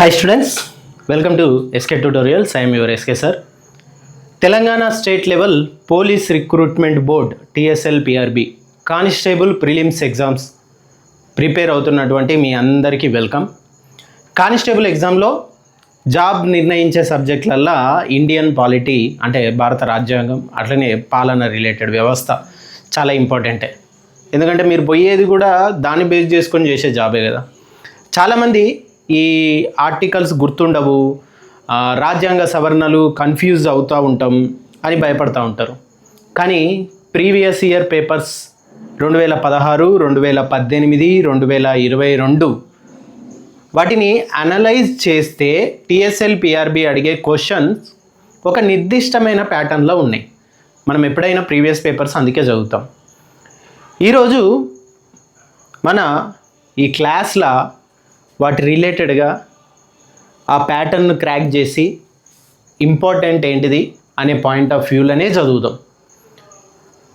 Hi students, welcome to SK Tutorials. I am your SK sir. Telangana state level police recruitment board TSL-PRB constable prelims exams prepare అవుతున్నటువంటి మీ అందరికీ welcome. Constable ఎగ్జామ్లో job నిర్ణయించే సబ్జెక్టులల్లో Indian polity అంటే భారత రాజ్యాంగం అట్లనే పాలన రిలేటెడ్ వ్యవస్థ చాలా ఇంపార్టెంటే. ఎందుకంటే మీరు పోయేది కూడా దాన్ని బేస్ చేసుకొని చేసే జాబే కదా. చాలామంది ఈ ఆర్టికల్స్ గుర్తుండవు, రాజ్యాంగ సవరణలు కన్ఫ్యూజ్ అవుతూ ఉంటాం అని భయపడుతూ ఉంటారు. కానీ ప్రీవియస్ ఇయర్ పేపర్స్ 2016, 2018, 2022 వాటిని అనలైజ్ చేస్తే TSL-PRB అడిగే క్వశ్చన్స్ ఒక నిర్దిష్టమైన ప్యాటర్న్లో ఉన్నాయి. మనం ఎప్పుడైనా ప్రీవియస్ పేపర్స్ అందుకే చదువుతాం. ఈరోజు మన ఈ క్లాస్లో వాటి రిలేటెడ్గా ఆ ప్యాటర్న్ క్రాక్ చేసి ఇంపార్టెంట్ ఏంటిది అనే పాయింట్ ఆఫ్ వ్యూలోనే చదువుతాం.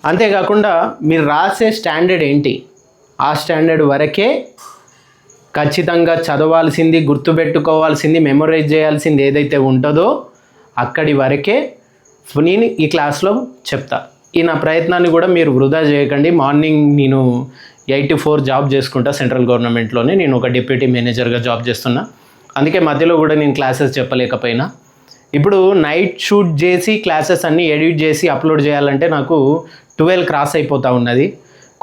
అంతేకాకుండా మీరు రాసే స్టాండర్డ్ ఏంటి, ఆ స్టాండర్డ్ వరకే ఖచ్చితంగా చదవాల్సింది, గుర్తుపెట్టుకోవాల్సింది, మెమొరైజ్ చేయాల్సింది ఏదైతే ఉంటుందో అక్కడి వరకే నేను ఈ క్లాస్లో చెప్తా. ఈ నా ప్రయత్నాన్ని కూడా మీరు వృధా చేయకండి. మార్నింగ్ నేను 8 to 4 జాబ్ చేసుకుంటా సెంట్రల్ గవర్నమెంట్లోనే. నేను ఒక డిప్యూటీ మేనేజర్గా జాబ్ చేస్తున్నా. అందుకే మధ్యలో కూడా నేను క్లాసెస్ చెప్పలేకపోయినా. ఇప్పుడు నైట్ షూట్ చేసి క్లాసెస్ అన్నీ ఎడిట్ చేసి అప్లోడ్ చేయాలంటే నాకు 12 క్రాస్ అయిపోతూ ఉన్నది.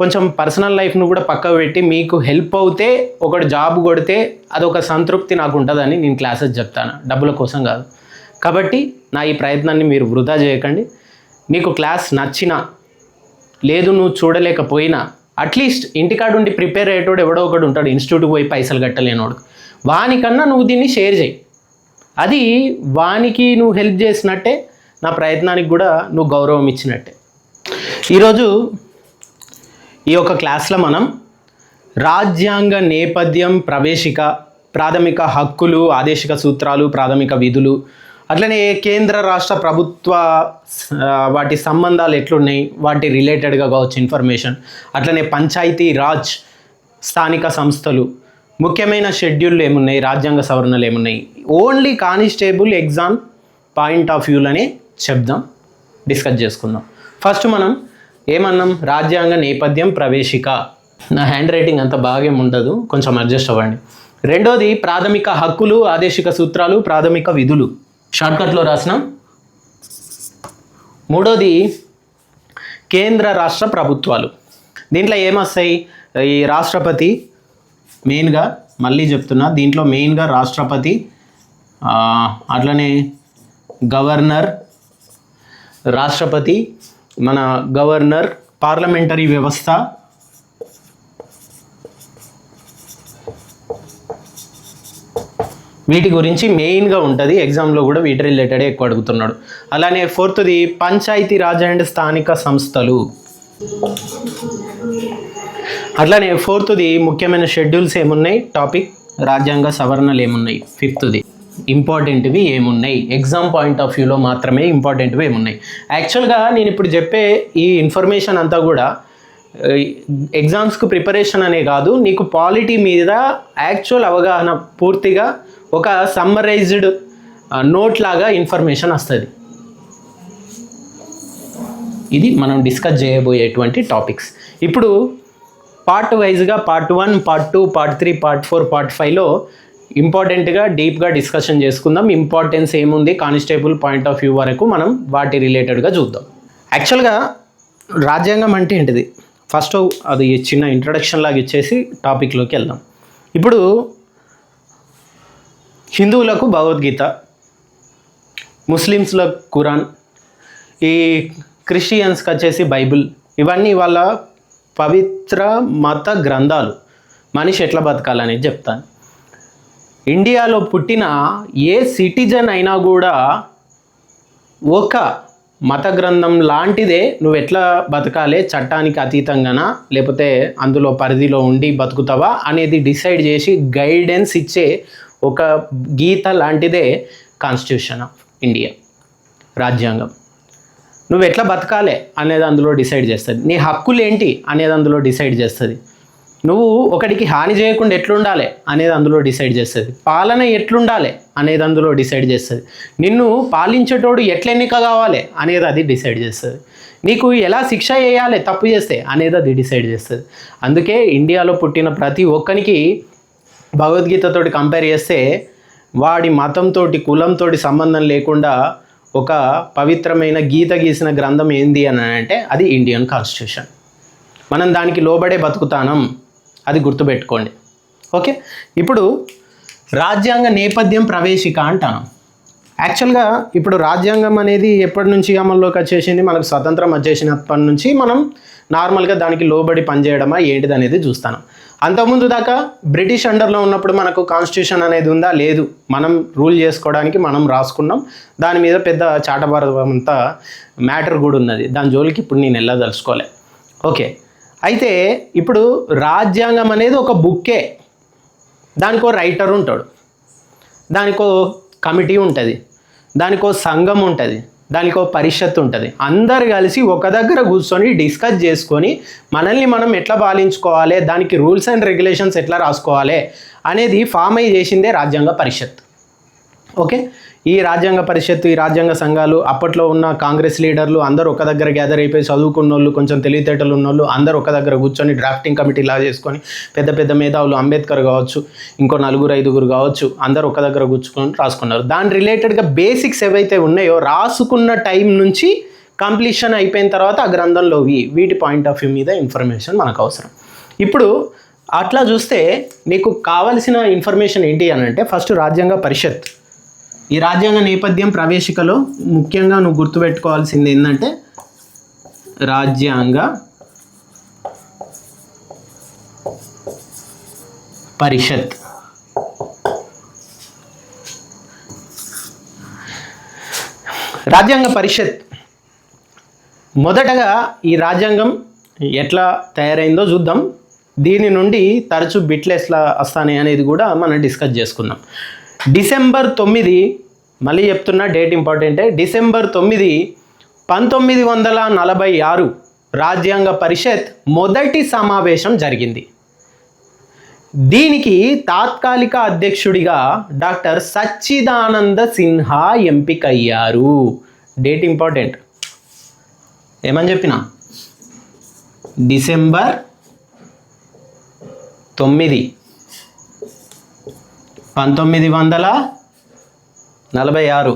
కొంచెం పర్సనల్ లైఫ్ను కూడా పక్కకు పెట్టి మీకు హెల్ప్ అవుతే ఒకటి జాబ్ కొడితే అదొక సంతృప్తి నాకు ఉంటుందని నేను క్లాసెస్ చెప్తాను, డబ్బుల కోసం కాదు. కాబట్టి నా ఈ ప్రయత్నాన్ని మీరు వృధా చేయకండి. నీకు క్లాస్ నచ్చినా లేదు నువ్వు చూడలేకపోయినా అట్లీస్ట్ ఇంటికాడుండి ప్రిపేర్ అయ్యేటోడు ఎవడో ఒకడు ఉంటాడు, ఇన్స్టిట్యూట్కి పోయి పైసలు కట్టలేనోడు. వానికన్నా నువ్వు దీన్ని షేర్ చేయి. అది వానికి నువ్వు హెల్ప్ చేసినట్టే, నా ప్రయత్నానికి కూడా నువ్వు గౌరవం ఇచ్చినట్టే. ఈరోజు ఈ యొక్క క్లాస్లో మనం రాజ్యాంగ నేపథ్యం, ప్రవేశిక, ప్రాథమిక హక్కులు, ఆదేశిక సూత్రాలు, ప్రాథమిక విధులు, అట్లనే కేంద్ర రాష్ట్ర ప్రభుత్వ వాటి సంబంధాలు ఎట్లున్నాయి, వాటి రిలేటెడ్గా కావచ్చు ఇన్ఫర్మేషన్, అట్లనే పంచాయతీ రాజ్, స్థానిక సంస్థలు, ముఖ్యమైన షెడ్యూళ్ళు ఏమున్నాయి, రాజ్యాంగ సవరణలు ఏమున్నాయి, only constable exam point of వ్యూలోనే చెప్దాం, డిస్కస్ చేసుకుందాం. ఫస్ట్ మనం ఏమన్నాం, రాజ్యాంగ నేపథ్యం, ప్రవేశిక. నా హ్యాండ్ రైటింగ్ అంత బాగా ఉండదు, కొంచెం అడ్జస్ట్ అవ్వండి. రెండోది ప్రాథమిక హక్కులు, ఆదేశిక సూత్రాలు, ప్రాథమిక విధులు, షార్ట్కట్లో రాసినాం. మూడోది కేంద్ర రాష్ట్ర ప్రభుత్వాలు. దీంట్లో ఏమొస్తాయి, ఈ రాష్ట్రపతి మెయిన్గా, మళ్ళీ చెప్తున్నా, దీంట్లో మెయిన్గా రాష్ట్రపతి, అట్లనే గవర్నర్, రాష్ట్రపతి, మన గవర్నర్, పార్లమెంటరీ వ్యవస్థ, వీటి గురించి మెయిన్గా ఉంటుంది. ఎగ్జామ్లో కూడా వీటి రిలేటెడే ఎక్కువ అడుగుతున్నాడు. అలానే ఫోర్త్ది పంచాయతీ రాజ్ అండ్ స్థానిక సంస్థలు. అట్లానే ఫోర్త్ది ముఖ్యమైన షెడ్యూల్స్ ఏమున్నాయి, టాపిక్ రాజ్యాంగ సవరణలు ఏమున్నాయి. ఫిఫ్త్ది ఇంపార్టెంట్వి ఏమున్నాయి, ఎగ్జామ్ పాయింట్ ఆఫ్ వ్యూలో మాత్రమే ఇంపార్టెంట్వి ఏమున్నాయి. యాక్చువల్గా నేను ఇప్పుడు చెప్పే ఈ ఇన్ఫర్మేషన్ అంతా కూడా ఎగ్జామ్స్కు ప్రిపరేషన్ అనే కాదు, నీకు పాలిటీ మీద యాక్చువల్ అవగాహన పూర్తిగా ఒక సమ్మరైజ్డ్ నోట్ లాగా ఇన్ఫర్మేషన్ వస్తుంది. ఇది మనం డిస్కస్ చేయబోయేటువంటి టాపిక్స్. ఇప్పుడు పార్ట్ వైజ్గా part 1, part 2, part 3, part 4, part 5లో ఇంపార్టెంట్గా డీప్గా డిస్కషన్ చేసుకుందాం. ఇంపార్టెన్స్ ఏముంది కానిస్టేబుల్ పాయింట్ ఆఫ్ వ్యూ వరకు మనం వాటి రిలేటెడ్గా చూద్దాం. యాక్చువల్గా రాజ్యాంగం అంటే ఏంటిది, ఫస్ట్ అది చిన్న ఇంట్రడక్షన్ లాగా ఇచ్చేసి టాపిక్లోకి వెళ్దాం. ఇప్పుడు హిందువులకు భగవద్గీత, ముస్లిమ్స్లకు ఖురాన్, ఈ క్రిస్టియన్స్కి వచ్చేసి బైబిల్, ఇవన్నీ వాళ్ళ పవిత్ర మత గ్రంథాలు. మనిషి ఎట్లా బతకాలనేది చెప్తాను. ఇండియాలో పుట్టిన ఏ సిటిజన్ అయినా కూడా ఒక మత గ్రంథం లాంటిదే నువ్వు ఎట్లా బతకాలే, చట్టానికి అతీతంగానా లేకపోతే అందులో పరిధిలో ఉండి బతుకుతావా అనేది డిసైడ్ చేసి గైడెన్స్ ఇచ్చే ఒక గీత లాంటిదే కాన్స్టిట్యూషన్ ఆఫ్ ఇండియా, రాజ్యాంగం. నువ్వు ఎట్లా బతకాలే అనేది అందులో డిసైడ్ చేస్తుంది. నీ హక్కులు ఏంటి అనేది అందులో డిసైడ్ చేస్తుంది. నువ్వు ఒకడికి హాని చేయకుండా ఎట్లుండాలి అనేది అందులో డిసైడ్ చేస్తుంది. పాలన ఎట్లుండాలి అనేది అందులో డిసైడ్ చేస్తుంది. నిన్ను పాలించేటోడు ఎట్లెన్నిక కావాలి అనేది అది డిసైడ్ చేస్తుంది. నీకు ఎలా శిక్ష వేయాలి తప్పు చేస్తే అనేది అది డిసైడ్ చేస్తుంది. అందుకే ఇండియాలో పుట్టిన ప్రతి ఒక్కరికి భగవద్గీతతోటి కంపేర్ చేస్తే వాడి మతంతో కులంతో సంబంధం లేకుండా ఒక పవిత్రమైన గీత గీసిన గ్రంథం ఏంది అని అంటే అది ఇండియన్ కాన్స్టిట్యూషన్. మనం దానికి లోబడే బతుకుతానం, అది గుర్తుపెట్టుకోండి. ఓకే, ఇప్పుడు రాజ్యాంగ నేపథ్యం ప్రవేశిక అంటాను. యాక్చువల్గా ఇప్పుడు రాజ్యాంగం అనేది ఎప్పటి నుంచి అమల్లోకి వచ్చేసింది, మనకు స్వతంత్రం వచ్చేసినప్పటి నుంచి మనం నార్మల్గా దానికి లోబడి పనిచేయడమా ఏంటిది అనేది చూస్తాను. అంతకుముందు దాకా బ్రిటిష్ అండర్లో ఉన్నప్పుడు మనకు కాన్స్టిట్యూషన్ అనేది ఉందా? లేదు. మనం రూల్ చేసుకోవడానికి మనం రాసుకున్నాం. దాని మీద పెద్ద చాటబారంతా మ్యాటర్ కూడా ఉన్నది. దాని జోలికి ఇప్పుడు నేను వెళ్ళదలుచుకోలే. ఓకే, అయితే ఇప్పుడు రాజ్యాంగం అనేది ఒక బుక్కే. దానికో రైటర్ ఉంటాడు, దానికో కమిటీ ఉంటుంది, దానికో సంఘం ఉంటుంది, దానికో పరిషత్ ఉంటుంది. అందరు కలిసి ఒక దగ్గర కూర్చొని డిస్కస్ చేసుకొని మనల్ని మనం ఎట్లా పాలించుకోవాలి, దానికి రూల్స్ అండ్ రెగ్యులేషన్స్ ఎట్లా రాసుకోవాలి అనేది ఫామ్ అయ్యి చేసిందే రాజ్యాంగ పరిషత్. ఓకే, ఈ రాజ్యాంగ పరిషత్తు, ఈ రాజ్యాంగ సంఘాలు అప్పట్లో ఉన్న కాంగ్రెస్ లీడర్లు అందరూ ఒక దగ్గర గ్యాదర్ అయిపోయి చదువుకున్న వాళ్ళు, కొంచెం తెలివితేటలు ఉన్న వాళ్ళు అందరూ ఒక దగ్గర కూర్చొని డ్రాఫ్టింగ్ కమిటీ లా చేసుకొని పెద్ద పెద్ద మేధావులు అంబేద్కర్ కావచ్చు, ఇంకో 4-5 కావచ్చు, అందరూ ఒక దగ్గర కూర్చుకొని రాసుకున్నారు. దాని రిలేటెడ్గా బేసిక్స్ ఏవైతే ఉన్నాయో రాసుకున్న టైం నుంచి కంప్లీషన్ అయిపోయిన తర్వాత ఆ గ్రంథంలో వీటి పాయింట్ ఆఫ్ వ్యూ మీద ఇన్ఫర్మేషన్ మనకు అవసరం. ఇప్పుడు అట్లా చూస్తే నీకు కావలసిన ఇన్ఫర్మేషన్ ఏంటి అని అంటే ఫస్ట్ రాజ్యాంగ పరిషత్. ఈ రాజ్యాంగ నేపథ్యం ప్రవేశికలో ముఖ్యంగా నువ్వు గుర్తుపెట్టుకోవాల్సింది ఏంటంటే రాజ్యాంగ పరిషత్. రాజ్యాంగ పరిషత్ మొదటగా ఈ రాజ్యాంగం ఎట్లా తయారైందో చూద్దాం. దీని నుండి తరచు బిట్లు ఎట్లా వస్తాయి అనేది కూడా మనం డిస్కస్ చేసుకుందాం. డిసెంబర్ 9, మళ్ళీ చెప్తున్నా డేట్ ఇంపార్టెంటే, డిసెంబర్ 9, 1946 రాజ్యాంగ పరిషత్ మొదటి సమావేశం జరిగింది. దీనికి తాత్కాలిక అధ్యక్షుడిగా డాక్టర్ సచ్చిదానంద సిన్హా ఎంపికయ్యారు. Date important. ఏమని చెప్పిన? డిసెంబర్ 9, 1946.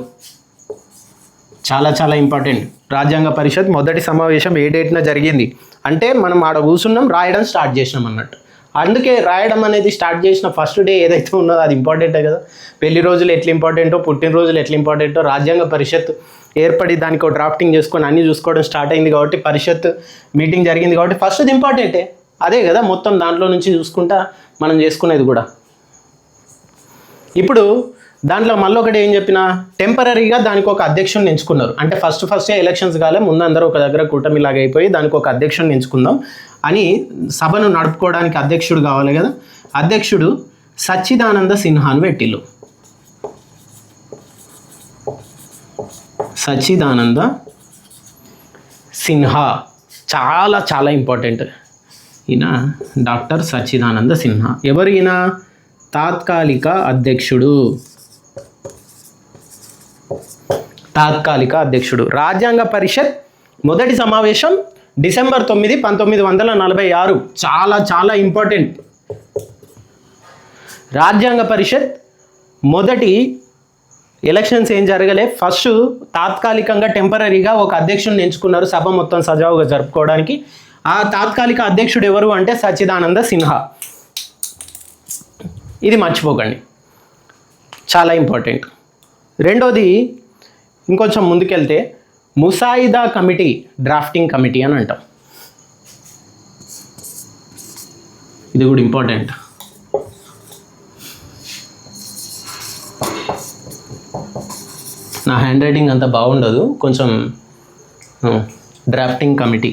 చాలా చాలా ఇంపార్టెంట్. రాజ్యాంగ పరిషత్ మొదటి సమావేశం ఏ డేట్న జరిగింది అంటే మనం ఆడ కూర్చున్నాం, రాయడం స్టార్ట్ చేసినాం అన్నట్టు. అందుకే రాయడం అనేది స్టార్ట్ చేసిన ఫస్ట్ డే ఏదైతే ఉన్నదో అది ఇంపార్టెంటే కదా. పెళ్లి రోజులు ఎట్లా ఇంపార్టెంటో, పుట్టినరోజులు ఎట్లా ఇంపార్టెంటో, రాజ్యాంగ పరిషత్ ఏర్పడి దానికి ఒక డ్రాఫ్టింగ్ చేసుకొని అన్నీ చూసుకోవడం స్టార్ట్ అయింది కాబట్టి, పరిషత్ మీటింగ్ జరిగింది కాబట్టి ఫస్ట్ ఇంపార్టెంటే అదే కదా. మొత్తం దాంట్లో నుంచి చూసుకుంటా మనం చేసుకునేది కూడా. ఇప్పుడు దాంట్లో మళ్ళీ ఒకటి ఏం చెప్పినా, టెంపరీగా దానికి ఒక అధ్యక్షుడిని ఎంచుకున్నారు. అంటే ఫస్ట్ ఎలక్షన్స్ కాలే, ముందు అందరూ ఒక దగ్గర కూటమిలాగా అయిపోయి దానికి ఒక అధ్యక్షుడిని ఎంచుకుందాం అని సభను నడుపుకోవడానికి అధ్యక్షుడు కావాలి కదా. అధ్యక్షుడు సచ్చిదానంద సిన్హాను పెట్టిల్లు. సచ్చిదానంద సిన్హా చాలా చాలా ఇంపార్టెంట్. ఈయన డాక్టర్ సచ్చిదానంద సిన్హా. ఎవరు ఈయన? తాత్కాలిక అధ్యక్షుడు. తాత్కాలిక అధ్యక్షుడు. రాజ్యాంగ పరిషత్ మొదటి సమావేశం డిసెంబర్ 9, 1946. చాలా చాలా ఇంపార్టెంట్. రాజ్యాంగ పరిషత్ మొదటి ఎలక్షన్స్ ఏం జరగలే, ఫస్ట్ తాత్కాలికంగా టెంపరీగా ఒక అధ్యక్షుడిని ఎంచుకున్నారు సభ మొత్తం సజావుగా జరుపుకోవడానికి. ఆ తాత్కాలిక అధ్యక్షుడు ఎవరు అంటే సచ్చిదానంద సిన్హా. ఇది మర్చిపోకండి, చాలా ఇంపార్టెంట్. రెండోది ఇంకొంచెం ముందుకెళ్తే ముసాయిదా కమిటీ, డ్రాఫ్టింగ్ కమిటీ అని అంటాం. ఇది కూడా ఇంపార్టెంట్. నా హ్యాండ్ రైటింగ్ అంత బాగుండదు, కొంచెం డ్రాఫ్టింగ్ కమిటీ.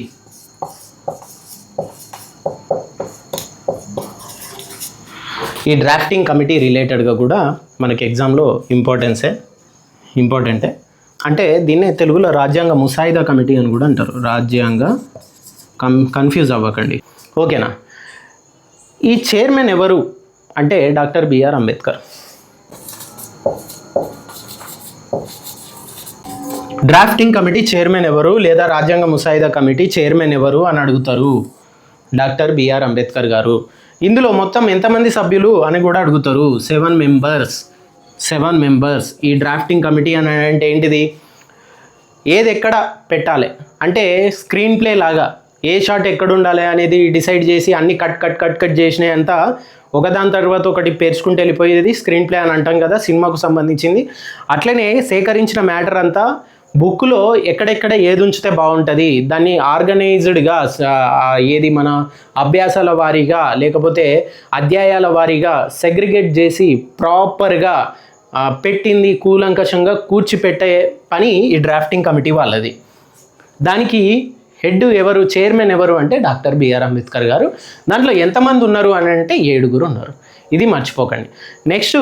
ఈ డ్రాఫ్టింగ్ కమిటీ రిలేటెడ్గా కూడా మనకి ఎగ్జామ్లో ఇంపార్టెంటే. అంటే దీన్నే తెలుగులో రాజ్యాంగ ముసాయిదా కమిటీ అని కూడా అంటారు. రాజ్యాంగ కన్ఫ్యూజ్ అవ్వకండి, ఓకేనా. ఈ చైర్మన్ ఎవరు అంటే doctor B R Ambedkar. Drafting committee chairman ఎవరు లేదా రాజ్యాంగ ముసాయిదా కమిటీ చైర్మన్ ఎవరు అని అడుగుతారు. డాక్టర్ బిఆర్ అంబేద్కర్ గారు. ఇందులో మొత్తం ఎంతమంది సభ్యులు అని కూడా అడుగుతారు. 7 మెంబర్స్. ఈ డ్రాఫ్టింగ్ కమిటీ అని అంటే ఏంటిది, ఏది ఎక్కడ పెట్టాలి అంటే స్క్రీన్ ప్లే లాగా ఏ షాట్ ఎక్కడ ఉండాలి అనేది డిసైడ్ చేసి అన్ని కట్ చేసినాయి అంతా ఒకదాని తర్వాత ఒకటి పేర్చుకుంటూ వెళ్ళిపోయేది స్క్రీన్ ప్లే అని అంటాం కదా సినిమాకు సంబంధించింది. అట్లనే సేకరించిన మ్యాటర్ అంతా బుక్లో ఎక్కడెక్కడ ఏది ఉంచితే బాగుంటుంది దాన్ని ఆర్గనైజ్డ్గా ఏది మన అభ్యాసాల వారీగా లేకపోతే అధ్యాయాల వారీగా సెగ్రిగేట్ చేసి ప్రాపర్గా పెట్టింది కూలంకషంగా కూర్చిపెట్టే పని ఈ డ్రాఫ్టింగ్ కమిటీ వాళ్ళది. దానికి హెడ్ ఎవరు, చైర్మన్ ఎవరు అంటే డాక్టర్ బిఆర్ అంబేద్కర్ గారు. దాంట్లో ఎంతమంది ఉన్నారు అని అంటే 7 ఉన్నారు. ఇది మర్చిపోకండి. నెక్స్ట్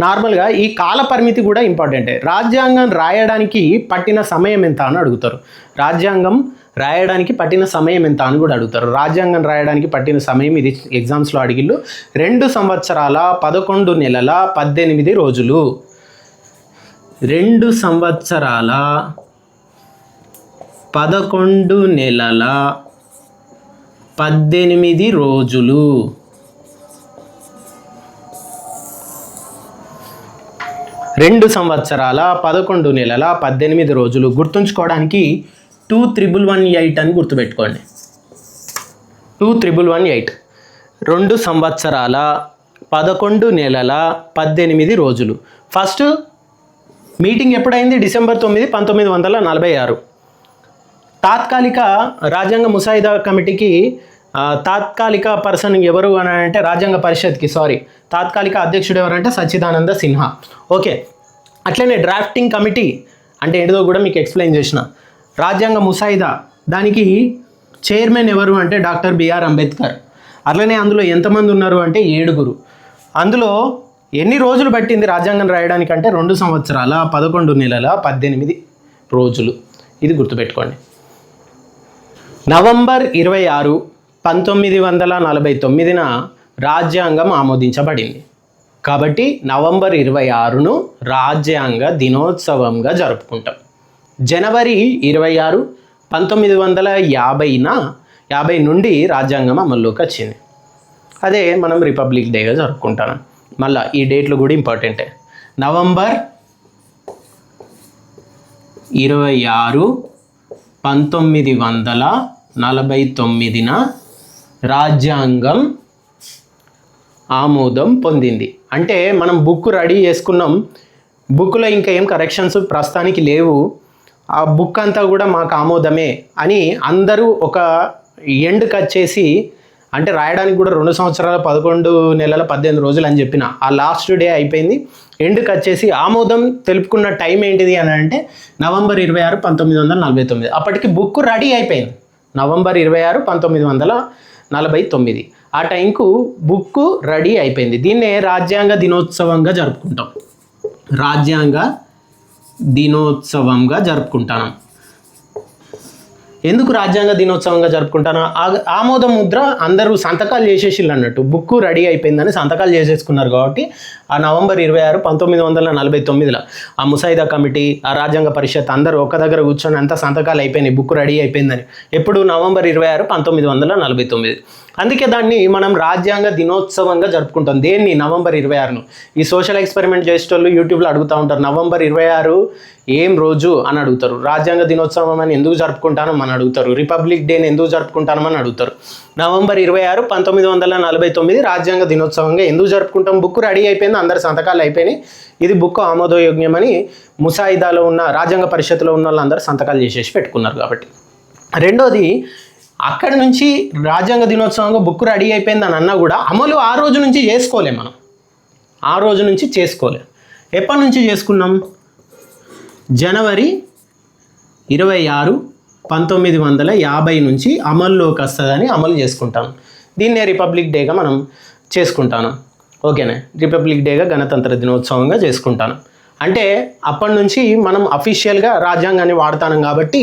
నార్మల్గా ఈ కాల పరిమితి కూడా ఇంపార్టెంటే. రాజ్యాంగం రాయడానికి పట్టిన సమయం ఎంత అని అడుగుతారు. రాజ్యాంగం రాయడానికి పట్టిన సమయం ఎంత అని కూడా అడుగుతారు. రాజ్యాంగం రాయడానికి పట్టిన సమయం ఇది ఎగ్జామ్స్లో అడిగిళ్ళు 2 సంవత్సరాల 11 నెలల 18 రోజులు. 2 సంవత్సరాల 11 నెలల 18 రోజులు. 2 సంవత్సరాల 11 నెలల 18 రోజులు. గుర్తుంచుకోవడానికి 2118 అని గుర్తుపెట్టుకోండి. 2118. 2 సంవత్సరాల 11 నెలల 18 రోజులు. ఫస్ట్ మీటింగ్ ఎప్పుడైంది? డిసెంబర్ 9, 1946. తాత్కాలిక రాజ్యాంగ ముసాయిదా కమిటీకి తాత్కాలిక పర్సన్ ఎవరు అని అంటే రాజ్యాంగ పరిషత్కి తాత్కాలిక అధ్యక్షుడు ఎవరంటే సచ్చిదానంద సిన్హా. ఓకే, అట్లనే డ్రాఫ్టింగ్ కమిటీ అంటే ఏంటిదో కూడా మీకు ఎక్స్ప్లెయిన్ చేసిన. రాజ్యాంగ ముసాయిదా దానికి చైర్మన్ ఎవరు అంటే డాక్టర్ బిఆర్ అంబేద్కర్. అట్లనే అందులో ఎంతమంది ఉన్నారు అంటే 7. అందులో ఎన్ని రోజులు పట్టింది రాజ్యాంగం రాయడానికి అంటే 2 సంవత్సరాల 11 నెలల 18 రోజులు. ఇది గుర్తుపెట్టుకోండి. నవంబర్ 26, 1949న రాజ్యాంగం ఆమోదించబడింది. కాబట్టి నవంబర్ 26ను రాజ్యాంగ దినోత్సవంగా జరుపుకుంటాం. జనవరి 26, 1950 నుండి రాజ్యాంగం అమల్లోకి వచ్చింది. అదే మనం రిపబ్లిక్ డేగా జరుపుకుంటాం. మళ్ళీ ఈ డేట్లు కూడా ఇంపార్టెంటే. నవంబర్ 26, 1949న రాజ్యాంగం ఆమోదం పొందింది. అంటే మనం బుక్ రెడీ చేసుకున్నాం, బుక్లో ఇంకా ఏం కరెక్షన్స్ ప్రస్తుతానికి లేవు, ఆ బుక్ అంతా కూడా మాకు ఆమోదమే అని అందరూ ఒక ఎండ్కి వచ్చేసి, అంటే రాయడానికి కూడా 2 సంవత్సరాల 11 నెలల 18 రోజులు అని చెప్పిన ఆ లాస్ట్ డే అయిపోయింది. ఎండ్కి వచ్చేసి ఆమోదం తెలుపుకున్న టైం ఏంటిది అని అంటే నవంబర్ 26, 1949. అప్పటికి బుక్ రెడీ అయిపోయింది. నవంబర్ 26, 1949 ఆ టైంకు బుక్ రెడీ అయిపోయింది. దీన్నే రాజ్యాంగ దినోత్సవంగా జరుపుకుంటాం. రాజ్యాంగ దినోత్సవంగా జరుపుకుంటాను. ఎందుకు రాజ్యాంగ దినోత్సవంగా జరుపుకుంటాను? ఆమోద ముద్ర అందరూ సంతకాలు చేసేసిళ్ళు అన్నట్టు. బుక్ రెడీ అయిపోయిందని సంతకాలు చేసేసుకున్నారు కాబట్టి ఆ నవంబర్ 26, 1949లో ఆ ముసాయిదా కమిటీ, ఆ రాజ్యాంగ పరిషత్ అందరూ ఒక దగ్గర కూర్చొని అంతా సంతకాలు అయిపోయినాయి, బుక్ రెడీ అయిపోయిందని. ఎప్పుడు? నవంబర్ 26, 1949. అందుకే దాన్ని మనం రాజ్యాంగ దినోత్సవంగా జరుపుకుంటాం. దేన్ని? నవంబర్ 26ను. ఈ సోషల్ ఎక్స్పెరిమెంట్ చేసేటోళ్ళు యూట్యూబ్లో అడుగుతూ ఉంటారు, నవంబర్ 26 ఏం రోజు అని అడుగుతారు. రాజ్యాంగ దినోత్సవం అని ఎందుకు జరుపుకుంటాను అని అడుగుతారు. రిపబ్లిక్ డేని ఎందుకు జరుపుకుంటామని అడుగుతారు. నవంబర్ 26, 1949 రాజ్యాంగ దినోత్సవంగా ఎందుకు జరుపుకుంటాం? బుక్ రెడీ అయిపోయింది, అందరి సంతకాలు అయిపోయినాయి, ఇది బుక్ ఆమోదయోగ్యమని ముసాయిదాలో ఉన్న రాజ్యాంగ పరిషత్తులో ఉన్న వాళ్ళందరూ సంతకాలు చేసేసి పెట్టుకున్నారు కాబట్టి. రెండోది, అక్కడి నుంచి రాజ్యాంగ దినోత్సవంగా బుక్ రెడీ అయిపోయింది అని అన్నా కూడా అమలు ఆ రోజు నుంచి చేసుకోలేం. మనం ఆ రోజు నుంచి చేసుకోలేం. ఎప్పటి నుంచి చేసుకున్నాం? జనవరి 26, 1950 నుంచి అమల్లోకి వస్తుందని అమలు చేసుకుంటాం. దీన్నే రిపబ్లిక్ డేగా మనం చేసుకుంటాను. ఓకేనా? రిపబ్లిక్ డేగా గణతంత్ర దినోత్సవంగా చేసుకుంటాను. అంటే అప్పటి నుంచి మనం అఫీషియల్గా రాజ్యాంగాన్ని వాడతాం కాబట్టి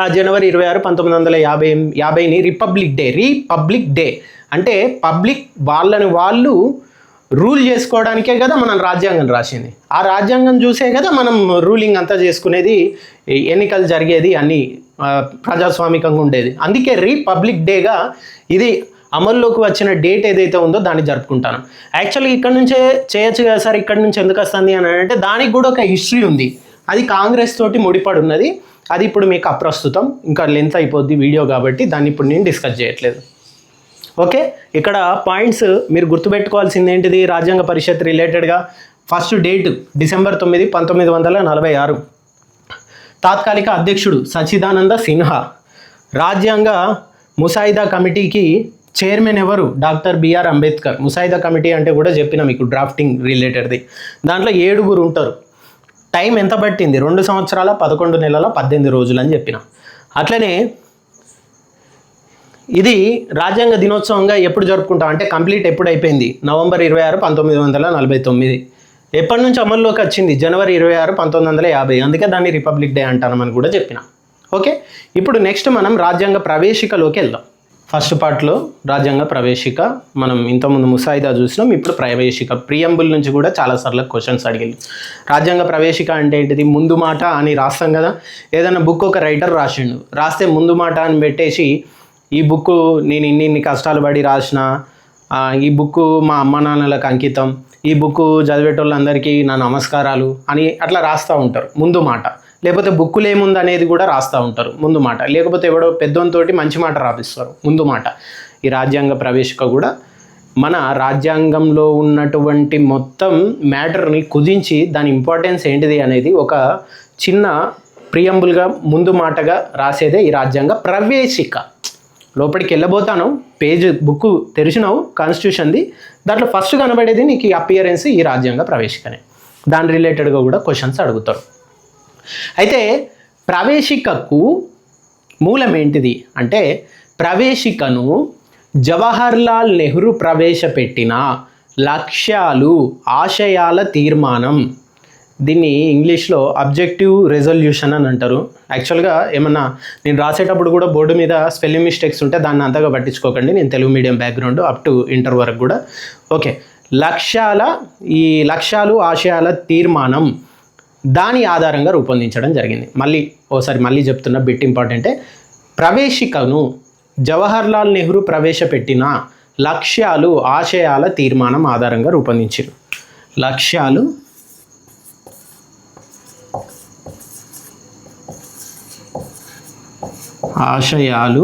ఆ జనవరి 26, 1950ని రిపబ్లిక్ డే అంటే పబ్లిక్ వాళ్ళు రూల్ చేసుకోవడానికే కదా మనం రాజ్యాంగం రాసింది. ఆ రాజ్యాంగం చూసే కదా మనం రూలింగ్ అంతా చేసుకునేది, ఎన్నికలు జరిగేది, అన్నీ ప్రజాస్వామికంగా ఉండేది. అందుకే రిపబ్లిక్ డేగా ఇది అమల్లోకి వచ్చిన డేట్ ఏదైతే ఉందో దాన్ని జరుపుకుంటాను. యాక్చువల్గా ఇక్కడ నుంచే చేయొచ్చు కదా సార్, ఇక్కడ నుంచి ఎందుకు వస్తుంది అని అంటే దానికి కూడా ఒక హిస్టరీ ఉంది. అది కాంగ్రెస్ తోటి ముడిపడి ఉన్నది. అది ఇప్పుడు మీకు అప్రస్తుతం, ఇంకా లెంత్ అయిపోద్ది వీడియో కాబట్టి దాన్ని ఇప్పుడు నేను డిస్కస్ చేయట్లేదు. ఓకే, ఇక్కడ పాయింట్స్ మీరు గుర్తుపెట్టుకోవాల్సింది ఏంటిది, రాజ్యాంగ పరిషత్ రిలేటెడ్గా ఫస్ట్ డేట్ December 9, 1946. తాత్కాలిక అధ్యక్షుడు సచ్చిదానంద సిన్హా. రాజ్యాంగ ముసాయిదా కమిటీకి చైర్మన్ ఎవరు, డాక్టర్ బిఆర్ అంబేద్కర్. ముసాయిదా కమిటీ అంటే కూడా చెప్పిన మీకు డ్రాఫ్టింగ్ రిలేటెడ్ది. దాంట్లో 7 ఉంటారు. టైం ఎంత పట్టింది, 2 సంవత్సరాల 11 నెలల 18 రోజులు అని చెప్పిన. అట్లనే ఇది రాజ్యాంగ దినోత్సవంగా ఎప్పుడు జరుపుకుంటాం అంటే కంప్లీట్ ఎప్పుడు అయిపోయింది, November 26, 1949. ఎప్పటి నుంచి అమల్లోకి వచ్చింది, January 26, 1950. అందుకే దాన్ని రిపబ్లిక్ డే అంటామని కూడా చెప్పిన. ఓకే, ఇప్పుడు నెక్స్ట్ మనం రాజ్యాంగ ప్రవేశికలోకి వెళ్దాం. ఫస్ట్ పార్ట్లో రాజ్యాంగ ప్రవేశిక మనం ఇంతకుముందు ముసాయిదా చూసినాం, ఇప్పుడు ప్రవేశిక. ప్రియంబుల్ నుంచి కూడా చాలాసార్లు క్వశ్చన్స్ అడిగారు. రాజ్యాంగ ప్రవేశిక అంటే ఏంటిది, ముందు మాట అని రాస్తాం కదా. ఏదైనా బుక్ ఒక రైటర్ రాస్తే ముందు మాట అని పెట్టేసి, ఈ బుక్ నేను ఇన్ని కష్టాలు పడి రాసిన, ఈ బుక్ మా అమ్మ నాన్నలకు అంకితం, ఈ బుక్ చదివేటోళ్ళందరికీ నా నమస్కారాలు అని అట్లా రాస్తూ ఉంటారు ముందు మాట. లేకపోతే బుక్కులు ఏముంది అనేది కూడా రాస్తూ ఉంటారు ముందు మాట. లేకపోతే ఎవడో పెద్దోనితోటి మంచి మాట రాపిస్తారు ముందు మాట. ఈ రాజ్యాంగ ప్రవేశిక కూడా మన రాజ్యాంగంలో ఉన్నటువంటి మొత్తం మ్యాటర్ని కుదించి దాని ఇంపార్టెన్స్ ఏంటిది అనేది ఒక చిన్న ప్రియంబుల్గా ముందు మాటగా రాసేదే ఈ రాజ్యాంగ ప్రవేశిక. లోపలికి వెళ్ళబోతాను, పేజ్ బుక్ తెరిచినావు కాన్స్టిట్యూషన్ది, దాంట్లో ఫస్ట్ కనబడేది నీకు ఈ అపియరెన్స్ ఈ రాజ్యాంగ ప్రవేశికనే. దాని రిలేటెడ్గా కూడా క్వశ్చన్స్ అడుగుతారు. అయితే ప్రవేశికకు మూలం ఏంటిది అంటే, ప్రవేశికను జవహర్లాల్ నెహ్రూ ప్రవేశపెట్టిన లక్ష్యాలు ఆశయాల తీర్మానం. దీన్ని ఇంగ్లీష్లో అబ్జెక్టివ్ రెజల్యూషన్ అని అంటారు. యాక్చువల్గా ఏమన్నా నేను రాసేటప్పుడు కూడా బోర్డు మీద స్పెల్లింగ్ మిస్టేక్స్ ఉంటే దాన్ని అంతగా పట్టించుకోకండి, నేను Telugu medium background up to inter వరకు కూడా. ఓకే, ఈ లక్ష్యాలు ఆశయాల తీర్మానం దాని ఆధారంగా రూపొందించడం జరిగింది. మళ్ళీ చెప్తున్న బిట్ ఇంపార్టెంటే, ప్రవేశికను జవహర్లాల్ నెహ్రూ ప్రవేశపెట్టిన లక్ష్యాలు ఆశయాల తీర్మానం ఆధారంగా రూపొందించారు. లక్ష్యాలు ఆశయాలు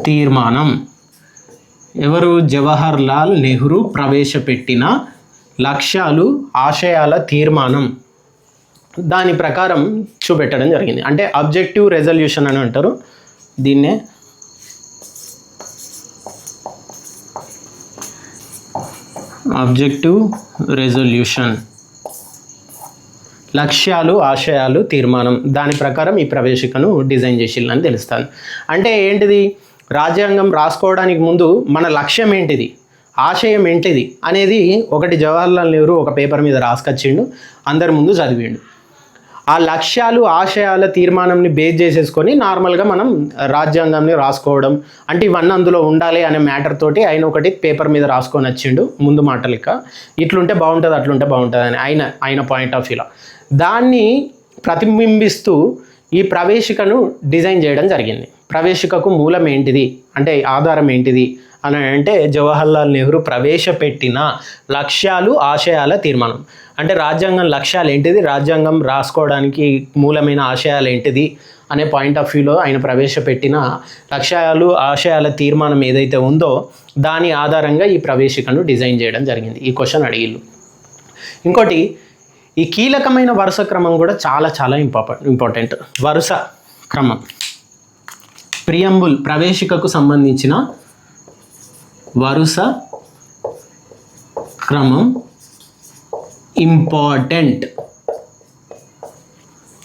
తీర్మానం ఎవరు, జవహర్లాల్ నెహ్రూ ప్రవేశపెట్టిన లక్ష్యాలు ఆశయాల తీర్మానం. దాని ప్రకారం చూపెట్టడం జరిగింది. అంటే అబ్జెక్టివ్ రెజల్యూషన్ అని అంటారు దీన్నే. అబ్జెక్టివ్ రెజల్యూషన్, లక్ష్యాలు ఆశయాలు తీర్మానం, దాని ప్రకారం ఈ ప్రవేశికను డిజైన్ చేసిల్లని తెలుస్తుంది. అంటే ఏంటిది, రాజ్యాంగం రాసుకోవడానికి ముందు మన లక్ష్యం ఏంటిది, ఆశయం ఏంటిది అనేది ఒకటి జవహర్లాల్ నెహ్రూ ఒక పేపర్ మీద రాసుకొచ్చిండు, అందరి ముందు చదివిండు. ఆ లక్ష్యాలు ఆశయాల తీర్మానంని బేస్ చేసేసుకొని నార్మల్గా మనం రాజ్యాంగాన్ని రాసుకోవడం అంటే ఇవన్నీ అందులో ఉండాలి అనే మ్యాటర్ తోటి ఆయన ఒకటి పేపర్ మీద రాసుకొని వచ్చిండు ముందు మాట లెక్క. ఇట్లుంటే బాగుంటుంది అట్లుంటే బాగుంటుంది అని ఆయన పాయింట్ ఆఫ్ వ్యూలో దాన్ని ప్రతిబింబిస్తూ ఈ ప్రవేశికను డిజైన్ చేయడం జరిగింది. ప్రవేశికకు మూలం ఏంటిది అంటే ఆధారం ఏంటిది అని అంటే జవహర్లాల్ నెహ్రూ ప్రవేశపెట్టిన లక్ష్యాలు ఆశయాల తీర్మానం. అంటే రాజ్యాంగం లక్ష్యాలు ఏంటిది, రాజ్యాంగం రాసుకోవడానికి మూలమైన ఆశయాలు ఏంటిది అనే పాయింట్ ఆఫ్ వ్యూలో ఆయన ప్రవేశపెట్టిన లక్ష్యాలు ఆశయాల తీర్మానం ఏదైతే ఉందో దాని ఆధారంగా ఈ ప్రవేశికను డిజైన్ చేయడం జరిగింది. ఈ క్వశ్చన్ అడిగిళ్ళు. ఇంకోటి, ఈ కీలకమైన వరుస క్రమం కూడా చాలా చాలా ఇంపార్టెంట్. వరుస క్రమం, ప్రియంబుల్ ప్రవేశికకు సంబంధించిన వరుస క్రమం ఇంపార్టెంట్.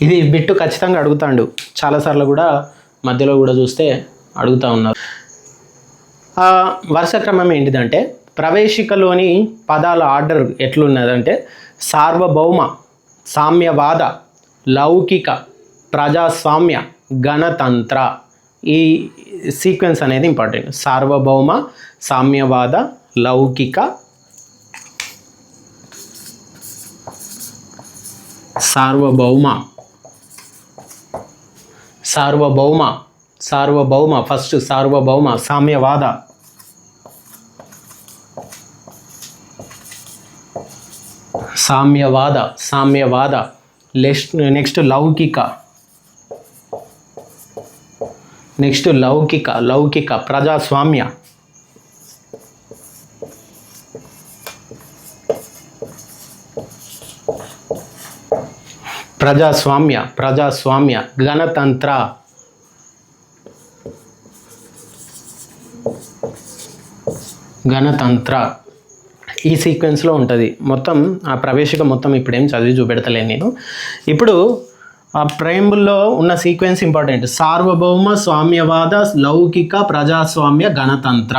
ఇది బిట్టు ఖచ్చితంగా అడుగుతాడు, చాలాసార్లు కూడా మధ్యలో కూడా చూస్తే అడుగుతూ ఉన్నారు. వరుస క్రమం ఏంటిదంటే ప్రవేశికలోని పదాల ఆర్డర్ ఎట్లున్నదంటే సార్వభౌమ, సామ్యవాద, లౌకిక, ప్రజాస్వామ్య, గణతంత్ర. ఈ సీక్వెన్స్ అనేది ఇంపార్టెంట్. సార్వభౌమ, సామ్యవాద, లౌకిక, సార్వభౌమ, సార్వభౌమ, సార్వభౌమ, ఫస్ట్ సార్వభౌమ, సామ్యవాద, సామ్యవాద, సామ్యవాద, నెక్స్ట్ లౌకిక, నెక్స్ట్ లౌకిక, లౌకిక, ప్రజాస్వామ్య, ప్రజాస్వామ్య, ప్రజాస్వామ్య, గణతంత్ర, గణతంత్ర. ఈ సీక్వెన్స్లో ఉంటుంది మొత్తం. ఆ ప్రవేశిక మొత్తం ఇప్పుడేం చదివి చూపెడతలేను నేను. ఇప్పుడు ఆ ప్రేంబుల్లో ఉన్న సీక్వెన్స్ ఇంపార్టెంట్. సార్వభౌమ, సామ్యవాద, లౌకిక, ప్రజాస్వామ్య, గణతంత్ర.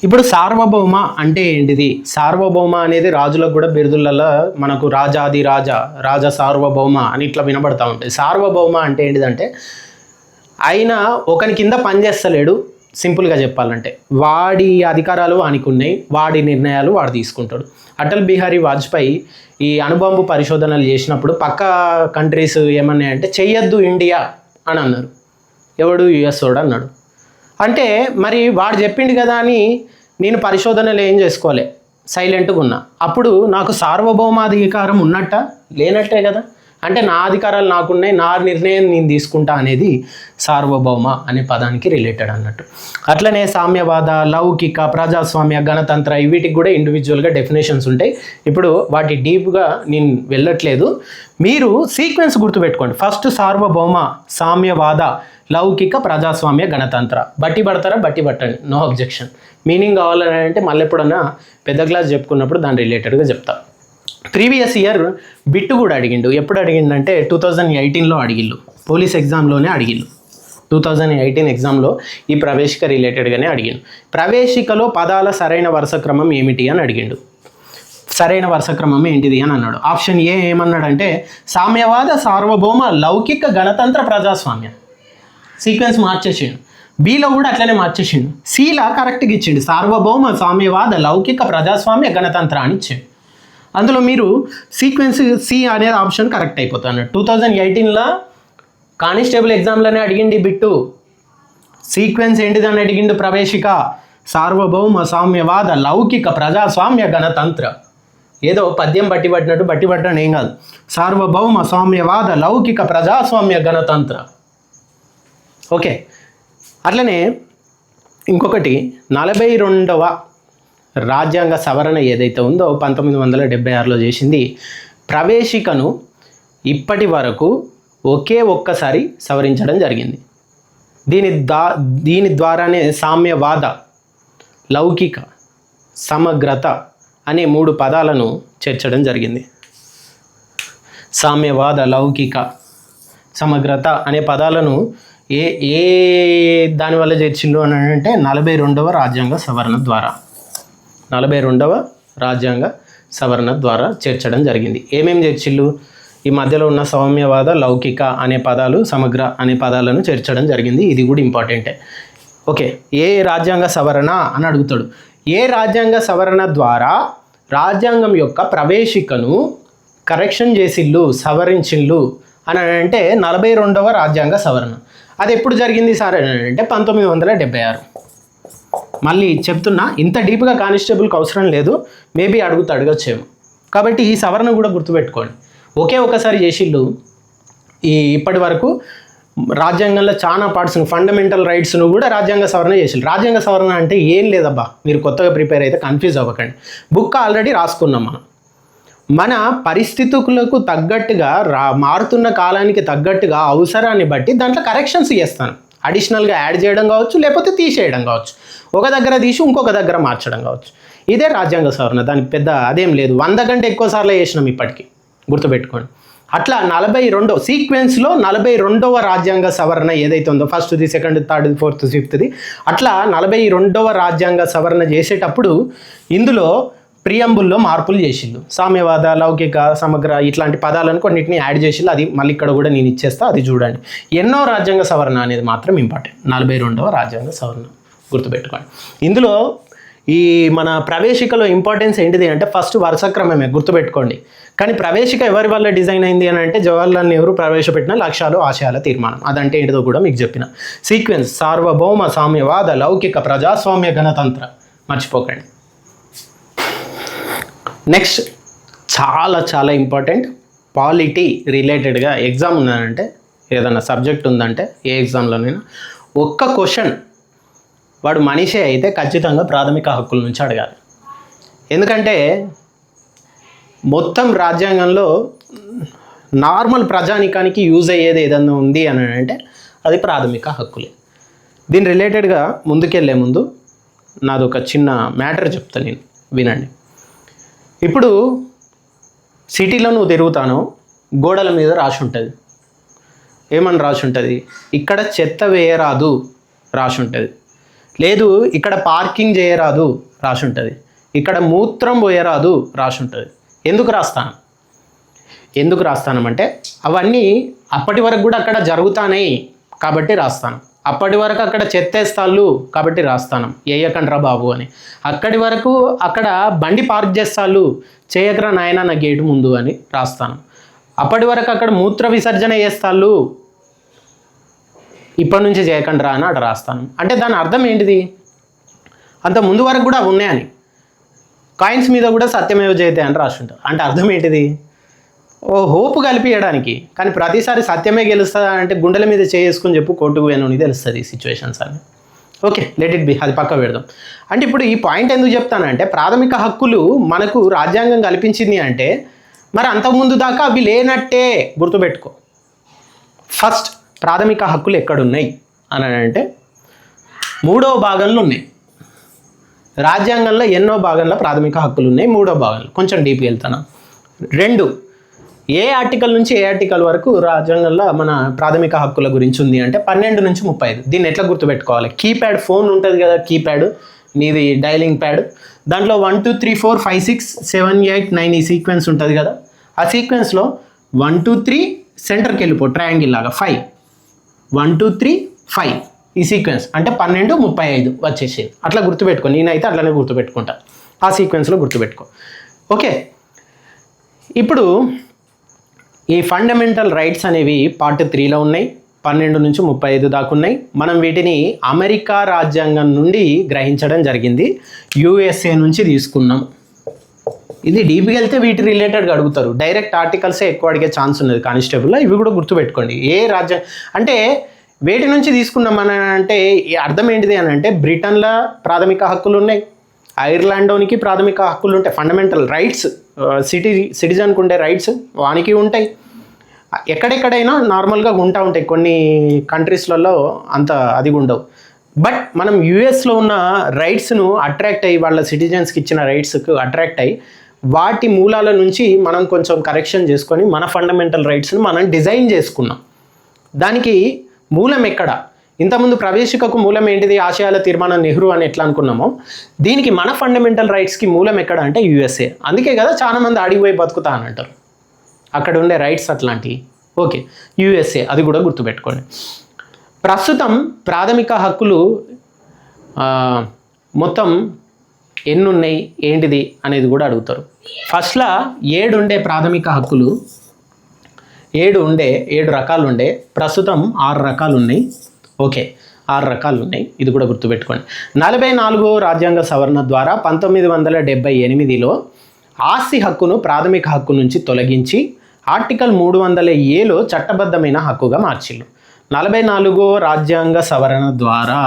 ఇప్పుడు సార్వభౌమ అంటే ఏంటిది? సార్వభౌమ అనేది రాజులకు కూడా బిరుదులలో మనకు రాజాది రాజా, రాజా సార్వభౌమ అని ఇట్లా వినబడతా ఉంటాయి. సార్వభౌమ అంటే ఏంటిదంటే ఆయన ఒకని కింద పనిచేస్తలేడు, సింపుల్గా చెప్పాలంటే వాడి అధికారాలు వానికి ఉన్నాయి, వాడి నిర్ణయాలు వాడు తీసుకుంటాడు. అటల్ బిహారీ వాజ్పేయి ఈ అణుబాంబు పరిశోధనలు చేసినప్పుడు పక్క కంట్రీస్ ఏమన్నాయంటే చెయ్యొద్దు ఇండియా అని అన్నారు. ఎవడు? యుఎస్ వాడు అన్నాడు. అంటే మరి వాడు చెప్పిండు కదా అని నేను పరిశోధనలు ఏం చేసుకోలే, సైలెంట్గా ఉన్నా. అప్పుడు నాకు సార్వభౌమాధికారం ఉన్నట్ట లేనట్టే కదా. అంటే నా అధికారాలు నాకున్నాయి, నా నిర్ణయం నేను తీసుకుంటా అనేది సార్వభౌమ అనే పదానికి రిలేటెడ్ అన్నట్టు. అట్లనే సామ్యవాద, లౌకిక, ప్రజాస్వామ్య, గణతంత్ర వీటికి కూడా ఇండివిజువల్గా డెఫినేషన్స్ ఉంటాయి. ఇప్పుడు వాటి డీప్గా నేను వెళ్ళట్లేదు. మీరు సీక్వెన్స్ గుర్తుపెట్టుకోండి. ఫస్ట్ సార్వభౌమ, సామ్యవాద, లౌకిక, ప్రజాస్వామ్య, గణతంత్ర. బట్టి పడతారా? బట్టి పట్టండి, నో అబ్జెక్షన్. మీనింగ్ కావాలని అంటే మళ్ళీ ఎప్పుడన్నా పెద్ద క్లాస్ చెప్పుకున్నప్పుడు దాని రిలేటెడ్గా చెప్తా. ప్రీవియస్ ఇయర్ బిట్టు కూడా అడిగిండు. ఎప్పుడు అడిగిండంటే 2018లో అడిగిళ్ళు, పోలీస్ ఎగ్జామ్లోనే అడిగిళ్ళు. 2018 ఎగ్జామ్లో ఈ ప్రవేశిక రిలేటెడ్గానే అడిగిండు. ప్రవేశికలో పదాల సరైన వరుస క్రమం ఏమిటి అని అడిగిండు. సరైన వరుస క్రమం ఏంటిది అని అన్నాడు. ఆప్షన్ ఏ ఏమన్నాడంటే సామ్యవాద, సార్వభౌమ, లౌకిక, గణతంత్ర, ప్రజాస్వామ్య. సీక్వెన్స్ మార్చేసిండు. బిలో కూడా అట్లనే మార్చేసిండు. సిలా కరెక్ట్గా ఇచ్చిండు. సార్వభౌమ, సామ్యవాద, లౌకిక, ప్రజాస్వామ్య, గణతంత్ర అని ఇచ్చిండు. అందులో మీరు సీక్వెన్స్ సి అనేది ఆప్షన్ కరెక్ట్ అయిపోతుంది. 2018లో కానిస్టేబుల్ ఎగ్జామ్లోనే అడిగిండి బిట్టు. సీక్వెన్స్ ఏంటిదని అడిగిండు ప్రవేశిక. సార్వభౌమ, సామ్యవాద, లౌకిక, ప్రజాస్వామ్య, గణతంత్ర. ఏదో పద్యం బట్టి పట్టడం ఏం కాదు. సార్వభౌమ, సామ్యవాద, లౌకిక, ప్రజాస్వామ్య, గణతంత్ర. ఓకే. అట్లనే ఇంకొకటి 42వ రాజ్యాంగ సవరణ ఏదైతే ఉందో 1976లో చేసింది. ప్రవేశికను ఇప్పటి వరకు ఒక్కసారి సవరించడం జరిగింది. దీని ద్వారానే సామ్యవాద, లౌకిక, సమగ్రత అనే 3 పదాలను చేర్చడం జరిగింది. సామ్యవాద, లౌకిక, సమగ్రత అనే పదాలను ఏ దానివల్ల చేర్చిల్లు అని అంటే 42వ రాజ్యాంగ సవరణ ద్వారా, 42వ రాజ్యాంగ సవరణ ద్వారా చేర్చడం జరిగింది. ఏమేమి చేర్చిల్లు? ఈ మధ్యలో ఉన్న సామ్యవాద, లౌకిక అనే పదాలు, సమగ్ర అనే పదాలను చేర్చడం జరిగింది. ఇది కూడా ఇంపార్టెంటే. ఓకే. ఏ రాజ్యాంగ సవరణ అని అడుగుతాడు. ఏ రాజ్యాంగ సవరణ ద్వారా రాజ్యాంగం యొక్క ప్రవేశికను కరెక్షన్ చేసిల్లు, సవరించిల్లు అని అంటే 42వ రాజ్యాంగ సవరణ. అది ఎప్పుడు జరిగింది సార్ అని అంటే 1976. మళ్ళీ చెప్తున్నా, ఇంత డీప్గా కానిస్టేబుల్కి అవసరం లేదు, మేబీ అడగచ్చేమో. కాబట్టి ఈ సవరణ కూడా గుర్తుపెట్టుకోండి. ఒకసారి చేసిళ్ళు. ఇప్పటి వరకు రాజ్యాంగంలో చాలా పార్ట్స్ను, ఫండమెంటల్ రైట్స్ను కూడా రాజ్యాంగ సవరణ చేసిళ్ళు. రాజ్యాంగ సవరణ అంటే ఏం లేదబ్బా, మీరు కొత్తగా ప్రిపేర్ అయితే కన్ఫ్యూజ్ అవ్వకండి. బుక్ ఆల్రెడీ రాసుకున్నాం మనం. మన పరిస్థితులకు తగ్గట్టుగా మారుతున్న కాలానికి తగ్గట్టుగా అవసరాన్ని బట్టి దాంట్లో కరెక్షన్స్ చేస్తాను. అడిషనల్గా యాడ్ చేయడం కావచ్చు, లేకపోతే తీసేయడం కావచ్చు, ఒక దగ్గర తీసి ఇంకొక దగ్గర మార్చడం కావచ్చు. ఇదే రాజ్యాంగ సవరణ. దానికి పెద్ద అదేం లేదు. 100 కంటే ఎక్కువ సార్లు చేసినాం ఇప్పటికీ, గుర్తుపెట్టుకోండి. అట్లా 42వ సీక్వెన్స్లో 42వ రాజ్యాంగ సవరణ ఏదైతే ఉందో, ఫస్ట్ది, సెకండ్, థర్డ్, ఫోర్త్, ఫిఫ్త్ది, అట్లా 42వ రాజ్యాంగ సవరణ చేసేటప్పుడు ఇందులో ప్రియంబుల్లో మార్పులు చేసిళ్ళు. సామ్యవాద, లౌకిక, సమగ్ర ఇట్లాంటి పదాలను కొన్నిటిని యాడ్ చేసిళ్ళు. అది మళ్ళీ ఇక్కడ కూడా నేను ఇచ్చేస్తా, అది చూడండి. ఎన్నో రాజ్యాంగ సవరణ అనేది మాత్రం ఇంపార్టెంట్. 42వ రాజ్యాంగ సవరణ గుర్తుపెట్టుకోండి. ఇందులో ఈ మన ప్రవేశికలో ఇంపార్టెన్స్ ఏంటిది అంటే ఫస్ట్ వరుసక్రమమే గుర్తుపెట్టుకోండి. కానీ ప్రవేశిక ఎవరి వల్ల డిజైన్ అయింది అని అంటే జవహర్లాల్ నెహ్రూ ప్రవేశపెట్టిన లక్ష్యాలు, ఆశయాల తీర్మానం. అదంటే ఏంటిదో కూడా మీకు చెప్పిన. సీక్వెన్స్ సార్వభౌమ, సామ్యవాద, లౌకిక, ప్రజాస్వామ్య, గణతంత్ర మర్చిపోకండి. నెక్స్ట్ చాలా చాలా ఇంపార్టెంట్, పాలిటీ రిలేటెడ్గా ఎగ్జామ్ ఉన్నదంటే, ఏదైనా సబ్జెక్ట్ ఉందంటే ఏ ఎగ్జామ్లోనైనా ఒక్క క్వశ్చన్ వాడు మనిషే అయితే ఖచ్చితంగా ప్రాథమిక హక్కుల నుంచి అడగాలి. ఎందుకంటే మొత్తం రాజ్యాంగంలో నార్మల్ ప్రజానికానికి యూజ్ అయ్యేది ఏదన్నా ఉంది అని అంటే అది ప్రాథమిక హక్కులే. దీని రిలేటెడ్గా ముందుకెళ్ళే ముందు నాది ఒక చిన్న మ్యాటర్ చెప్తాను, నేను వినండి. ఇప్పుడు సిటీలో నువ్వు తిరుగుతాను, గోడల మీద రాసి ఉంటుంది. ఏమని రాసి ఉంటుంది? ఇక్కడ చెత్త వేయరాదు రాసి ఉంటుంది. లేదు ఇక్కడ పార్కింగ్ చేయరాదు రాసి ఉంటుంది. ఇక్కడ మూత్రం పోయరాదు రాసి ఉంటుంది. ఎందుకు రాస్తానంటే అవన్నీ అప్పటి వరకు కూడా అక్కడ జరుగుతానే కాబట్టి రాస్తాను. అప్పటి వరకు అక్కడ చెత్తేస్తాళ్ళు కాబట్టి రాస్తాను, వేయకండ్రా బాబు అని. అక్కడి వరకు అక్కడ బండి పార్క్ చేస్తాళ్ళు, చేయకరా నాయన నా గేటు ముందు అని రాస్తాను. అప్పటి వరకు అక్కడ మూత్ర విసర్జన చేస్తాళ్ళు, ఇప్పటి నుంచి చేయకండ్రా అని అక్కడ రాస్తాను. అంటే దాని అర్థం ఏంటిది? అంత ముందు వరకు కూడా ఉన్నాయని. కాయిన్స్ మీద కూడా సత్యమేవ జయతే అని రాసి ఉంటారు. అంటే అర్థం ఏంటిది? ఓ హోపు కలిపియడానికి. కానీ ప్రతిసారి సత్యమే గెలుస్తుందా అంటే గుండెల మీద చేసుకుని చెప్పు కోర్టుకు పోయినని తెలుస్తుంది ఈ సిచ్యువేషన్స్ అని. ఓకే, లెట్ ఇట్ బి, అది పక్క పెడదాం. అంటే ఇప్పుడు ఈ పాయింట్ ఎందుకు చెప్తానంటే ప్రాథమిక హక్కులు మనకు రాజ్యాంగం కల్పించింది అంటే మరి అంతకుముందు దాకా అవి లేనట్టే గుర్తుపెట్టుకో. ఫస్ట్ ప్రాథమిక హక్కులు ఎక్కడున్నాయి అని అంటే 3వ భాగంలో ఉన్నాయి. రాజ్యాంగంలో ఎన్నో భాగంలో ప్రాథమిక హక్కులు ఉన్నాయి? 3వ భాగంలో. కొంచెం డీప్గా వెళ్తాను. 2, ఏ ఆర్టికల్ నుంచి ఏ ఆర్టికల్ వరకు రాజ్యాంగంలో మన ప్రాథమిక హక్కుల గురించి ఉంది అంటే 12 నుంచి 35. దీన్ని ఎట్లా గుర్తుపెట్టుకోవాలి? కీప్యాడ్ ఫోన్ ఉంటుంది కదా, కీప్యాడ్ నీది డైలింగ్ ప్యాడ్, దాంట్లో 1 2 3 4 5 6 7 8 9 ఈ సీక్వెన్స్ ఉంటుంది కదా. ఆ సీక్వెన్స్లో 1 2 3 సెంటర్కి వెళ్ళిపో, ట్రయాంగిల్ లాగా 5 1 2 3 5 ఈ సీక్వెన్స్ అంటే 12 35 వచ్చేసేది. అట్లా గుర్తుపెట్టుకో. నేనైతే అట్లనే గుర్తుపెట్టుకుంటా. ఆ సీక్వెన్స్లో గుర్తుపెట్టుకో. ఓకే, ఇప్పుడు ఈ ఫండమెంటల్ రైట్స్ అనేవి పార్ట్ 3లో ఉన్నాయి. 12 నుంచి 35 దాకా ఉన్నాయి. మనం వీటిని అమెరికా రాజ్యాంగం నుండి గ్రహించడం జరిగింది, యూఎస్ఏ నుంచి తీసుకున్నాం. ఇది డీప్గా వెళ్తే వీటి రిలేటెడ్గా అడుగుతారు. డైరెక్ట్ ఆర్టికల్సే ఎక్కువ అడిగే ఛాన్స్ ఉన్నది కానిస్టేబుల్లో. ఇవి కూడా గుర్తుపెట్టుకోండి. ఏ రాజ్యం అంటే వేటి నుంచి తీసుకున్నాం అని అంటే అర్థం ఏంటిది అని అంటే బ్రిటన్లో ప్రాథమిక హక్కులు ఉన్నాయి, ఐర్లాండ్లోనికి ప్రాథమిక హక్కులు ఉంటాయి. ఫండమెంటల్ రైట్స్ సిటిజన్కి ఉండే రైట్స్ వానికి ఉంటాయి. ఎక్కడెక్కడైనా నార్మల్గా ఉంటాయి. కొన్ని కంట్రీస్లలో అంత అది ఉండవు. బట్ మనం యూఎస్లో ఉన్న రైట్స్ను అట్రాక్ట్ అయ్యి వాళ్ళ సిటిజన్స్కి ఇచ్చిన రైట్స్కు అట్రాక్ట్ అయ్యి వాటి మూలాల నుంచి మనం కొంచెం కరెక్షన్ చేసుకొని మన ఫండమెంటల్ రైట్స్ను మనం డిజైన్ చేసుకున్నాం. దానికి మూలం ఎక్కడ? ఇంతకుముందు ప్రవేశికకు మూలం ఏంటిది? ఆశయాల తీర్మానం నెహ్రూ అని ఎట్లా అనుకున్నామో దీనికి మన ఫండమెంటల్ రైట్స్కి మూలం ఎక్కడ అంటే యూఎస్ఏ. అందుకే కదా చాలామంది అడిగిపోయి బతుకుతా అని అంటారు. అక్కడ ఉండే రైట్స్ అట్లాంటివి. ఓకే, యూఎస్ఏ, అది కూడా గుర్తుపెట్టుకోండి. ప్రస్తుతం ప్రాథమిక హక్కులు మొత్తం ఎన్ని ఉన్నాయి ఏంటిది అనేది కూడా అడుగుతారు. ఫస్ట్లో 7 ఉండే ప్రాథమిక హక్కులు 7 రకాలు ఉండే, ప్రస్తుతం 6 రకాలు ఉన్నాయి. ఓకే, 6 రకాలు ఉన్నాయి, ఇది కూడా గుర్తుపెట్టుకోండి. 44వ రాజ్యాంగ సవరణ ద్వారా 1978లో ఆస్తి హక్కును ప్రాథమిక హక్కు నుంచి తొలగించి ఆర్టికల్ 300Aలో చట్టబద్ధమైన హక్కుగా మార్చిల్లు. 44వ రాజ్యాంగ సవరణ ద్వారా,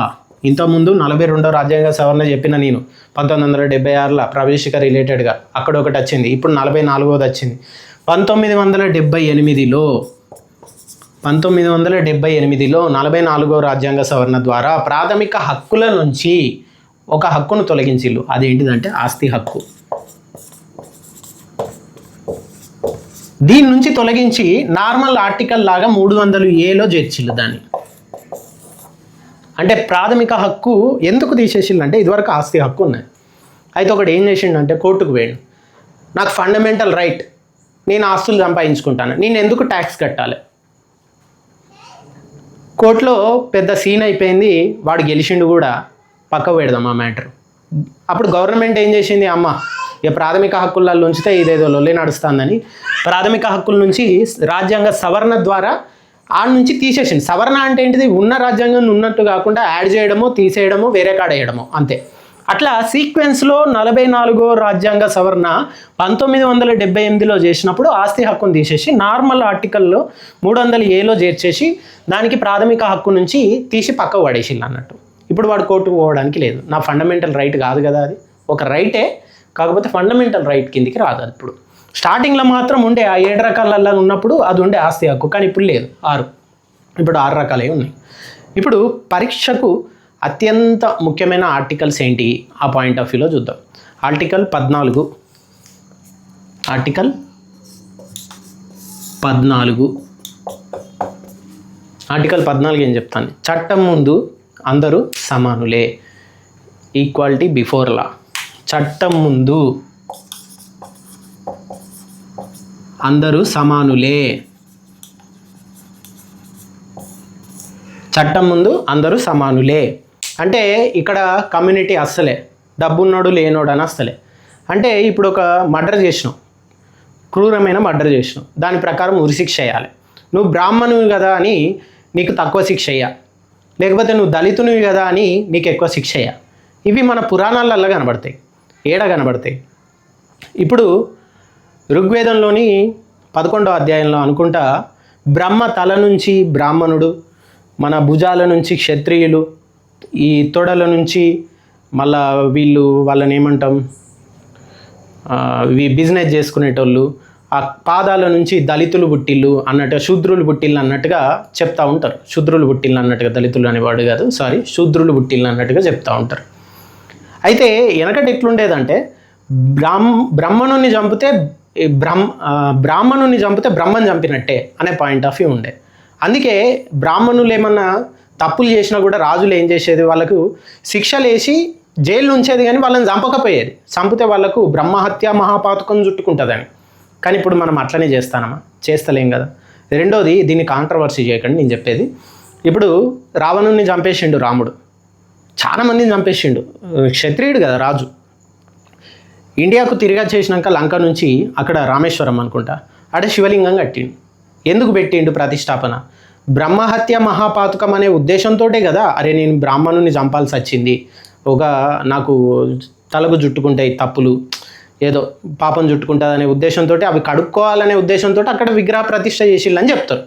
ఇంతకుముందు 42వ రాజ్యాంగ సవరణ చెప్పిన నేను 1976లో ప్రవేశిక రిలేటెడ్గా అక్కడ ఒకటి వచ్చింది. ఇప్పుడు 44వది వచ్చింది. 1978లో 44వ రాజ్యాంగ సవరణ ద్వారా ప్రాథమిక హక్కుల నుంచి ఒక హక్కును తొలగించిల్లు. అదేంటిదంటే ఆస్తి హక్కు. దీని నుంచి తొలగించి నార్మల్ ఆర్టికల్ లాగా 300Aలో చేర్చిల్లు దాన్ని. అంటే ప్రాథమిక హక్కు ఎందుకు తీసేసిల్లు అంటే ఇదివరకు ఆస్తి హక్కు ఉన్నది. అయితే ఒకడు ఏం చేసిండంటే కోర్టుకు పోయాడు, నాకు ఫండమెంటల్ రైట్, నేను ఆస్తులు సంపాదించుకుంటాను, నేను ఎందుకు ట్యాక్స్ కట్టాలి. కోర్టులో పెద్ద సీన్ అయిపోయింది, వాడు గెలిచిండు కూడా, పక్కకు పెడదాం ఆ మ్యాటర్. అప్పుడు గవర్నమెంట్ ఏం చేసింది, అమ్మ ఇక ప్రాథమిక హక్కులలో ఉంచితే ఇదేదో లొల్లి నడుస్తుందని ప్రాథమిక హక్కుల నుంచి రాజ్యాంగ సవరణ ద్వారా ఆడ నుంచి తీసేసింది. సవరణ అంటే ఏంటిది, ఉన్న రాజ్యాంగం ఉన్నట్టు కాకుండా యాడ్ చేయడమో తీసేయడమో వేరే కాడ వేయడమో అంతే. అట్లా సీక్వెన్స్లో 44వ రాజ్యాంగ సవరణ 1978లో చేసినప్పుడు ఆస్తి హక్కును తీసేసి నార్మల్ ఆర్టికల్లో 300Aలో చేర్చేసి దానికి ప్రాథమిక హక్కు నుంచి తీసి పక్కకు పడేసిల్లు అన్నట్టు. ఇప్పుడు వాడు కోర్టుకు పోవడానికి లేదు, నా ఫండమెంటల్ రైట్ కాదు కదా, అది ఒక రైటే కాకపోతే ఫండమెంటల్ రైట్ కిందికి రాదు. అది ఇప్పుడు స్టార్టింగ్లో మాత్రం ఉండే ఆ 7 రకాలల్లో ఉన్నప్పుడు అది ఉండే ఆస్తి హక్కు, కానీ ఇప్పుడు లేదు, 6. ఇప్పుడు 6 రకాలే ఉన్నాయి. ఇప్పుడు పరీక్షకు అత్యంత ముఖ్యమైన ఆర్టికల్స్ ఏంటి ఆ పాయింట్ ఆఫ్ వ్యూలో చూద్దాం. ఆర్టికల్ 14 ఆర్టికల్ 14 ఏం చెప్తాను, చట్టం ముందు అందరూ సమానులే, ఈక్వాలిటీ బిఫోర్ లా. చట్టం ముందు అందరూ సమానులే, చట్టం ముందు అందరూ సమానులే అంటే ఇక్కడ కమ్యూనిటీ అస్సలే, డబ్బున్నోడు లేనోడు అని అస్సలే. అంటే ఇప్పుడు ఒక మర్డర్ చేసినావు, క్రూరమైన మర్డర్ చేసినావు, దాని ప్రకారం ఉరిశిక్ష వేయాలి. నువ్వు బ్రాహ్మణువి కదా అని నీకు తక్కువ శిక్ష అయ్యా, లేకపోతే నువ్వు దళితునివి కదా అని నీకు ఎక్కువ శిక్ష అయ్యా. ఇవి మన పురాణాలల్లో కనబడతాయి, ఏడ కనబడతాయి. ఇప్పుడు ఋగ్వేదంలోని 11వ అధ్యాయంలో అనుకుంటా, బ్రహ్మ తల నుంచి బ్రాహ్మణుడు, మన భుజాల నుంచి క్షత్రియులు, ఈ తొడల నుంచి మళ్ళా వాళ్ళని ఏమంటాం, బిజినెస్ చేసుకునేటోళ్ళు, ఆ పాదాల నుంచి దళితులు పుట్టిళ్ళు అన్నట్టుగా, శూద్రులు పుట్టిళ్ళు అన్నట్టుగా చెప్తూ ఉంటారు. శూద్రులు పుట్టిళ్ళు అన్నట్టుగా, దళితులు అనేవాడు కాదు, సారీ, శూద్రులు పుట్టిళ్ళు అన్నట్టుగా చెప్తూ ఉంటారు. అయితే వెనకటి ఎట్లుండేదంటే బ్రాహ్మణుని చంపితే బ్రాహ్మణుని చంపితే బ్రహ్మను చంపినట్టే అనే పాయింట్ ఆఫ్ వ్యూ ఉండే. అందుకే బ్రాహ్మణులు ఏమన్నా తప్పులు చేసినా కూడా రాజులు ఏం చేసేది, వాళ్ళకు శిక్షలు వేసి జైలు ఉంచేది, కానీ వాళ్ళని చంపకపోయేది. చంపితే వాళ్ళకు బ్రహ్మహత్య మహాపాతకం చుట్టుకుంటుందని. కానీ ఇప్పుడు మనం అట్లనే చేస్తానమా, చేస్తలేం కదా. రెండోది, దీన్ని కాంట్రవర్సీ చేయకండి నేను చెప్పేది. ఇప్పుడు రావణుని చంపేసిండు రాముడు, చాలా మందిని చంపేసిండు, క్షత్రియుడు కదా రాజు. ఇండియాకు తిరిగి చేసినాక లంక నుంచి అక్కడ రామేశ్వరం అనుకుంటా అక్కడ శివలింగం కట్టిండు. ఎందుకు పెట్టిండు ప్రతిష్టాపన, బ్రహ్మహత్య మహాపాతకం అనే ఉద్దేశంతోటే కదా. అరే నేను బ్రాహ్మణుని చంపాల్సి వచ్చింది, నాకు తలకు జుట్టుకుంటాయి తప్పులు, ఏదో పాపం చుట్టుకుంటుంది అనే ఉద్దేశంతో, అవి కడుక్కోవాలనే ఉద్దేశంతో అక్కడ విగ్రహ ప్రతిష్ఠ చేసిళ్ళని చెప్తారు.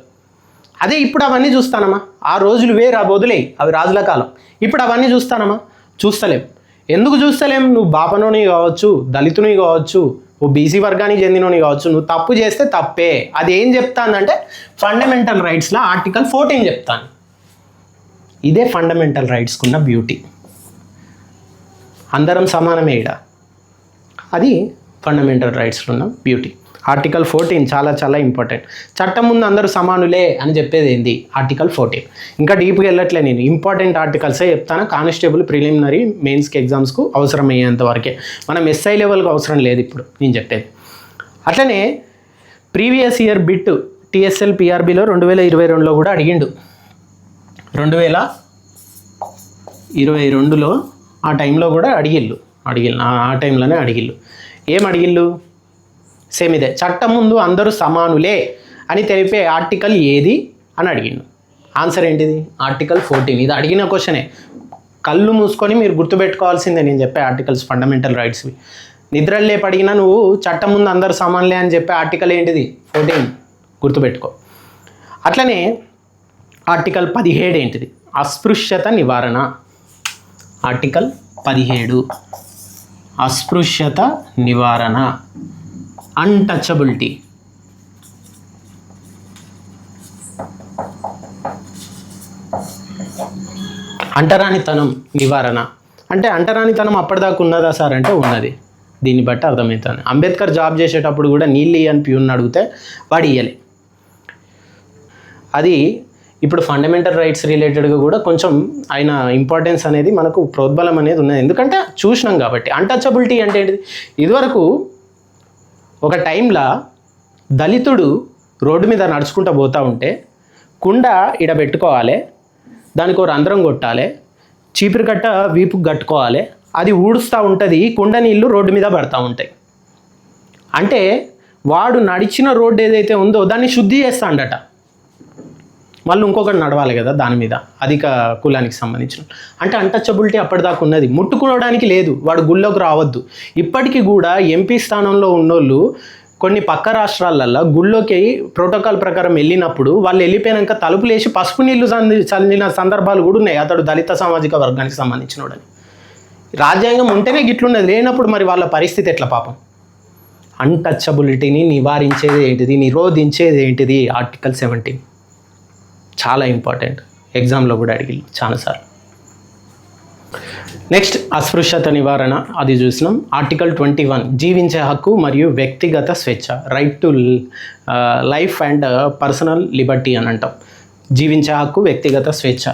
అదే ఇప్పుడు అవన్నీ చూస్తానమ్మా, ఆ రోజులు వేరు, వదిలేయి, అవి రాజుల కాలం. ఇప్పుడు అవన్నీ చూస్తానమ్మా, చూస్తలేం. ఎందుకు చూస్తలేం, నువ్వు బాపనోని కావచ్చు, దళితుని కావచ్చు, ఓ బీసీ వర్గానికి చెందినోని కావచ్చు, నువ్వు తప్పు చేస్తే తప్పే. అది ఏం చెప్తానంటే ఫండమెంటల్ రైట్స్లో ఆర్టికల్ 14 చెప్తాను. ఇదే ఫండమెంటల్ రైట్స్కున్న బ్యూటీ, అందరం సమానమే ఇడ, అది ఫండమెంటల్ రైట్స్లో ఉన్న బ్యూటీ. ఆర్టికల్ 14 చాలా చాలా ఇంపార్టెంట్. చట్టం ముందు అందరూ సమానులే అని చెప్పేది ఏంది, ఆర్టికల్ 14. ఇంకా డీప్గా వెళ్ళట్లే, నేను ఇంపార్టెంట్ ఆర్టికల్సే చెప్తాను. కానిస్టేబుల్ ప్రిలిమినరీ మెయిన్స్కి ఎగ్జామ్స్కు అవసరం అయ్యేంత వరకే, మనం ఎస్ఐ లెవెల్కి అవసరం లేదు ఇప్పుడు నేను చెప్పేది. అట్లనే ప్రీవియస్ ఇయర్ బిట్ టీఎస్ఎల్ పిఆర్బిలో 2022లో కూడా అడిగిండు. 2022లో ఆ టైంలో కూడా అడిగిళ్ళు, ఆ టైంలోనే అడిగిళ్ళు. ఏం అడిగిళ్ళు, సేమ్ ఇదే, చట్టం ముందు అందరూ సమానులే అని తెలిపే ఆర్టికల్ ఏది అని అడిగిండు. ఆన్సర్ ఏంటిది, ఆర్టికల్ 14. ఇది అడిగిన క్వశ్చనే, కళ్ళు మూసుకొని మీరు గుర్తుపెట్టుకోవాల్సిందే నేను చెప్పే ఆర్టికల్స్, ఫండమెంటల్ రైట్స్వి. నిద్రలేపు అడిగినా నువ్వు చట్టం ముందు అందరూ సమానులే అని చెప్పే ఆర్టికల్ ఏంటిది, 14, గుర్తుపెట్టుకో. అట్లనే ఆర్టికల్ 17 ఏంటిది, అస్పృశ్యత నివారణ. ఆర్టికల్ 17 అస్పృశ్యత నివారణ, అన్టచబిలిటీ. అంటరానితనం నివారణ అంటే, అంటరానితనం అప్పటిదాకా ఉన్నదా సార్ అంటే ఉన్నది. దీన్ని బట్టి అర్థమవుతుంది. అంబేద్కర్ జాబ్ చేసేటప్పుడు కూడా నీళ్ళు ఇయ్యని ప్యూన్ అడిగితే వాడు ఇయ్యలే. అది ఇప్పుడు ఫండమెంటల్ రైట్స్ రిలేటెడ్గా కూడా కొంచెం ఆయన ఇంపార్టెన్స్ అనేది మనకు ప్రోద్బలం అనేది ఉన్నది. ఎందుకంటే చూసినాం కాబట్టి. అన్టచబిలిటీ అంటే ఏంటిది? ఇదివరకు ఒక టైంలో దళితుడు రోడ్డు మీద నడుచుకుంటూ పోతూ ఉంటే కుండ ఇడ పెట్టుకోవాలి, దానికి ఒక రంధ్రం కొట్టాలి, చీపురు కట్ట వీపుకు కట్టుకోవాలి, అది ఊడుస్తూ ఉంటుంది, కుండ నీళ్ళు రోడ్డు మీద పడుతూ ఉంటాయి. అంటే వాడు నడిచిన రోడ్డు ఏదైతే ఉందో దాన్ని శుద్ధి చేస్తాడట. మళ్ళీ ఇంకొకటి నడవాలి కదా దాని మీద, అధిక కులానికి సంబంధించిన. అంటే అన్టచబిలిటీ అప్పటిదాకా ఉన్నది, ముట్టుకోవడానికి లేదు, వాడు గుళ్ళోకి రావద్దు. ఇప్పటికీ కూడా ఎంపీ స్థానంలో ఉన్నోళ్ళు కొన్ని పక్క రాష్ట్రాలల్లో గుళ్ళోకి ప్రోటోకాల్ ప్రకారం వెళ్ళినప్పుడు వాళ్ళు వెళ్ళిపోయాక తలుపులు వేసి పసుపు నీళ్లు చల్లిన సందర్భాలు కూడా ఉన్నాయి. అతడు దళిత సామాజిక వర్గానికి సంబంధించిన వాడని. రాజ్యాంగం ఉంటేనే గిట్లున్నది, లేనప్పుడు మరి వాళ్ళ పరిస్థితి ఎట్లా పాపం? అన్టచబిలిటీని నివారించేది ఏంటిది, నిరోధించేది ఏంటిది? ఆర్టికల్ 17 చాలా ఇంపార్టెంట్, ఎగ్జామ్లో కూడా అడిగి చాలాసార్లు. నెక్స్ట్ అస్పృశ్యత నివారణ, అది చూసినాం. ఆర్టికల్ 21 జీవించే హక్కు మరియు వ్యక్తిగత స్వేచ్ఛ, right to life and personal Liberty అని అంటాం. జీవించే హక్కు, వ్యక్తిగత స్వేచ్ఛ.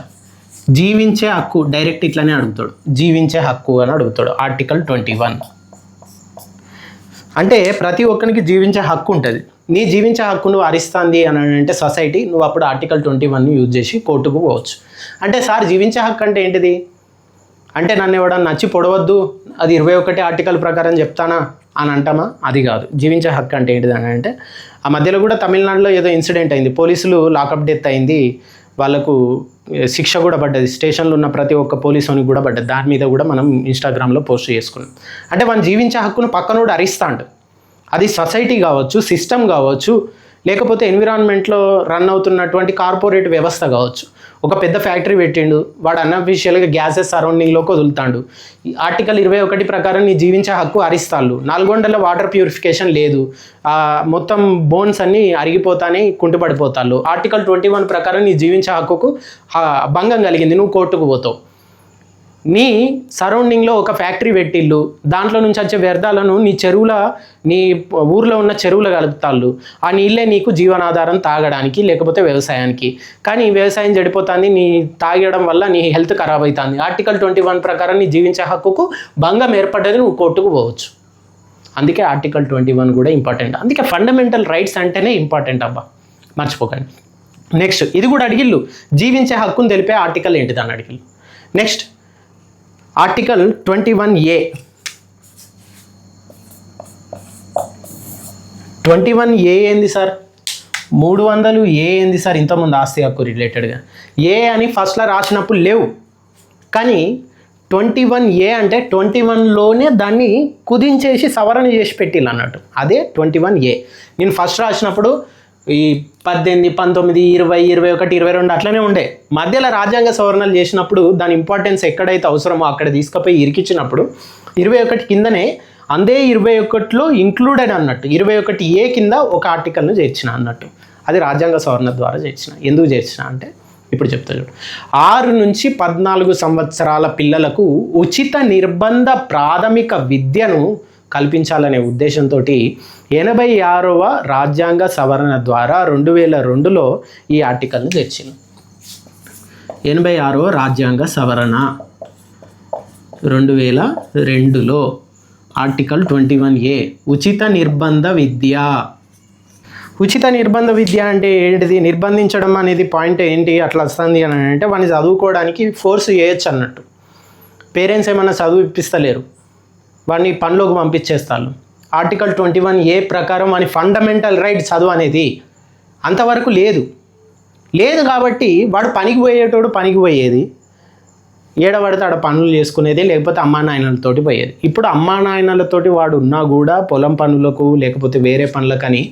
జీవించే హక్కు డైరెక్ట్ ఇట్లానే అడుగుతాడు, జీవించే హక్కు అని అడుగుతాడు. ఆర్టికల్ 21 అంటే ప్రతి ఒక్కరికి జీవించే హక్కు ఉంటుంది. నీ జీవించే హక్కు నువ్వు హరిస్తుంది అని అంటే సొసైటీ, నువ్వు అప్పుడు ఆర్టికల్ 21 యూజ్ చేసి కోర్టుకు పోవచ్చు. అంటే సార్ జీవించే హక్కు అంటే ఏంటిది అంటే నన్ను ఎవడన్నా నచ్చి పొడవద్దు, అది 21 ఆర్టికల్ ప్రకారం చెప్తానా అని అంటామా? అది కాదు. జీవించే హక్కు అంటే ఏంటిది అని అంటే, ఆ మధ్యలో కూడా తమిళనాడులో ఏదో ఇన్సిడెంట్ అయింది, పోలీసులు లాకప్ డెత్ అయింది, వాళ్ళకు శిక్ష కూడా పడ్డది, స్టేషన్లో ఉన్న ప్రతి ఒక్క పోలీసునికి కూడా పడ్డది. దాని మీద కూడా మనం ఇన్స్టాగ్రామ్లో పోస్ట్ చేసుకున్నాం. అంటే మనం జీవించే హక్కును పక్కనోడు అరిస్తాడు. అది సొసైటీ కావచ్చు, సిస్టమ్ కావచ్చు, లేకపోతే ఎన్విరాన్మెంట్లో రన్ అవుతున్నటువంటి కార్పొరేట్ వ్యవస్థ కావచ్చు. ఒక పెద్ద ఫ్యాక్టరీ పెట్టిండు, వాడు అన్అఫీషియల్గా గ్యాసెస్ సరౌండింగ్లోకి వదులుతాడు. ఆర్టికల్ 21 ప్రకారం నీ జీవించే హక్కు హరిస్తాళ్ళు. నల్గొండలో వాటర్ ప్యూరిఫికేషన్ లేదు, మొత్తం బోన్స్ అన్నీ అరిగిపోతానే కుంటుపడిపోతాళ్ళు. ఆర్టికల్ 21 ప్రకారం నీ జీవించే హక్కుకు భంగం కలిగింది, నువ్వు కోర్టుకు పోతావు. నీ సరౌండింగ్లో ఒక ఫ్యాక్టరీ పెట్టిళ్ళు, దాంట్లో నుంచి వచ్చే వ్యర్థాలను నీ చెరువుల, నీ ఊర్లో ఉన్న చెరువులు కలుపుతాళ్ళు. ఆ నీళ్ళే నీకు జీవనాధారం తాగడానికి, లేకపోతే వ్యవసాయానికి. కానీ వ్యవసాయం చెడిపోతుంది, నీ తాగడం వల్ల నీ హెల్త్ ఖరాబ్ అవుతుంది. ఆర్టికల్ 21 ప్రకారం నీ జీవించే హక్కుకు భంగం ఏర్పడ్డది, నువ్వు కోర్టుకు పోవచ్చు. అందుకే ఆర్టికల్ 21 కూడా ఇంపార్టెంట్. అందుకే ఫండమెంటల్ రైట్స్ అంటేనే ఇంపార్టెంట్ అబ్బా, మర్చిపోకండి. నెక్స్ట్ ఇది కూడా అడిగిళ్ళు, జీవించే హక్కును తెలిపే ఆర్టికల్ ఏంటిది అని అడిగిళ్ళు. Next article 21A. 21A ఏంది సార్? 300 ఏ ఏంది సార్? ఇంతకుముందు ఆస్తి హక్కు రిలేటెడ్గా ఏ అని ఫస్ట్లో రాసినప్పుడు లేవు, కానీ 21A అంటే 21లోనే దాన్ని కుదించేసి సవరణ చేసి పెట్టిల్లు అన్నట్టు. అదే 21A. నేను ఫస్ట్ రాసినప్పుడు ఈ 18, 19, 20, 21, 22 అట్లనే ఉండే. మధ్యలో రాజ్యాంగ సవరణలు చేసినప్పుడు దాని ఇంపార్టెన్స్ ఎక్కడైతే అవసరమో అక్కడ తీసుకుపోయి ఇరికిచ్చినప్పుడు 21 కిందనే అందే 21లో ఇంక్లూడెడ్ అన్నట్టు 21A కింద ఒక ఆర్టికల్ను చేర్చిన అన్నట్టు. అది రాజ్యాంగ సవరణ ద్వారా చేర్చిన. ఎందుకు చేర్చిన అంటే ఇప్పుడు చెప్తా చూడు. 6 నుంచి 14 సంవత్సరాల పిల్లలకు ఉచిత నిర్బంధ ప్రాథమిక విద్యను కల్పించాలనే ఉద్దేశంతో 86వ రాజ్యాంగ సవరణ ద్వారా 2002లో ఈ ఆర్టికల్ను తెచ్చింది. 86వ రాజ్యాంగ సవరణ 2002లో ఆర్టికల్ 21A ఉచిత నిర్బంధ విద్య. ఉచిత నిర్బంధ విద్య అంటే ఏంటిది? నిర్బంధించడం అనేది పాయింట్ ఏంటి అట్లా వస్తుంది అని అంటే వాడిని చదువుకోవడానికి ఫోర్స్ చేయొచ్చు అన్నట్టు. పేరెంట్స్ ఏమన్నా చదువు ఇప్పిస్తలేరు, వాడిని పనిలోకి పంపించేస్తారు. ఆర్టికల్ 21A ప్రకారం వాని ఫండమెంటల్ రైట్ చదువు అనేది అంతవరకు లేదు కాబట్టి వాడు పనికి పోయేటోడు పనికి పోయేది, ఏడబడితే ఆడ పనులు చేసుకునేది, లేకపోతే అమ్మా నాయనలతోటి పోయేది. ఇప్పుడు అమ్మా నాయనలతోటి వాడు ఉన్నా కూడా పొలం పనులకు లేకపోతే వేరే పనులకని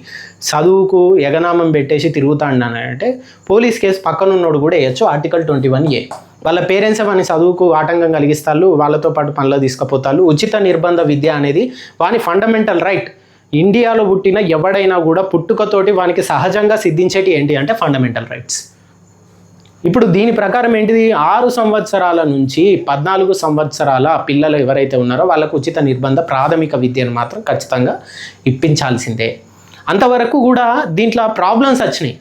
చదువుకు ఎగనామం పెట్టేసి తిరుగుతాడు అని అంటే పోలీస్ కేసు పక్కనున్నోడు కూడా వేయచ్చు. Article 21A. వాళ్ళ పేరెంట్స్ వాని చదువుకు ఆటంకం కలిగిస్తారు, వాళ్ళతో పాటు పనులు తీసుకుపోతారు. ఉచిత నిర్బంధ విద్య అనేది వాని ఫండమెంటల్ రైట్. ఇండియాలో పుట్టిన ఎవడైనా కూడా పుట్టుకతోటి వానికి సహజంగా సిద్ధించేటి ఏంటి అంటే ఫండమెంటల్ రైట్స్. ఇప్పుడు దీని ప్రకారం ఏంటిది? 6 సంవత్సరాల నుంచి 14 సంవత్సరాల పిల్లలు ఎవరైతే ఉన్నారో వాళ్ళకు ఉచిత నిర్బంధ ప్రాథమిక విద్యను మాత్రం ఖచ్చితంగా ఇప్పించాల్సిందే. అంతవరకు కూడా దీంట్లో ప్రాబ్లమ్స్ వచ్చినాయి.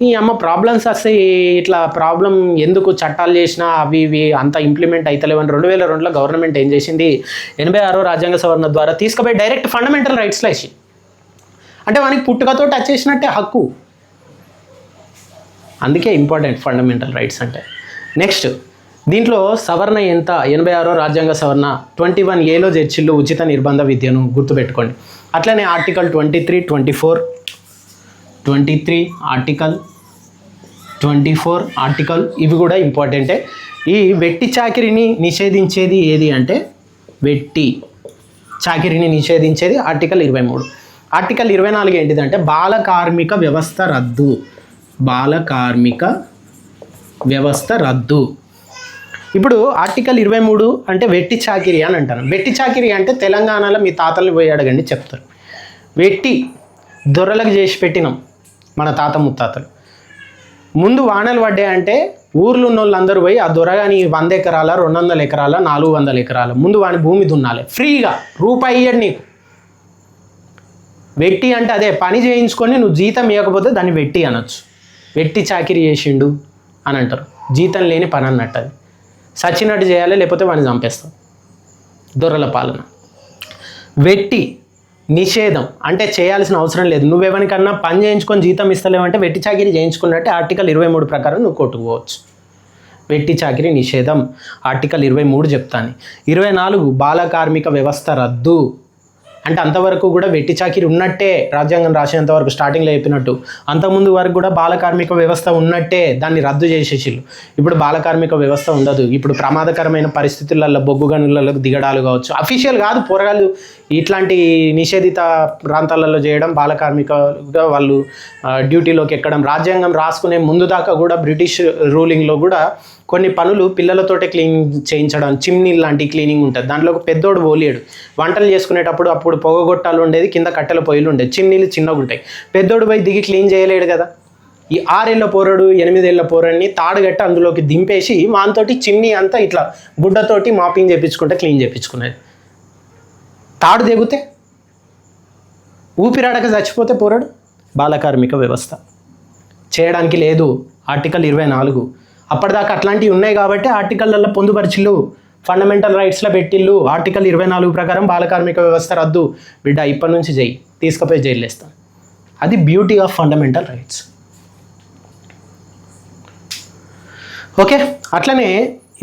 ఈ అమ్మ ప్రాబ్లమ్స్ వస్తాయి, ఇట్లా ప్రాబ్లం ఎందుకు చట్టాలు చేసినా అవి ఇవి అంత ఇంప్లిమెంట్ అవుతలేవని 2002లో గవర్నమెంట్ ఏం చేసింది, 86వ రాజ్యాంగ సవరణ ద్వారా తీసుకుపోయి డైరెక్ట్ ఫండమెంటల్ రైట్స్లో వేసి, అంటే మనకి పుట్టుకతో టచ్ చేసినట్టే హక్కు. అందుకే ఇంపార్టెంట్ ఫండమెంటల్ రైట్స్ అంటే. నెక్స్ట్ దీంట్లో సవరణ ఎంత, 86వ రాజ్యాంగ సవరణ 21A చేర్చిల్లు ఉచిత నిర్బంధ విద్యను, గుర్తుపెట్టుకోండి. అట్లనే ఆర్టికల్ 23, 23 ఆర్టికల్ 24 ఆర్టికల్ ఇవి కూడా ఇంపార్టెంటే. ఈ వెట్టి చాకిరీని నిషేధించేది ఏది అంటే, వెట్టి చాకిరీని నిషేధించేది ఆర్టికల్ 23. ఆర్టికల్ 24 ఏంటిదంటే బాల కార్మిక వ్యవస్థ రద్దు. బాల కార్మిక వ్యవస్థ రద్దు. ఇప్పుడు ఆర్టికల్ 23 అంటే వెట్టి చాకిరీ అని అంటాను. వెట్టి చాకిరీ అంటే తెలంగాణలో మీ తాతల్ని పోయి అడగండి చెప్తారు. వెట్టి దొరలకు చేసి పెట్టినాం మన తాత ముత్తాతలు. ముందు వానలు పడ్డాయంటే ఊర్లో ఉన్న వాళ్ళందరూ పోయి ఆ దొరగాని 100 ఎకరాల 200 ఎకరాల 400 ఎకరాల ముందు వాని భూమి దున్నాలి ఫ్రీగా, రూపాయి ఇయ్యడు నీకు. వెట్టి అంటే అదే పని చేయించుకొని నువ్వు జీతం ఇవ్వకపోతే దాన్ని వెట్టి అనొచ్చు. వెట్టి చాకిరీ చేసిండు అని అంటారు. జీతం లేని పని అన్నట్టు. అది సచ్చినట్టు చేయాలి, లేకపోతే వాడిని చంపేస్తాం. దొరల పాలన. వెట్టి నిషేధం అంటే చేయాల్సిన అవసరం లేదు. నువ్వెవరికన్నా పని చేయించుకొని జీతం ఇస్తలేవంటే వెట్టి చాకిరీ చేయించుకున్నట్టే ఆర్టికల్ 23 ప్రకారం నువ్వు కొట్టుకోవచ్చు. వెట్టి చాకిరీ నిషేధం ఆర్టికల్ 23 చెప్తాను. 24 బాల కార్మిక వ్యవస్థ రద్దు. అంటే అంతవరకు కూడా వెట్టి చాకిరీ ఉన్నట్టే, రాజ్యాంగం రాసేంత వరకు స్టార్టింగ్లో చెప్పినట్టు అంతకుముందు వరకు కూడా బాల కార్మిక వ్యవస్థ ఉన్నట్టే, దాన్ని రద్దు చేసేసిళ్ళు. ఇప్పుడు బాల కార్మిక వ్యవస్థ ఉండదు. ఇప్పుడు ప్రమాదకరమైన పరిస్థితులలో బొగ్గు గనులలో దిగడాలు కావచ్చు, అఫీషియల్ కాదు, పోరగాళ్ళు ఇట్లాంటి నిషేధిత ప్రాంతాలలో చేయడం, బాల కార్మికగా వాళ్ళు డ్యూటీలోకి ఎక్కడం. రాజ్యాంగం రాసుకునే ముందు దాకా కూడా బ్రిటిష్ రూలింగ్లో కూడా కొన్ని పనులు పిల్లలతోటే క్లీనింగ్ చేయించడం, చిమ్నీ లాంటి క్లీనింగ్ ఉంటుంది. దాంట్లో ఒక పెద్దోడు పోలేడు. వంటలు చేసుకునేటప్పుడు అప్పుడు పొగగొట్టాలు ఉండేది, కింద కట్టెల పొయ్యిలు ఉండేది, చిమ్నీలు చిన్నగా ఉంటాయి. పెద్దోడు పోయి దిగి క్లీన్ చేయలేడు కదా. ఈ 6 ఏళ్ల పోరడు 8 ఏళ్ల పోరడిని తాడుగట్టి అందులోకి దింపేసి వానితోటి చిమ్నీ అంతా ఇట్లా గుడ్డతోటి మాపింగ్ చేయించుకుంటే క్లీన్ చేయించుకునేది. తాడు దిగితే ఊపిరాడక చచ్చిపోతే పోరాడు. బాలకార్మిక వ్యవస్థ చేయడానికి లేదు. ఆర్టికల్ 24 అప్పటిదాకా అట్లాంటివి ఉన్నాయి కాబట్టి ఆర్టికల్లో పొందుపరిచిల్లు, ఫండమెంటల్ రైట్స్లో పెట్టిల్లు. ఆర్టికల్ 24 ప్రకారం బాలకార్మిక వ్యవస్థ రద్దు. బిడ్డ ఇప్పటి నుంచి చెయ్యి, తీసుకుపోయి జైలు వేస్తాం. అది beauty of fundamental rights. Okay, అట్లనే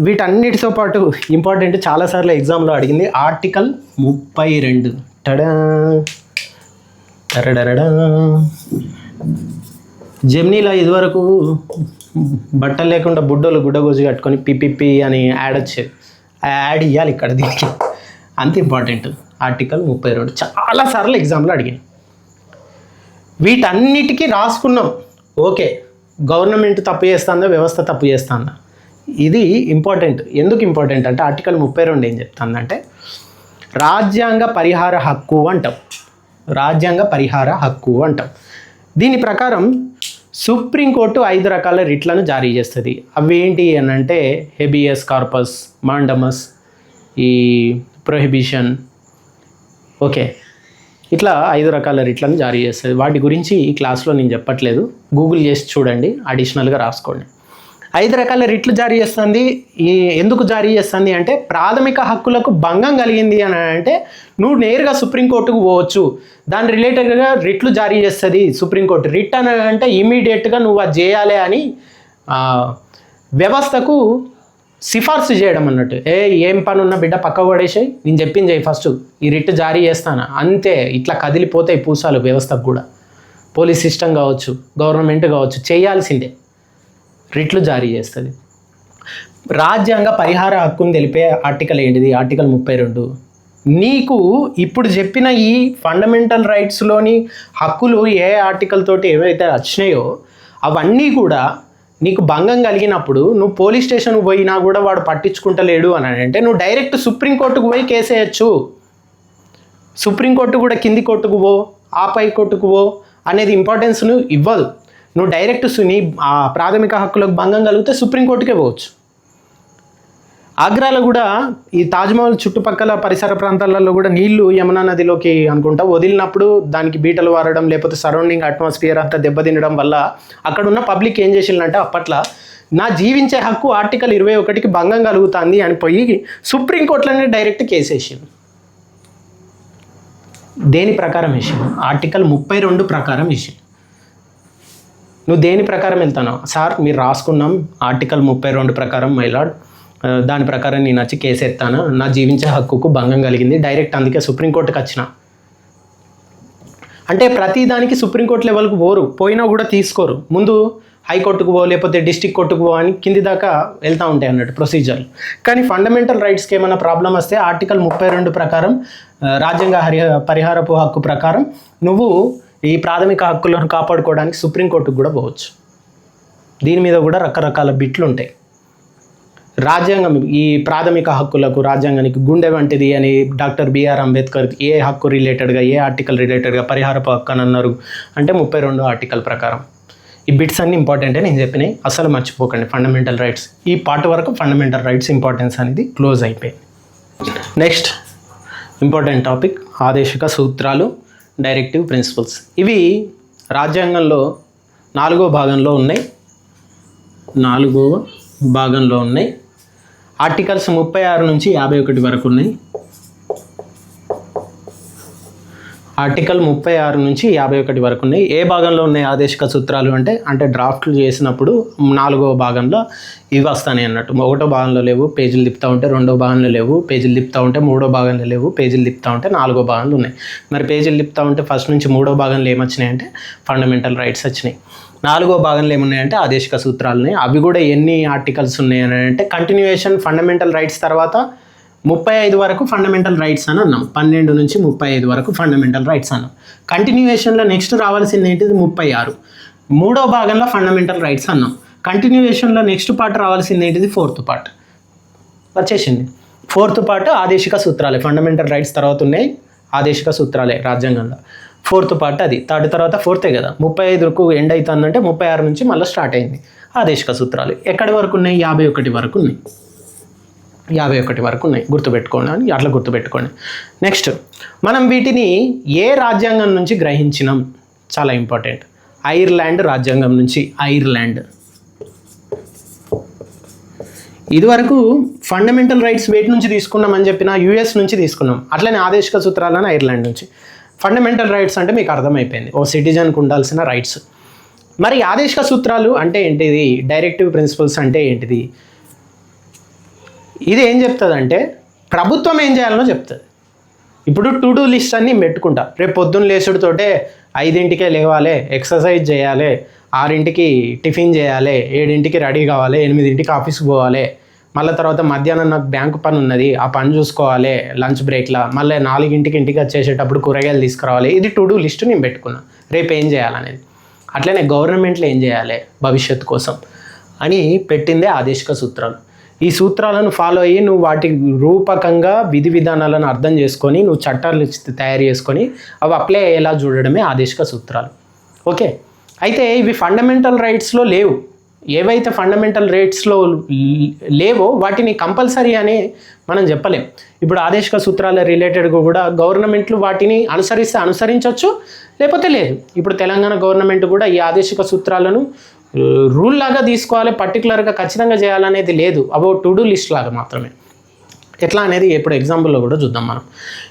వీటన్నిటితో పాటు ఇంపార్టెంట్ చాలాసార్లు ఎగ్జామ్లో అడిగింది ఆర్టికల్ 32. టడా టరడరడా. జెమినీలో ఇదివరకు బట్టలు లేకుండా బుడ్డోలు గుడ్డగోజు కట్టుకొని పిపిపి అని యాడ్ వచ్చేది. ఆ యాడ్ ఇవ్వాలి ఇక్కడ దీనికి, అంత ఇంపార్టెంట్. ఆర్టికల్ 32 చాలాసార్లు ఎగ్జామ్లో అడిగింది. వీటన్నిటికీ రాసుకున్నాం. ఓకే, గవర్నమెంట్ తప్పు చేస్తుందా, వ్యవస్థ తప్పు చేస్తుందా, ఇది ఇంపార్టెంట్. ఎందుకు ఇంపార్టెంట్ అంటే ఆర్టికల్ 32 ఏం చెప్తుందంటే రాజ్యాంగ పరిహార హక్కు అంటాం. రాజ్యాంగ పరిహార హక్కు అంటాం. దీని ప్రకారం సుప్రీంకోర్టు 5 రకాల రిట్లను జారీ చేస్తుంది. అవి ఏంటి అని అంటే హెబియస్ కార్పస్, మాండమస్, ఈ ప్రొహిబిషన్. ఓకే, ఇట్లా 5 రకాల రిట్లను జారీ చేస్తుంది. వాటి గురించి ఈ క్లాస్లో నేను చెప్పట్లేదు, గూగుల్ చేసి చూడండి, అడిషనల్గా రాసుకోండి. 5 రకాల రిట్లు జారీ చేస్తుంది. ఎందుకు జారీ చేస్తుంది అంటే ప్రాథమిక హక్కులకు భంగం కలిగింది అని అంటే నువ్వు నేరుగా సుప్రీంకోర్టుకు పోవచ్చు. దాని రిలేటెడ్గా రిట్లు జారీ చేస్తుంది సుప్రీంకోర్టు. రిట్ అని అంటే ఇమీడియట్గా నువ్వు అది చేయాలి అని వ్యవస్థకు సిఫార్సు చేయడం అన్నట్టు. ఏం పని ఉన్న బిడ్డ పక్క పడేసాయి, నేను చెప్పింది చేయి ఫస్ట్, ఈ రిట్ జారీ చేస్తాను అంతే. ఇట్లా కదిలిపోతాయి పూసాలు వ్యవస్థకు కూడా. పోలీస్ సిస్టమ్ కావచ్చు, గవర్నమెంట్ కావచ్చు, చేయాల్సిందే. రిట్లు జారీ చేస్తుంది. రాజ్యాంగ పరిహార హక్కును తెలిపే ఆర్టికల్ ఏంటిది? ఆర్టికల్ 32. నీకు ఇప్పుడు చెప్పిన ఈ ఫండమెంటల్ రైట్స్లోని హక్కులు ఏ ఆర్టికల్ తోటి ఏవైతే వచ్చినాయో అవన్నీ కూడా నీకు భంగం కలిగినప్పుడు నువ్వు పోలీస్ స్టేషన్కి పోయినా కూడా వాడు పట్టించుకుంటలేడు అని అంటే నువ్వు డైరెక్ట్ సుప్రీంకోర్టుకు పోయి కేసేయచ్చు. సుప్రీంకోర్టు కూడా కింది కోర్టుకు పో, ఆ పై కోర్టుకు పో అనేది ఇంపార్టెన్స్ను ఇవ్వదు. నువ్వు డైరెక్ట్ నీ ప్రాథమిక హక్కులకు భంగం కలిగితే సుప్రీంకోర్టుకే పోవచ్చు. ఆగ్రాలో కూడా ఈ తాజ్మహల్ చుట్టుపక్కల పరిసర ప్రాంతాలలో కూడా నీళ్లు యమునా నదిలోకి అనుకుంటా వదిలినప్పుడు దానికి బీటలు వారడం లేకపోతే సరౌండింగ్ అట్మాస్ఫియర్ అంతా దెబ్బతినడం వల్ల అక్కడ ఉన్న పబ్లిక్ ఏం చేసిందంటే అప్పట్లో నా జీవించే హక్కు ఆర్టికల్ 21కి భంగం కలుగుతుంది అని పోయి సుప్రీంకోర్టులోనే డైరెక్ట్ కేసు వేసింది. దేని ప్రకారం వేసింది? ఆర్టికల్ 32 ప్రకారం వేసింది. నువ్వు దేని ప్రకారం వెళ్తాను సార్? మీరు రాసుకున్నాం ఆర్టికల్ 32 ప్రకారం మైలాడ్, దాని ప్రకారం నేను వచ్చి కేసు ఎత్తాను, నా జీవించే హక్కుకు భంగం కలిగింది, డైరెక్ట్ అందుకే సుప్రీంకోర్టుకి వచ్చిన అంటే ప్రతి దానికి సుప్రీంకోర్టు లెవెల్కి పోయినా కూడా తీసుకోరు. ముందు హైకోర్టుకు పో లేకపోతే డిస్ట్రిక్ట్ కోర్టుకు పో అని కింది దాకా వెళ్తూ ఉంటాయి అన్నట్టు ప్రొసీజర్లు. కానీ ఫండమెంటల్ రైట్స్కి ఏమైనా ప్రాబ్లం వస్తే ఆర్టికల్ 32 ప్రకారం రాజ్యాంగ పరిహారపు హక్కు ప్రకారం నువ్వు ఈ ప్రాథమిక హక్కులను కాపాడుకోవడానికి సుప్రీంకోర్టుకు కూడా పోవచ్చు. దీని మీద కూడా రకరకాల బిట్లు ఉంటాయి. రాజ్యాంగం ఈ ప్రాథమిక హక్కులకు రాజ్యాంగానికి గుండె వంటిది అని డాక్టర్ బిఆర్ అంబేద్కర్ ఏ హక్కు రిలేటెడ్గా ఏ ఆర్టికల్ రిలేటెడ్గా పరిహారపు హక్కు అని అన్నారు అంటే 32 ఆర్టికల్ ప్రకారం. ఈ బిట్స్ అన్నీ ఇంపార్టెంటే నేను చెప్పినాయి, అసలు మర్చిపోకండి. ఫండమెంటల్ రైట్స్ ఈ పార్ట్ వరకు ఫండమెంటల్ రైట్స్ ఇంపార్టెన్స్ అనేది క్లోజ్ అయిపోయింది. నెక్స్ట్ ఇంపార్టెంట్ టాపిక్ ఆదేశిక సూత్రాలు, డైరెక్టివ్ ప్రిన్సిపల్స్. ఇవి రాజ్యాంగంలో 4వ భాగంలో ఉన్నాయి. ఆర్టికల్స్ 36 నుంచి 51 వరకు ఉన్నాయి. ఆర్టికల్ 36 నుంచి 51 వరకు ఉన్నాయి. ఏ భాగంలో ఉన్నాయి ఆదేశిక సూత్రాలు అంటే డ్రాఫ్ట్లు చేసినప్పుడు 4వ భాగంలో ఇవి వస్తాయి అన్నట్టు. 1వ భాగంలో లేవు, పేజీలు తిప్పుతూ ఉంటే 2వ భాగంలో లేవు, పేజీలు తిప్పుతూ ఉంటే 3వ భాగంలో లేవు, పేజీలు తిప్పుతూ ఉంటే 4వ భాగంలో ఉన్నాయి. మరి పేజీలు తిప్పుతూ ఉంటే ఫస్ట్ నుంచి 3వ భాగంలో ఏమొచ్చినాయంటే ఫండమెంటల్ రైట్స్ వచ్చినాయి. 4వ భాగంలో ఏమున్నాయంటే ఆదేశిక సూత్రాలు ఉన్నాయి. అవి కూడా ఎన్ని ఆర్టికల్స్ ఉన్నాయి అని అంటే కంటిన్యూయేషన్ ఫండమెంటల్ రైట్స్ తర్వాత 35 వరకు ఫండమెంటల్ రైట్స్ అని అన్నాం. 12 నుంచి 35 వరకు ఫండమెంటల్ రైట్స్ అన్నాం. కంటిన్యూయేషన్లో నెక్స్ట్ రావాల్సింది ఏంటిది? 36. 3వ భాగంలో ఫండమెంటల్ రైట్స్ అన్నాం. కంటిన్యూయేషన్లో నెక్స్ట్ పార్ట్ రావాల్సింది ఏంటిది? 4th పార్ట్ వచ్చేసింది. 4th పార్ట్ ఆదేశిక సూత్రాలే. ఫండమెంటల్ రైట్స్ తర్వాత ఉన్నాయి ఆదేశిక సూత్రాలే రాజ్యాంగంలో. 4th పార్ట్ అది. థర్డ్ తర్వాత 4th కదా. 35కు ఎండ్ అవుతుందంటే 36 నుంచి మళ్ళీ స్టార్ట్ అయింది ఆదేశిక సూత్రాలు. ఎక్కడి వరకు ఉన్నాయి? 51 వరకు ఉన్నాయి. 51 వరకు ఉన్నాయి. గుర్తుపెట్టుకోండి అని అట్లా గుర్తుపెట్టుకోండి. నెక్స్ట్ మనం వీటిని ఏ రాజ్యాంగం నుంచి గ్రహించినాం? చాలా ఇంపార్టెంట్. ఐర్లాండ్ రాజ్యాంగం నుంచి. ఐర్లాండ్ ఇదివరకు ఫండమెంటల్ రైట్స్ వేటి నుంచి తీసుకున్నాం అని చెప్పిన యుఎస్ నుంచి తీసుకున్నాం. అట్లనే ఆదేశిక సూత్రాలను ఐర్లాండ్ నుంచి. ఫండమెంటల్ రైట్స్ అంటే మీకు అర్థమైపోయింది, ఓ సిటిజన్కు ఉండాల్సిన రైట్స్. మరి ఆదేశిక సూత్రాలు అంటే ఏంటిది? డైరెక్టివ్ ప్రిన్సిపల్స్ అంటే ఏంటిది? ఇది ఏం చెప్తుంది అంటే ప్రభుత్వం ఏం చేయాలనో చెప్తుంది. ఇప్పుడు టు డూ లిస్ట్ అన్నీ పెట్టుకుంటా. రేపు పొద్దున్న లేచుడితోటే 5ంటికే లేవాలి, ఎక్సర్సైజ్ చేయాలి, 6ంటికి టిఫిన్ చేయాలి, 7ంటికి రెడీ కావాలి, 8ంటికి ఆఫీస్కి పోవాలి, మళ్ళీ తర్వాత మధ్యాహ్నం నాకు బ్యాంకు పని ఉన్నది, ఆ పని చూసుకోవాలి లంచ్ బ్రేక్లో, మళ్ళీ 4ంటికి ఇంటికి వచ్చేసేటప్పుడు కూరగాయలు తీసుకురావాలి. ఇది టు డూ లిస్ట్ నేను పెట్టుకున్నా, రేపు ఏం చేయాలనేది. అట్లనే గవర్నమెంట్లో ఏం చేయాలి భవిష్యత్తు కోసం అని పెట్టిందే ఆదేశిక సూత్రాలు. ఈ సూత్రాలను ఫాలో అయ్యి నువ్వు వాటి రూపకంగా విధి విధానాలను అర్థం చేసుకొని నువ్వు చట్టాలు తయారు చేసుకొని అవి అప్లై అయ్యేలా చూడడమే ఆదేశిక సూత్రాలు. ఓకే, అయితే ఇవి ఫండమెంటల్ రైట్స్లో లేవు. ఏవైతే ఫండమెంటల్ రైట్స్లో లేవో వాటిని కంపల్సరీ అని మనం చెప్పలేం. ఇప్పుడు ఆదేశిక సూత్రాల రిలేటెడ్గా కూడా గవర్నమెంట్లు వాటిని అనుసరిస్తే అనుసరించవచ్చు, లేకపోతే లేదు. ఇప్పుడు తెలంగాణ గవర్నమెంట్ కూడా ఈ ఆదేశిక సూత్రాలను రూల్ లాగా తీసుకోవాలి, పర్టికులర్గా ఖచ్చితంగా చేయాలనేది లేదు. అబౌట్ టు డూ లిస్ట్ లాగా మాత్రమే. ఎట్లా అనేది ఇప్పుడు ఎగ్జాంపుల్లో కూడా చూద్దాం మనం.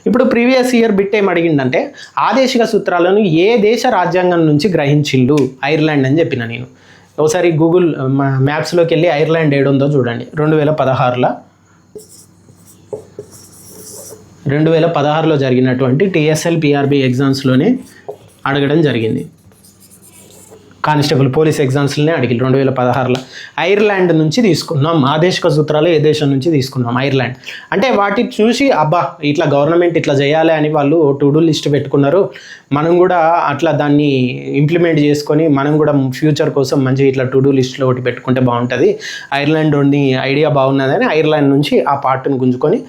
ఇప్పుడు ప్రీవియస్ ఇయర్ బిట్ ఏం అడిగిందంటే ఆదేశిక సూత్రాలను ఏ దేశ రాజ్యాంగం నుంచి గ్రహించిండు? ఐర్లాండ్ అని చెప్పిన నేను. ఒకసారి గూగుల్ మ్యాప్స్లోకి వెళ్ళి ఐర్లాండ్ ఏడుందో చూడండి. 2016లో జరిగినటువంటి TSL PRB ఎగ్జామ్స్లోనే అడగడం జరిగింది. కానిస్టేబుల్ పోలీస్ ఎగ్జామ్స్లోనే అడిగి 2016లో ఐర్లాండ్ నుంచి తీసుకున్నాం ఆదేశిక సూత్రాలు. ఏ దేశం నుంచి తీసుకున్నాం? ఐర్లాండ్. అంటే వాటిని చూసి అబ్బా ఇట్లా గవర్నమెంట్ ఇట్లా చేయాలి అని వాళ్ళు టు డూ లిస్ట్ పెట్టుకున్నారు, మనం కూడా అట్లా దాన్ని ఇంప్లిమెంట్ చేసుకొని మనం కూడా ఫ్యూచర్ కోసం మంచిగా ఇట్లా టు డూ లిస్ట్లో ఒకటి పెట్టుకుంటే బాగుంటుంది, ఐర్లాండ్ ఉండి ఐడియా బాగున్నదని ఐర్లాండ్ నుంచి ఆ పార్ట్ని గుంజుకొని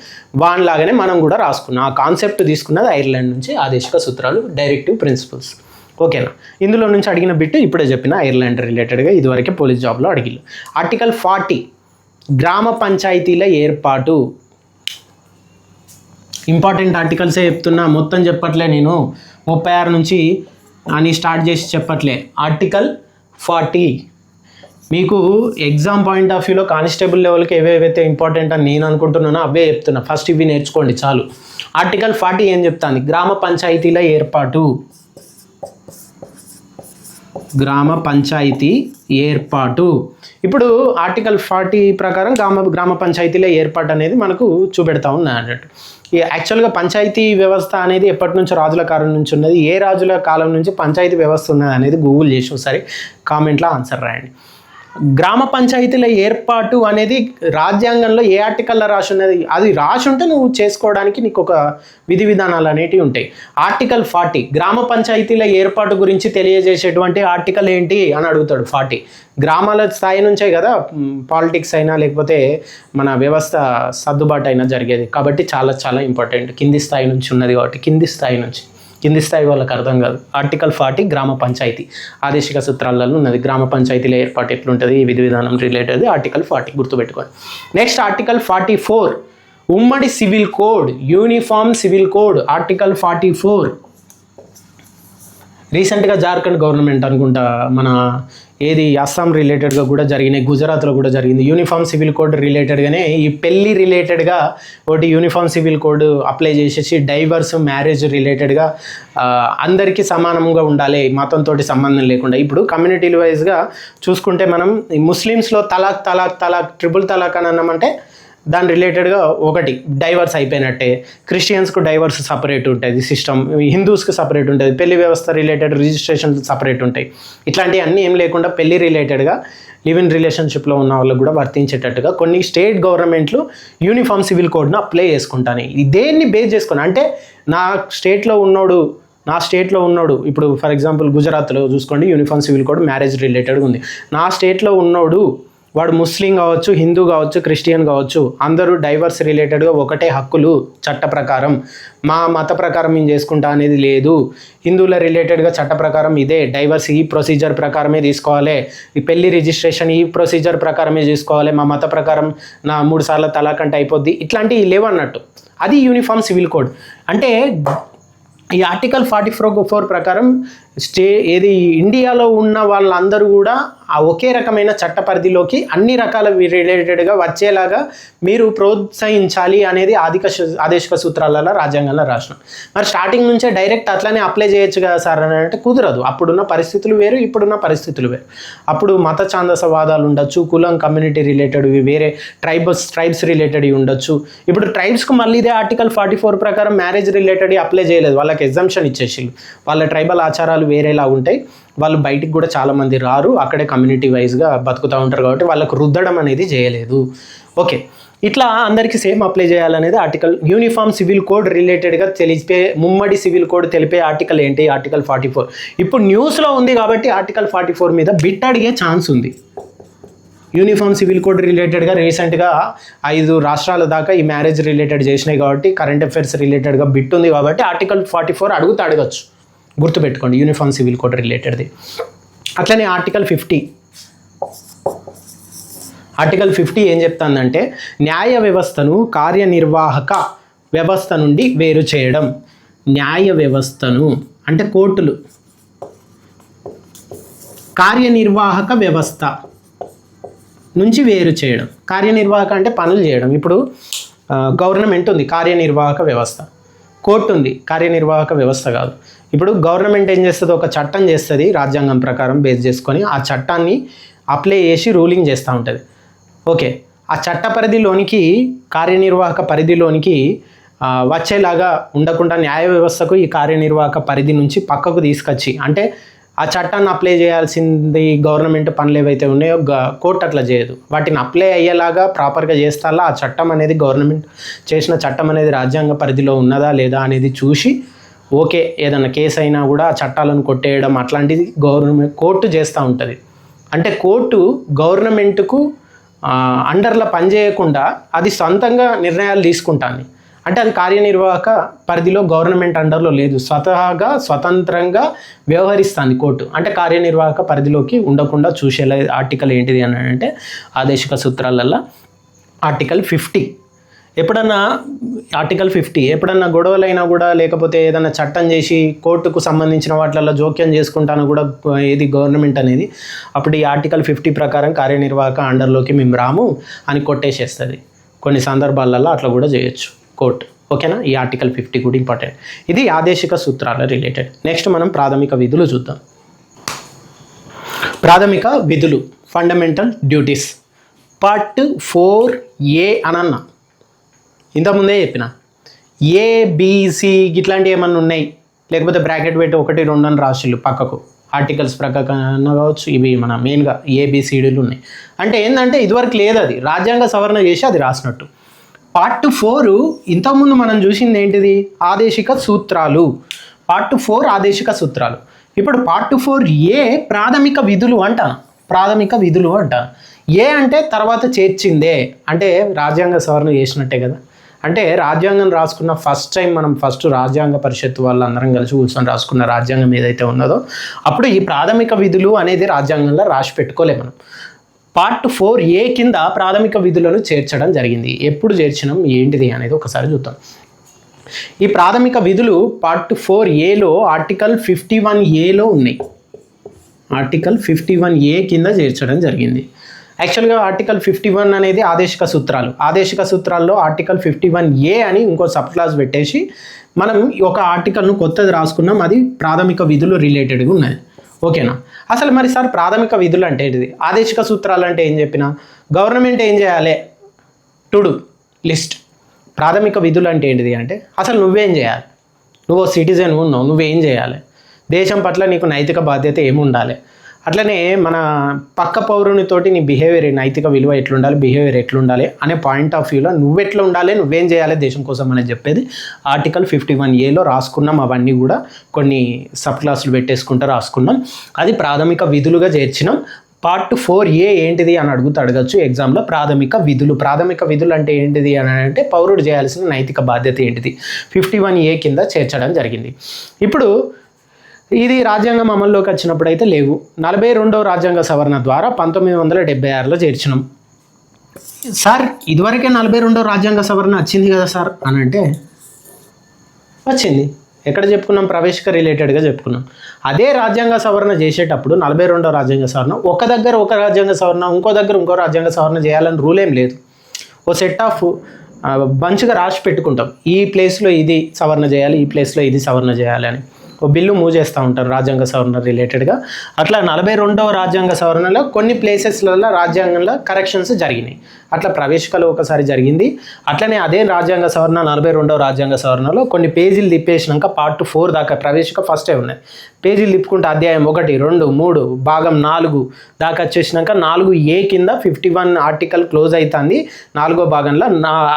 వాన్లాగానే మనం కూడా రాసుకున్నాం. ఆ కాన్సెప్ట్ తీసుకున్నది ఐర్లాండ్ నుంచి ఆదేశిక సూత్రాలు, డైరెక్టివ్ ప్రిన్సిపల్స్. ఓకేనా? ఇందులో నుంచి అడిగిన బిట్ ఇప్పుడే చెప్పిన ఐర్లాండ్ రిలేటెడ్గా ఇదివరకే పోలీస్ జాబ్లో అడిగిల్లు. ఆర్టికల్ 40 గ్రామ పంచాయతీల ఏర్పాటు. ఇంపార్టెంట్ ఆర్టికల్సే చెప్తున్నా, మొత్తం చెప్పట్లే నేను. 36 నుంచి అని స్టార్ట్ చేసి చెప్పట్లే. ఆర్టికల్ 40 మీకు ఎగ్జామ్ పాయింట్ ఆఫ్ వ్యూలో కానిస్టేబుల్ లెవెల్కి ఏవేవైతే ఇంపార్టెంట్ అని నేను అనుకుంటున్నానో అవే చెప్తున్నా. ఫస్ట్ ఇవి నేర్చుకోండి చాలు. ఆర్టికల్ 40 ఏం చెప్తాను? గ్రామ పంచాయతీల ఏర్పాటు. గ్రామ పంచాయతీ ఏర్పాటు. ఇప్పుడు ఆర్టికల్ 40 ప్రకారం గ్రామ పంచాయతీల ఏర్పాటు అనేది మనకు చూపెడతా ఉన్నాయి అన్నట్టు. యాక్చువల్గా పంచాయతీ వ్యవస్థ అనేది ఎప్పటి నుంచో రాజుల కాలం నుంచి ఉన్నది. ఏ రాజుల కాలం నుంచి పంచాయతీ వ్యవస్థ ఉన్నది అనేది గూగుల్ చేసి ఒకసారి కామెంట్లో ఆన్సర్ రాయండి. గ్రామ పంచాయతీల ఏర్పాటు అనేది రాజ్యాంగంలో ఏ ఆర్టికల్లో రాసి ఉన్నది? అది రాసి ఉంటే నువ్వు చేసుకోవడానికి నీకు ఒక విధి విధానాలు అనేటివి ఉంటాయి. ఆర్టికల్ 40 గ్రామ పంచాయతీల ఏర్పాటు గురించి తెలియజేసేటువంటి ఆర్టికల్ ఏంటి అని అడుగుతాడు. 40 గ్రామాల స్థాయి నుంచే కదా పాలిటిక్స్ అయినా లేకపోతే మన వ్యవస్థ సర్దుబాటు అయినా జరిగేది. కాబట్టి చాలా చాలా ఇంపార్టెంట్. కింది స్థాయి నుంచి ఉన్నది కాబట్టి కింది స్థాయి వాళ్ళకి అర్థం కాదు. ఆర్టికల్ 40 గ్రామ పంచాయతీ ఆదేశిక సూత్రాలలో ఉన్నది. గ్రామ పంచాయతీల ఏర్పాటు ఎట్లుంటుంది, ఈ విధి విధానం రిలేటెడ్ ఆర్టికల్ 40 గుర్తుపెట్టుకోండి. నెక్స్ట్ ఆర్టికల్ 44 ఉమ్మడి civil code, uniform civil code. Article 44 రీసెంట్గా జార్ఖండ్ గవర్నమెంట్ అనుకుంటా మన ఏది అస్సాం రిలేటెడ్గా కూడా జరిగినాయి, గుజరాత్లో కూడా జరిగింది. యూనిఫామ్ సివిల్ కోడ్ రిలేటెడ్గానే ఈ పెళ్ళి రిలేటెడ్గా ఒకటి యూనిఫామ్ సివిల్ కోడ్ అప్లై చేసేసి డైవర్స్ మ్యారేజ్ రిలేటెడ్గా అందరికీ సమానంగా ఉండాలి, మతంతో సంబంధం లేకుండా. ఇప్పుడు కమ్యూనిటీల వైజ్గా చూసుకుంటే మనం ముస్లిమ్స్లో తలాక్ ట్రిపుల్ తలాక్ అని అన్నామంటే దాని రిలేటెడ్గా ఒకటి డైవర్స్ అయిపోయినట్టే. క్రిస్టియన్స్కు డైవర్స్ సపరేట్ ఉంటుంది సిస్టమ్, హిందూస్కి సపరేట్ ఉంటుంది, పెళ్లి వ్యవస్థ రిలేటెడ్ రిజిస్ట్రేషన్ సపరేట్ ఉంటాయి. ఇట్లాంటివి అన్నీ ఏం లేకుండా పెళ్లి రిలేటెడ్గా లివ్ ఇన్ రిలేషన్షిప్లో ఉన్న వాళ్ళకు కూడా వర్తించేటట్టుగా కొన్ని స్టేట్ గవర్నమెంట్లు యూనిఫామ్ సివిల్ కోడ్ను అప్లై చేసుకుంటాను. దేన్ని బేస్ చేసుకుని అంటే నా స్టేట్లో ఉన్నోడు ఇప్పుడు ఫర్ ఎగ్జాంపుల్ గుజరాత్లో చూసుకోండి యూనిఫామ్ సివిల్ కోడ్ మ్యారేజ్ రిలేటెడ్గా ఉంది. నా స్టేట్లో ఉన్నోడు వాడు ముస్లిం కావచ్చు, హిందూ కావచ్చు, క్రిస్టియన్ కావచ్చు, అందరూ డైవర్స్ రిలేటెడ్గా ఒకటే హక్కులు చట్ట ప్రకారం. మా మత ప్రకారం మేము చేసుకుంటా అనేది లేదు. హిందువుల రిలేటెడ్గా చట్ట ప్రకారం ఇదే డైవర్స్ ఈ ప్రొసీజర్ ప్రకారమే తీసుకోవాలి, ఈ పెళ్లి రిజిస్ట్రేషన్ ఈ ప్రొసీజర్ ప్రకారమే తీసుకోవాలి, మా మత ప్రకారం నా 3 సార్లు తలాక్ అంటే అయిపోద్ది, ఇట్లాంటివి లేవన్నట్టు. అది యూనిఫామ్ సివిల్ కోడ్. అంటే ఈ ఆర్టికల్ 44 ప్రకారం ఇండియాలో ఉన్న వాళ్ళందరూ కూడా ఆ ఒకే రకమైన చట్ట పరిధిలోకి అన్ని రకాల రిలేటెడ్గా వచ్చేలాగా మీరు ప్రోత్సహించాలి అనేది ఆదేశిక సూత్రాలలో రాజ్యాంగంలో రాసినాం. మరి స్టార్టింగ్ నుంచే డైరెక్ట్ అట్లనే అప్లై చేయొచ్చు కదా సార్ అని అంటే కుదరదు. అప్పుడున్న పరిస్థితులు వేరు, ఇప్పుడున్న పరిస్థితులు వేరు. అప్పుడు మత ఛాందసవాదాలు ఉండొచ్చు, కులం కమ్యూనిటీ రిలేటెడ్ వేరే, ట్రైబ్స్ రిలేటెడ్ ఉండొచ్చు. ఇప్పుడు ట్రైబ్స్కు మళ్ళీ ఇదే ఆర్టికల్ 44 ప్రకారం మ్యారేజ్ రిలేటెడ్ అప్లై చేయలేదు, వాళ్ళకి ఎగ్జంప్షన్ ఇచ్చేసి. వాళ్ళ ట్రైబల్ ఆచారాలు వేరేలా ఉంటాయి, వాళ్ళు బయటికి కూడా చాలామంది రారు, అక్కడే కమ్యూనిటీ వైజ్గా బతుకుతూ ఉంటారు కాబట్టి వాళ్ళకు రుద్దడం అనేది చేయలేదు. ఓకే, ఇట్లా అందరికీ సేమ్ అప్లై చేయాలనేది ఆర్టికల్. యూనిఫామ్ సివిల్ కోడ్ రిలేటెడ్గా తెలిపే ముమ్మడి సివిల్ కోడ్ తెలిపే ఆర్టికల్ ఏంటి? ఆర్టికల్ 44. ఇప్పుడు న్యూస్లో ఉంది కాబట్టి ఆర్టికల్ 44 మీద బిట్ అడిగే ఛాన్స్ ఉంది. యూనిఫామ్ సివిల్ కోడ్ రిలేటెడ్గా రీసెంట్గా 5 రాష్ట్రాల దాకా ఈ మ్యారేజ్ రిలేటెడ్ చేసినాయి కాబట్టి కరెంట్ అఫైర్స్ రిలేటెడ్గా బిట్ ఉంది కాబట్టి ఆర్టికల్ 44 అడగచ్చు, గుర్తుపెట్టుకోండి యూనిఫామ్ సివిల్ కోడ్ రిలేటెడ్ది. అట్లనే ఆర్టికల్ 50 ఏం చెప్తుందంటే న్యాయ వ్యవస్థను కార్యనిర్వాహక వ్యవస్థ నుండి వేరు చేయడం. న్యాయ వ్యవస్థను అంటే కోర్టులు కార్యనిర్వాహక వ్యవస్థ నుంచి వేరు చేయడం. కార్యనిర్వాహక అంటే పనులు చేయడం. ఇప్పుడు గవర్నమెంట్ ఉంది, కార్యనిర్వాహక వ్యవస్థ. కోర్టు ఉంది, కార్యనిర్వాహక వ్యవస్థ కాదు. ఇప్పుడు గవర్నమెంట్ ఏం చేస్తుంది? ఒక చట్టం చేస్తుంది రాజ్యాంగం ప్రకారం బేస్ చేసుకొని, ఆ చట్టాన్ని అప్లై చేసి రూలింగ్ చేస్తూ ఉంటుంది. ఓకే, ఆ చట్ట పరిధిలోనికి కార్యనిర్వాహక పరిధిలోనికి వచ్చేలాగా ఉండకుండా న్యాయ వ్యవస్థకు ఈ కార్యనిర్వాహక పరిధి నుంచి పక్కకు తీసుకొచ్చి, అంటే ఆ చట్టాన్ని అప్లై చేయాల్సింది గవర్నమెంట్ పనులు ఏవైతే ఉన్నాయో కోర్టు అట్లా చేయదు, వాటిని అప్లై అయ్యేలాగా ప్రాపర్గా చేస్తాలా ఆ చట్టం అనేది గవర్నమెంట్ చేసిన చట్టం అనేది రాజ్యాంగ పరిధిలో ఉన్నదా లేదా అనేది చూసి, ఓకే ఏదన్నా కేసు అయినా కూడా ఆ చట్టాలను కొట్టేయడం అట్లాంటిది కోర్టు చేస్తూ ఉంటుంది. అంటే కోర్టు గవర్నమెంట్కు అండర్లో పనిచేయకుండా అది సొంతంగా నిర్ణయాలు తీసుకుంటుంది. అంటే అది కార్యనిర్వాహక పరిధిలో గవర్నమెంట్ అండర్లో లేదు, స్వతంత్రంగా వ్యవహరిస్తుంది కోర్టు. అంటే కార్యనిర్వాహక పరిధిలోకి ఉండకుండా చూసేలా ఆర్టికల్ ఏంటిది అని అంటే ఆదేశిక సూత్రాలల్లో ఆర్టికల్ 50. ఎప్పుడన్నా ఆర్టికల్ 50 ఎప్పుడన్నా గొడవలైనా కూడా, లేకపోతే ఏదైనా చట్టం చేసి కోర్టుకు సంబంధించిన వాటిల్లో జోక్యం చేసుకుంటాను కూడా ఏది గవర్నమెంట్ అనేది, అప్పుడు ఈ ఆర్టికల్ 50 ప్రకారం కార్యనిర్వాహక అండర్లోకి మేము రాము అని కొట్టేసేస్తుంది. కొన్ని సందర్భాలలో అట్లా కూడా చేయొచ్చు కోర్టు. ఓకేనా? ఈ ఆర్టికల్ 50 కూడా ఇంపార్టెంట్. ఇది ఆదేశిక సూత్రాల రిలేటెడ్. నెక్స్ట్ మనం ప్రాథమిక విధులు చూద్దాం. ప్రాథమిక విధులు, ఫండమెంటల్ డ్యూటీస్, పార్ట్ 4A అని అన్నా. ఇంతకుముందే చెప్పిన ABC ఇట్లాంటివి ఏమన్నా ఉన్నాయి, లేకపోతే బ్రాకెట్ పెట్టి 1, 2 అని రాసిళ్ళు పక్కకు ఆర్టికల్స్ ప్రకారం కావచ్చు. ఇవి మన మెయిన్గా ABCDలు ఉన్నాయి. అంటే ఏంటంటే ఇదివరకు లేదు, అది రాజ్యాంగ సవరణ చేసి అది రాసినట్టు. పార్ట్ 4 ఇంతకుముందు మనం చూసింది ఏంటిది? ఆదేశిక సూత్రాలు. పార్ట్ 4 ఆదేశిక సూత్రాలు. ఇప్పుడు పార్ట్ 4A ప్రాథమిక విధులు అంటాను. ప్రాథమిక విధులు అంటాను. ఏ అంటే తర్వాత చేర్చిందే, అంటే రాజ్యాంగ సవరణ చేసినట్టే కదా. అంటే రాజ్యాంగం రాసుకున్న ఫస్ట్ రాజ్యాంగ పరిషత్ వాళ్ళందరం కలిసి కూర్చొని రాసుకున్న రాజ్యాంగం ఏదైతే ఉన్నదో, అప్పుడు ఈ ప్రాథమిక విధులు అనేది రాజ్యాంగంలో రాసి పెట్టుకోలే మనం. పార్ట్ 4A కింద ప్రాథమిక విధులను చేర్చడం జరిగింది. ఎప్పుడు చేర్చినాం, ఏంటిది అనేది ఒకసారి చూద్దాం. ఈ ప్రాథమిక విధులు పార్ట్ 4Aలో ఆర్టికల్ 51Aలో ఉన్నాయి. ఆర్టికల్ 51A కింద చేర్చడం జరిగింది. యాక్చువల్గా ఆర్టికల్ 51 అనేది ఆదేశిక సూత్రాలు. ఆదేశిక సూత్రాల్లో ఆర్టికల్ 51A అని ఇంకో సబ్ క్లాస్ పెట్టేసి మనం ఒక ఆర్టికల్ను కొత్తది రాసుకున్నాం. అది ప్రాథమిక విధులు రిలేటెడ్గా ఉన్నది. ఓకేనా? అసలు మరి సార్ ప్రాథమిక విధులు అంటే ఏంటిది? ఆదేశిక సూత్రాలు అంటే ఏం చెప్పినా, గవర్నమెంట్ ఏం చేయాలి టు డూ లిస్ట్. ప్రాథమిక విధులు అంటే ఏంటిది అంటే అసలు నువ్వేం చేయాలి, నువ్వు సిటిజన్ ఉన్నావు, నువ్వేం చేయాలి, దేశం పట్ల నీకు నైతిక బాధ్యత ఏముండాలి, అట్లనే మన పక్క పౌరునితోటి నీ బిహేవియర్, నైతిక విలువ ఎట్లుండాలి, బిహేవియర్ ఎట్లుండాలి అనే పాయింట్ ఆఫ్ వ్యూలో నువ్వెట్లా ఉండాలి, నువ్వేం చేయాలి దేశం కోసం అనేది చెప్పేది ఆర్టికల్ 51Aలో రాసుకున్నాం. అవన్నీ కూడా కొన్ని సబ్ క్లాసులు పెట్టేసుకుంటూ రాసుకున్నాం. అది ప్రాథమిక విధులుగా చేర్చినాం. పార్ట్ 4A ఏంటిది అని అడగచ్చు ఎగ్జామ్లో. ప్రాథమిక విధులు. ప్రాథమిక విధులు అంటే ఏంటిది అని అంటే పౌరుడు చేయాల్సిన నైతిక బాధ్యత ఏంటిది 51A కింద చేర్చడం జరిగింది. ఇప్పుడు ఇది రాజ్యాంగం అమల్లోకి వచ్చినప్పుడు అయితే లేవు. 42వ రాజ్యాంగ సవరణ ద్వారా 1976లో చేర్చినాం. సార్ ఇదివరకే 42వ రాజ్యాంగ సవరణ వచ్చింది కదా సార్ అని అంటే వచ్చింది. ఎక్కడ చెప్పుకున్నాం? ప్రవేశిక రిలేటెడ్గా చెప్పుకున్నాం. అదే రాజ్యాంగ సవరణ చేసేటప్పుడు 42వ రాజ్యాంగ సవరణ ఒక దగ్గర ఒక రాజ్యాంగ సవరణ, ఇంకో దగ్గర ఇంకో రాజ్యాంగ సవరణ చేయాలని రూల్ ఏం లేదు. ఓ సెట్ ఆఫ్ బంచ్గా రాసి పెట్టుకుంటాం. ఈ ప్లేస్లో ఇది సవరణ చేయాలి, ఈ ప్లేస్లో ఇది సవరణ చేయాలి అని ఓ బిల్లు మూవ్ చేస్తూ ఉంటారు రాజ్యాంగ సవరణ రిలేటెడ్గా. అట్లా 42వ రాజ్యాంగ సవరణలో కొన్ని ప్లేసెస్లలో రాజ్యాంగంలో కరెక్షన్స్ జరిగినాయి. అట్లా ప్రవేశికలో ఒకసారి జరిగింది. అట్లనే అదే రాజ్యాంగ సవరణ 42వ రాజ్యాంగ సవరణలో కొన్ని పేజీలు తిప్పేసినాక పార్ట్ 4 దాకా ప్రవేశిక ఫస్టే ఉన్నాయి. పేజీలు తిప్పుకుంటే అధ్యాయం 1, 2, 3 భాగం 4 దాకా వచ్చేసినాక 4A కింద 51 ఆర్టికల్ క్లోజ్ అవుతుంది. 4వ భాగంలో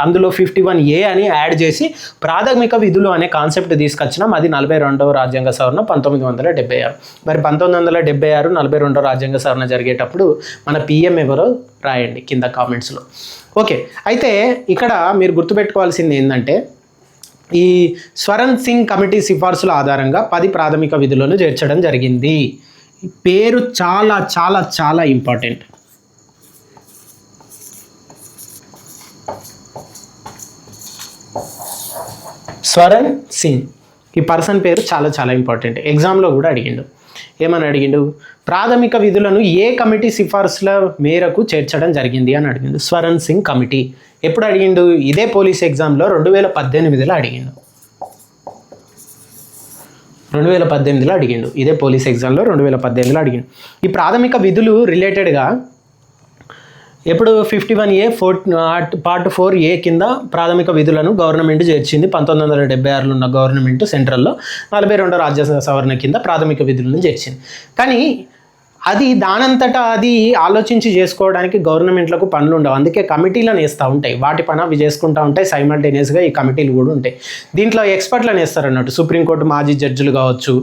అందులో 51A అని యాడ్ చేసి ప్రాథమిక విధులు అనే కాన్సెప్ట్ తీసుకొచ్చినాం. అది 42వ రాజ్యాంగ సవరణ 1976. మరి 1976 42వ రాజ్యాంగ సవరణ జరిగేటప్పుడు మన PM ఎవరో రాయండి కింద కామెంట్స్లో. ఓకే, అయితే ఇక్కడ మీరు గుర్తుపెట్టుకోవాల్సింది ఏంటంటే ఈ స్వరణ్ సింగ్ కమిటీ సిఫార్సుల ఆధారంగా 10 ప్రాథమిక విధులను చేర్చడం జరిగింది. పేరు చాలా చాలా చాలా ఇంపార్టెంట్. స్వరణ్ సింగ్, ఈ పర్సన్ పేరు చాలా చాలా ఇంపార్టెంట్. ఎగ్జామ్లో కూడా అడిగిండు. ఏమని అడిగిండు? ప్రాథమిక విధులను ఏ కమిటీ సిఫార్సుల మేరకు చేర్చడం జరిగింది అని అడిగిండు. స్వరణ్ సింగ్ కమిటీ. ఎప్పుడు అడిగిండు? ఇదే పోలీస్ ఎగ్జామ్లో 2018లో అడిగిండు. 2018లో అడిగిండు. ఇదే పోలీస్ ఎగ్జామ్లో 2018లో అడిగిండు. ఈ ప్రాథమిక విధులు రిలేటెడ్గా ఎప్పుడు 51A పార్ట్ 4A కింద ప్రాథమిక విధులను గవర్నమెంట్ చేర్చింది. 1976లో ఉన్న గవర్నమెంట్ సెంట్రల్లో 42వ రాజ్యాంగ సవరణ కింద ప్రాథమిక విధులను చేర్చింది. కానీ అది దానంతటా అది ఆలోచించి చేసుకోవడానికి గవర్నమెంట్లకు పనులు ఉండవు. అందుకే కమిటీలను వేస్తూ ఉంటాయి. వాటి పని అవి చేసుకుంటూ ఉంటాయి. సైమల్టేనియస్గా ఈ కమిటీలు కూడా ఉంటాయి. దీంట్లో ఎక్స్పర్ట్లను వేస్తారు అన్నట్టు. సుప్రీంకోర్టు మాజీ జడ్జిలు కావచ్చు,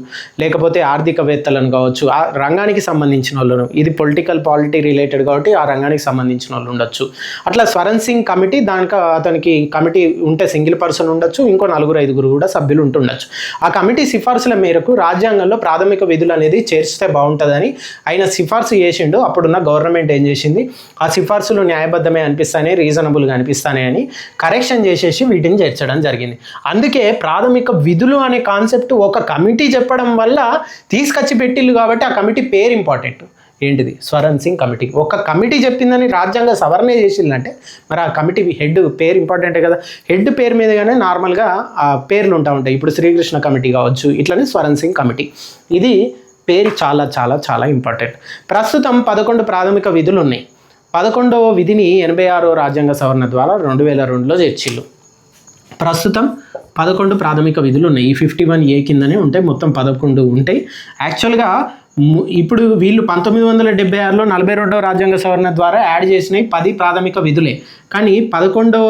లేకపోతే ఆర్థికవేత్తలను కావచ్చు, ఆ రంగానికి సంబంధించిన వాళ్ళను. ఇది పాలిటీ రిలేటెడ్ కాబట్టి ఆ రంగానికి సంబంధించిన వాళ్ళు ఉండొచ్చు. అట్లా స్వరణ్ సింగ్ కమిటీ, దానికి అతనికి కమిటీ ఉంటే సింగిల్ పర్సన్ ఉండొచ్చు, ఇంకో 4-5 కూడా సభ్యులు ఉంటుండొచ్చు. ఆ కమిటీ సిఫార్సుల మేరకు రాజ్యాంగంలో ప్రాథమిక విధులు అనేది చేర్చితే బాగుంటుందని ఆయన సిఫార్సు చేసిండు. అప్పుడున్న గవర్నమెంట్ ఏం చేసింది, ఆ సిఫార్సులు న్యాయబద్ధమే అనిపిస్తానే, రీజనబుల్గా అనిపిస్తానే అని కరెక్షన్ చేసేసి వీటిని చేర్చడం జరిగింది. అందుకే ప్రాథమిక విధులు అనే కాన్సెప్ట్ ఒక కమిటీ చెప్పడం వల్ల తీసుకొచ్చి పెట్టిల్లు కాబట్టి ఆ కమిటీ పేరు ఇంపార్టెంట్. ఏంటిది? స్వరణ్ సింగ్ కమిటీ. ఒక కమిటీ చెప్పిందని రాజ్యాంగ సవరణ చేసిందంటే మరి ఆ కమిటీ హెడ్ పేరు ఇంపార్టెంటే కదా. హెడ్ పేరు మీదగానే నార్మల్గా ఆ పేర్లు ఉంటాయి. ఇప్పుడు శ్రీకృష్ణ కమిటీ కావచ్చు, ఇట్లనే స్వరణ్ సింగ్ కమిటీ. ఇది పేరు చాలా చాలా చాలా ఇంపార్టెంట్. ప్రస్తుతం 11 ప్రాథమిక విధులు ఉన్నాయి. 11వ విధిని 86వ రాజ్యాంగ సవరణ ద్వారా 2002లో చేర్చిల్లు. ప్రస్తుతం 11 ప్రాథమిక విధులు ఉన్నాయి. ఈ 51A కిందనే ఉంటాయి. మొత్తం 11 ఉంటాయి. యాక్చువల్గా ఇప్పుడు వీళ్ళు 1976లో 42వ రాజ్యాంగ సవరణ ద్వారా యాడ్ చేసినవి 10 ప్రాథమిక విధులే. కానీ 11వ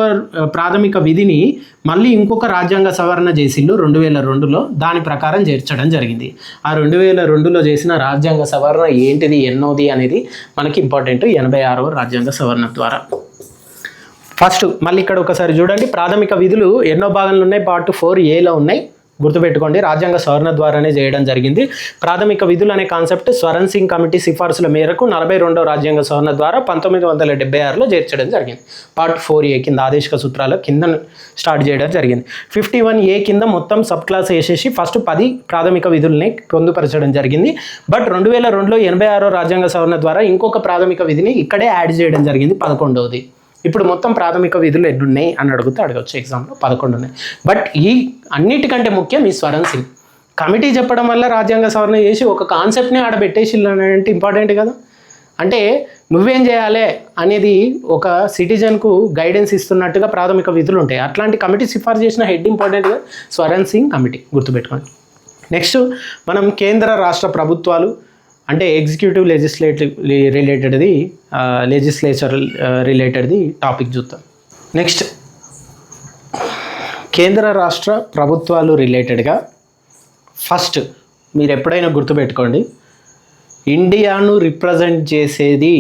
ప్రాథమిక విధిని మళ్ళీ ఇంకొక రాజ్యాంగ సవరణ చేసిళ్ళు 2002లో. దాని ప్రకారం చేర్చడం జరిగింది. ఆ 2002లో చేసిన రాజ్యాంగ సవరణ ఏంటిది, ఎన్నోది అనేది మనకి ఇంపార్టెంట్. 86వ రాజ్యాంగ సవరణ ద్వారా. ఫస్ట్ మళ్ళీ ఇక్కడ ఒకసారి చూడండి, ప్రాథమిక విధులు ఎన్నో భాగంలో ఉన్నాయి. పార్ట్ 4Aలో ఉన్నాయి. గుర్తుపెట్టుకోండి, రాజ్యాంగ సవరణ ద్వారానే చేయడం జరిగింది. ప్రాథమిక విధులు అనే కాన్సెప్ట్ స్వరణ్ సింగ్ కమిటీ సిఫార్సుల మేరకు 42వ రాజ్యాంగ సవరణ ద్వారా 1976లో చేర్చడం జరిగింది. పార్ట్ 4A కింద ఆదేశిక సూత్రాల కింద స్టార్ట్ చేయడం జరిగింది. 51A కింద మొత్తం సబ్ క్లాస్ వేసేసి ఫస్ట్ 10 ప్రాథమిక విధుల్ని పొందుపరచడం జరిగింది. బట్ 2002లో 86వ రాజ్యాంగ సవరణ ద్వారా ఇంకొక ప్రాథమిక విధిని ఇక్కడే యాడ్ చేయడం జరిగింది, 11వది. ఇప్పుడు మొత్తం ప్రాథమిక విధులు ఎన్ని ఉన్నాయి అని అడగవచ్చు ఎగ్జామ్లో. 11 ఉన్నాయి. బట్ ఈ అన్నిటికంటే ముఖ్యం ఈ స్వరణ్ సింగ్ కమిటీ చెప్పడం వల్ల రాజ్యాంగ సవరణ చేసి ఒక కాన్సెప్ట్ని ఆడబెట్టేసి అంటే ఇంపార్టెంట్ కదా. అంటే నువ్వేం చేయాలి అనేది ఒక సిటిజన్కు గైడెన్స్ ఇస్తున్నట్టుగా ప్రాథమిక విధులు ఉంటాయి. అట్లాంటి కమిటీ సిఫార్సు చేసిన హెడ్ ఇంపార్టెంట్గా స్వరణ్ సింగ్ కమిటీ. గుర్తుపెట్టుకోండి. నెక్స్ట్ మనం కేంద్ర రాష్ట్ర ప్రభుత్వాలు అంటే ఎగ్జిక్యూటివ్ లెజిస్లేటివ్ రిలేటెడ్ది, లెజిస్లేచర్ రిలేటెడ్ది టాపిక్ చూద్దాం. నెక్స్ట్ కేంద్ర రాష్ట్ర ప్రభుత్వాలు రిలేటెడ్గా ఫస్ట్ మీరు ఎప్పుడైనా గుర్తుపెట్టుకోండి, ఇండియాను రిప్రజెంట్ చేసేది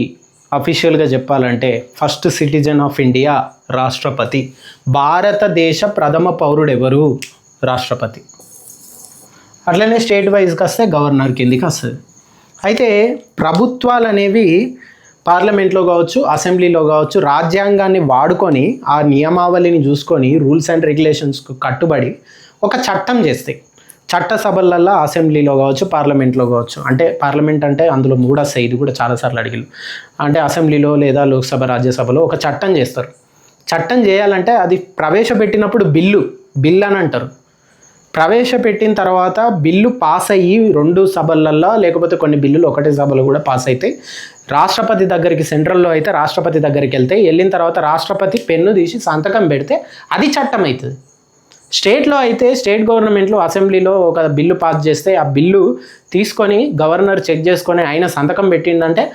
అఫీషియల్గా చెప్పాలంటే ఫస్ట్ సిటిజన్ ఆఫ్ ఇండియా రాష్ట్రపతి. భారతదేశ ప్రథమ పౌరుడు ఎవరు? రాష్ట్రపతి. అట్లనే స్టేట్ వైజ్కి వస్తే గవర్నర్ కిందికి వస్తుంది. అయితే ప్రభుత్వాలు అనేవి పార్లమెంట్లో కావచ్చు, అసెంబ్లీలో కావచ్చు, రాజ్యాంగాన్ని వాడుకొని ఆ నియమావళిని చూసుకొని రూల్స్ అండ్ రెగ్యులేషన్స్కు కట్టుబడి ఒక చట్టం చేస్తాయి. చట్టసభలల్లో అసెంబ్లీలో కావచ్చు, పార్లమెంట్లో కావచ్చు. అంటే పార్లమెంట్ అంటే అందులో 3 వస్తాయి. ఇది కూడా చాలాసార్లు అడిగిలు. అంటే అసెంబ్లీలో లేదా లోక్సభ, రాజ్యసభలో ఒక చట్టం చేస్తారు. చట్టం చేయాలంటే అది ప్రవేశపెట్టినప్పుడు బిల్లు అని అంటారు. ప్రవేశపెట్టిన తర్వాత బిల్లు పాస్ అయ్యి 2 సభలల్లో లేకపోతే కొన్ని బిల్లులు ఒకటే సభలో కూడా పాస్ అవుతాయి. రాష్ట్రపతి దగ్గరికి, సెంట్రల్లో అయితే రాష్ట్రపతి దగ్గరికి వెళ్తాయి. వెళ్ళిన తర్వాత రాష్ట్రపతి పెన్ను తీసి సంతకం పెడితే అది చట్టం అవుతుంది. స్టేట్లో అయితే స్టేట్ గవర్నమెంట్లో అసెంబ్లీలో ఒక బిల్లు పాస్ చేస్తే ఆ బిల్లు తీసుకొని గవర్నర్ చెక్ చేసుకొని ఆయన సంతకం పెట్టిండంటే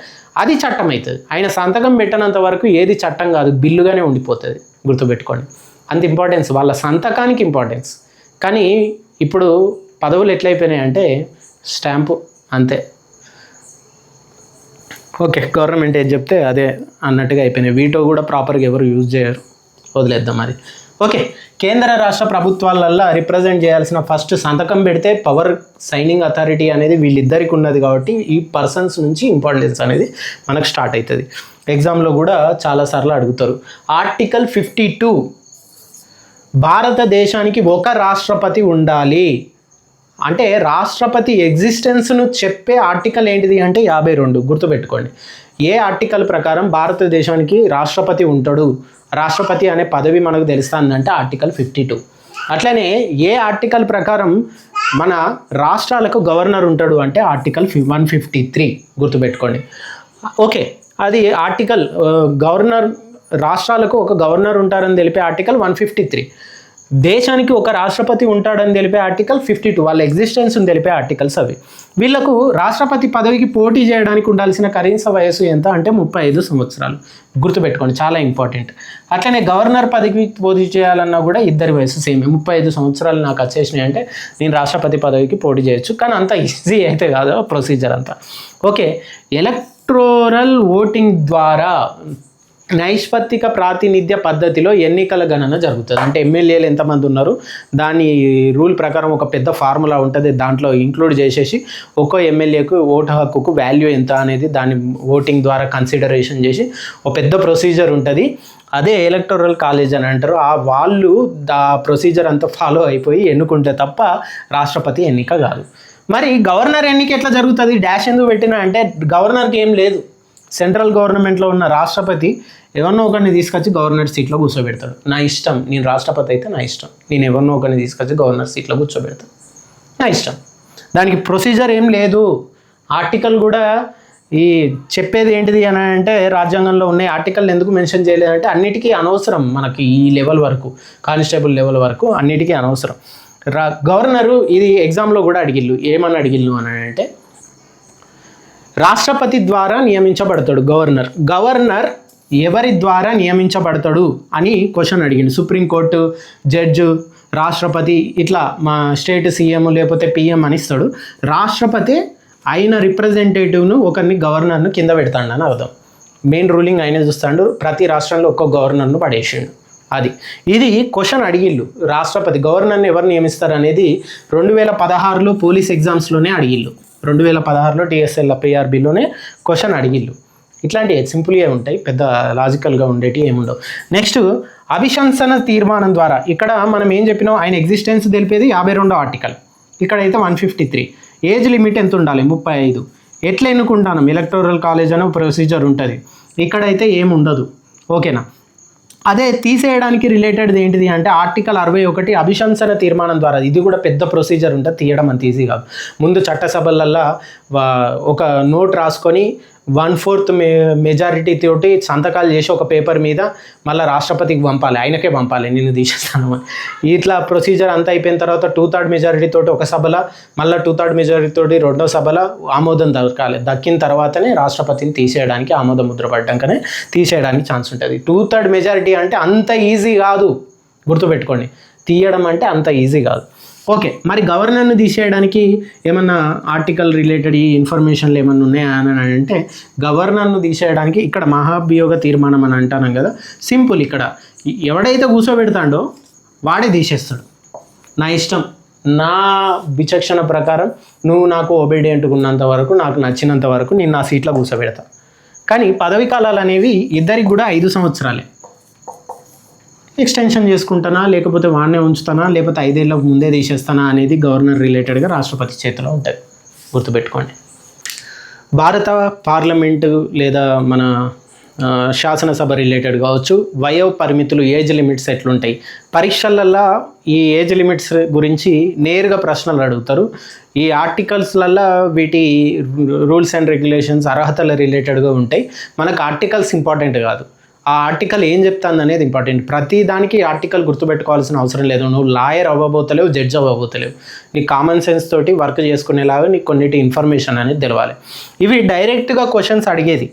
అది చట్టం అవుతుంది. ఆయన సంతకం పెట్టినంత వరకు ఏది చట్టం కాదు, బిల్లుగానే ఉండిపోతుంది. గుర్తుపెట్టుకోండి. అంత ఇంపార్టెన్స్ వాళ్ళ సంతకానికి ఇంపార్టెన్స్. కానీ ఇప్పుడు పదవులు ఎట్లయిపోయినాయి అంటే స్టాంపు అంతే. ఓకే, గవర్నమెంట్ ఏది చెప్తే అదే అన్నట్టుగా అయిపోయినాయి. వీటో కూడా ప్రాపర్గా ఎవరు యూజ్ చేయరు, వదిలేద్దాం అది. ఓకే, కేంద్ర రాష్ట్ర ప్రభుత్వాలల్లో రిప్రజెంట్ చేయాల్సిన ఫస్ట్ సంతకం పెడితే పవర్ సైనింగ్ అథారిటీ అనేది వీళ్ళిద్దరికి ఉన్నది కాబట్టి ఈ పర్సన్స్ నుంచి ఇంపార్టెన్స్ అనేది మనకు స్టార్ట్ అవుతుంది. ఎగ్జామ్లో కూడా చాలాసార్లు అడుగుతారు. ఆర్టికల్ 52 భారతదేశానికి ఒక రాష్ట్రపతి ఉండాలి అంటే రాష్ట్రపతి ఎగ్జిస్టెన్స్ను చెప్పే ఆర్టికల్ ఏంటిది అంటే 52. గుర్తుపెట్టుకోండి. ఏ ఆర్టికల్ ప్రకారం భారతదేశానికి రాష్ట్రపతి ఉంటాడు, రాష్ట్రపతి అనే పదవి మనకు తెలుస్తుందంటే ఆర్టికల్ 52. అట్లనే ఏ ఆర్టికల్ ప్రకారం మన రాష్ట్రాలకు గవర్నర్ ఉంటాడు అంటే ఆర్టికల్ 153. గుర్తుపెట్టుకోండి. ఓకే, అది ఆర్టికల్ గవర్నర్, రాష్ట్రాలకు ఒక గవర్నర్ ఉంటారని తెలిపే ఆర్టికల్ 153. దేశానికి ఒక రాష్ట్రపతి ఉంటాడని తెలిపే ఆర్టికల్ 52. వాళ్ళ ఎగ్జిస్టెన్స్ని తెలిపే ఆర్టికల్స్ అవి. వీళ్లకు రాష్ట్రపతి పదవికి పోటీ చేయడానికి ఉండాల్సిన కనీస వయసు ఎంత అంటే 35 సంవత్సరాలు. గుర్తుపెట్టుకోండి, చాలా ఇంపార్టెంట్. అట్లనే గవర్నర్ పదవికి పోటీ చేయాలన్నా కూడా ఇద్దరి వయసు సేమ్, 35 సంవత్సరాలు నాకు వచ్చేసినాయి అంటే నేను రాష్ట్రపతి పదవికి పోటీ చేయొచ్చు. కానీ అంత ఈజీ అయితే కాదు ప్రొసీజర్ అంతా. ఓకే, ఎలక్టోరల్ ఓటింగ్ ద్వారా నైష్పత్తిక ప్రాతినిధ్య పద్ధతిలో ఎన్నికల గణన జరుగుతుంది. అంటే ఎమ్మెల్యేలు ఎంతమంది ఉన్నారు దాని రూల్ ప్రకారం ఒక పెద్ద ఫార్ములా ఉంటుంది, దాంట్లో ఇంక్లూడ్ చేసేసి ఒక్కో ఎమ్మెల్యేకు ఓటు హక్కుకు వాల్యూ ఎంత అనేది దాన్ని ఓటింగ్ ద్వారా కన్సిడరేషన్ చేసి ఒక పెద్ద ప్రొసీజర్ ఉంటుంది. అదే ఎలక్టోరల్ కాలేజ్ అని అంటారు. వాళ్ళు ప్రొసీజర్ అంతా ఫాలో అయిపోయి ఎన్నుకుంటే తప్ప రాష్ట్రపతి ఎన్నిక కాదు. మరి గవర్నర్ ఎన్నిక ఎట్లా జరుగుతుంది? డాష్ ఎందుకు పెట్టినా అంటే గవర్నర్కి ఏం లేదు. సెంట్రల్ గవర్నమెంట్లో ఉన్న రాష్ట్రపతి ఎవరినో ఒకరిని తీసుకొచ్చి గవర్నర్ సీట్లో కూర్చోబెడతాడు. నా ఇష్టం, నేను రాష్ట్రపతి అయితే నా ఇష్టం, నేను ఎవరినో ఒకరిని తీసుకొచ్చి గవర్నర్ సీట్లో కూర్చోబెడతాను, నా ఇష్టం. దానికి ప్రొసీజర్ ఏం లేదు. ఆర్టికల్ కూడా ఈ చెప్పేది ఏంటిది అని అంటే రాజ్యాంగంలో ఉన్నాయి ఆర్టికల్ ఎందుకు మెన్షన్ చేయలేదంటే అన్నిటికీ అనవసరం. మనకి ఈ లెవెల్ వరకు, కానిస్టేబుల్ లెవెల్ వరకు అన్నిటికీ అనవసరం. గవర్నరు ఇది ఎగ్జామ్లో కూడా అడిగిల్లు, ఏమని అడిగిల్లు అని అంటే రాష్ట్రపతి ద్వారా నియమించబడతాడు గవర్నర్ ఎవరి ద్వారా నియమించబడతాడు అని క్వశ్చన్ అడిగింది. సుప్రీంకోర్టు జడ్జు, రాష్ట్రపతి, ఇట్లా మా స్టేట్ సీఎం లేకపోతే పిఎం అని ఇస్తాడు. రాష్ట్రపతి ఆయన రిప్రజెంటేటివ్ను ఒకరిని గవర్నర్ను కింద పెడతాడు అని అర్థం. మెయిన్ రూలింగ్ ఆయన చూస్తాడు. ప్రతి రాష్ట్రంలో ఒక్క గవర్నర్ను పడేసిండు. ఇది క్వశ్చన్ అడిగిళ్ళు. రాష్ట్రపతి గవర్నర్ని ఎవరు నియమిస్తారు అనేది 2016లో పోలీస్ ఎగ్జామ్స్లోనే అడిగిళ్ళు. 2016లో టీఎస్ఎల్ పిఆర్బిలోనే క్వశ్చన్ అడిగిళ్ళు. ఇట్లాంటివి సింపుల్గా ఉంటాయి, పెద్ద లాజికల్గా ఉండేవి ఏముండవు. నెక్స్ట్ అభిశంసన తీర్మానం ద్వారా ఇక్కడ మనం ఏం చెప్పినాం, ఆయన ఎగ్జిస్టెన్స్ తెలిపేది 52వ ఆర్టికల్. ఇక్కడైతే 153. ఏజ్ లిమిట్ ఎంత ఉండాలి? 35. ఎట్లా ఎన్నుకుంటాను? ఎలక్టోరల్ కాలేజ్ అనే ప్రొసీజర్ ఉంటుంది. ఇక్కడైతే ఏముండదు. ఓకేనా? అదే తీసేయడానికి రిలేటెడ్ ఏంటిది అంటే ఆర్టికల్ 61 అభిశంసన తీర్మానం ద్వారా. ఇది కూడా పెద్ద ప్రొసీజర్ ఉంటుంది, తీయడం అంత ఈజీ కాదు. ముందు చట్టసభలల్లో ఒక నోట్ రాసుకొని 1/4 మెజారిటీ తోటి సంతకాలు చేసి ఒక పేపర్ మీద మళ్ళీ రాష్ట్రపతికి పంపాలి, ఆయనకే పంపాలి నేను తీసేస్తాను అని. ఇట్లా ప్రొసీజర్ అంతా అయిపోయిన తర్వాత 2/3 మెజారిటీ తోటి ఒక సభలో, మళ్ళీ 2/3 మెజారిటీ తోటి రెండో సభలో ఆమోదం దక్కిన తర్వాతనే రాష్ట్రపతిని తీసేయడానికి, ఆమోద ముద్ర పడ్డాకనే తీసేయడానికి ఛాన్స్ ఉంటుంది. 2/3 మెజారిటీ అంటే అంత ఈజీ కాదు, గుర్తుపెట్టుకోండి. తీయడం అంటే అంత ఈజీ కాదు. ఓకే, మరి గవర్నర్ను తీసేయడానికి ఏమన్నా ఆర్టికల్ రిలేటెడ్ ఈ ఇన్ఫర్మేషన్లు ఏమన్నా ఉన్నాయా అని అంటే గవర్నర్ను తీసేయడానికి ఇక్కడ మహాభియోగ తీర్మానం అని అంటాను కదా, సింపుల్. ఇక్కడ ఎవడైతే కూర్చోబెడతాడో వాడే తీసేస్తాడు. నా ఇష్టం, నా విచక్షణ ప్రకారం నువ్వు నాకు ఒబీడియంట్గా ఉన్నంత వరకు, నాకు నచ్చినంత వరకు నేను నా సీట్లో కూర్చోబెడతా. కానీ పదవి కాలాలు అనేవి ఇద్దరికి కూడా 5 సంవత్సరాలే. ఎక్స్టెన్షన్ చేసుకుంటానా, లేకపోతే వాడినే ఉంచుతానా, లేకపోతే 5 ఏళ్ళకు ముందే తీసేస్తానా అనేది గవర్నర్ రిలేటెడ్గా రాష్ట్రపతి చేతిలో ఉంటుంది, గుర్తుపెట్టుకోండి. భారత పార్లమెంటు లేదా మన శాసనసభ రిలేటెడ్ కావచ్చు, వయో పరిమితులు, ఏజ్ లిమిట్స్ ఎట్లుంటాయి. పరీక్షలల్లో ఈ ఏజ్ లిమిట్స్ గురించి నేరుగా ప్రశ్నలు అడుగుతారు. ఈ ఆర్టికల్స్లల్లో వీటి రూల్స్ అండ్ రెగ్యులేషన్స్, అర్హతల రిలేటెడ్గా ఉంటాయి. మనకు ఆర్టికల్స్ ఇంపార్టెంట్ కాదు, ఆ ఆర్టికల్ ఏం చెప్తాను అనేది ఇంపార్టెంట్. ప్రతి దానికి ఆర్టికల్ గుర్తుపెట్టుకోవాల్సిన అవసరం లేదు. నువ్వు లాయర్ అవ్వబోతలేవు, జడ్జ్ అవ్వబోతలేవు. నీ కామన్ సెన్స్ తోటి వర్క్ చేసుకునేలాగా నీకు కొన్నిటి ఇన్ఫర్మేషన్ అనేది తెలవాలి. ఇవి డైరెక్ట్గా క్వశ్చన్స్ అడిగేది.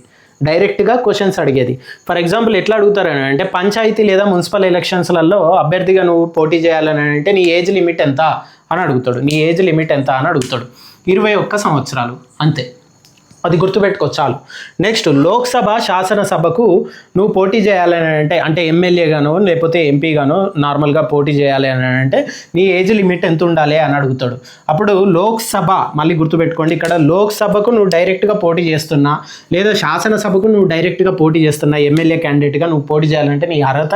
ఫర్ ఎగ్జాంపుల్ ఎట్లా అడుగుతారని అంటే పంచాయతీ లేదా మున్సిపల్ ఎలక్షన్స్లలో అభ్యర్థిగా నువ్వు పోటీ చేయాలని అంటే నీ ఏజ్ లిమిట్ ఎంత అని అడుగుతాడు. 21 సంవత్సరాలు అంతే. అది గుర్తుపెట్టుకో చాలు. నెక్స్ట్ లోక్సభ, శాసనసభకు నువ్వు పోటీ చేయాలని అంటే ఎమ్మెల్యేగానో లేకపోతే ఎంపీగానో నార్మల్గా పోటీ చేయాలి అని అంటే నీ ఏజ్ లిమిట్ ఎంత ఉండాలి అని అడుగుతాడు. అప్పుడు లోక్సభ, మళ్ళీ గుర్తుపెట్టుకోండి, ఇక్కడ లోక్సభకు నువ్వు డైరెక్ట్గా పోటీ చేస్తున్నా లేదా శాసనసభకు నువ్వు డైరెక్ట్గా పోటీ చేస్తున్నా, ఎమ్మెల్యే క్యాండిడేట్గా నువ్వు పోటీ చేయాలంటే నీ అర్హత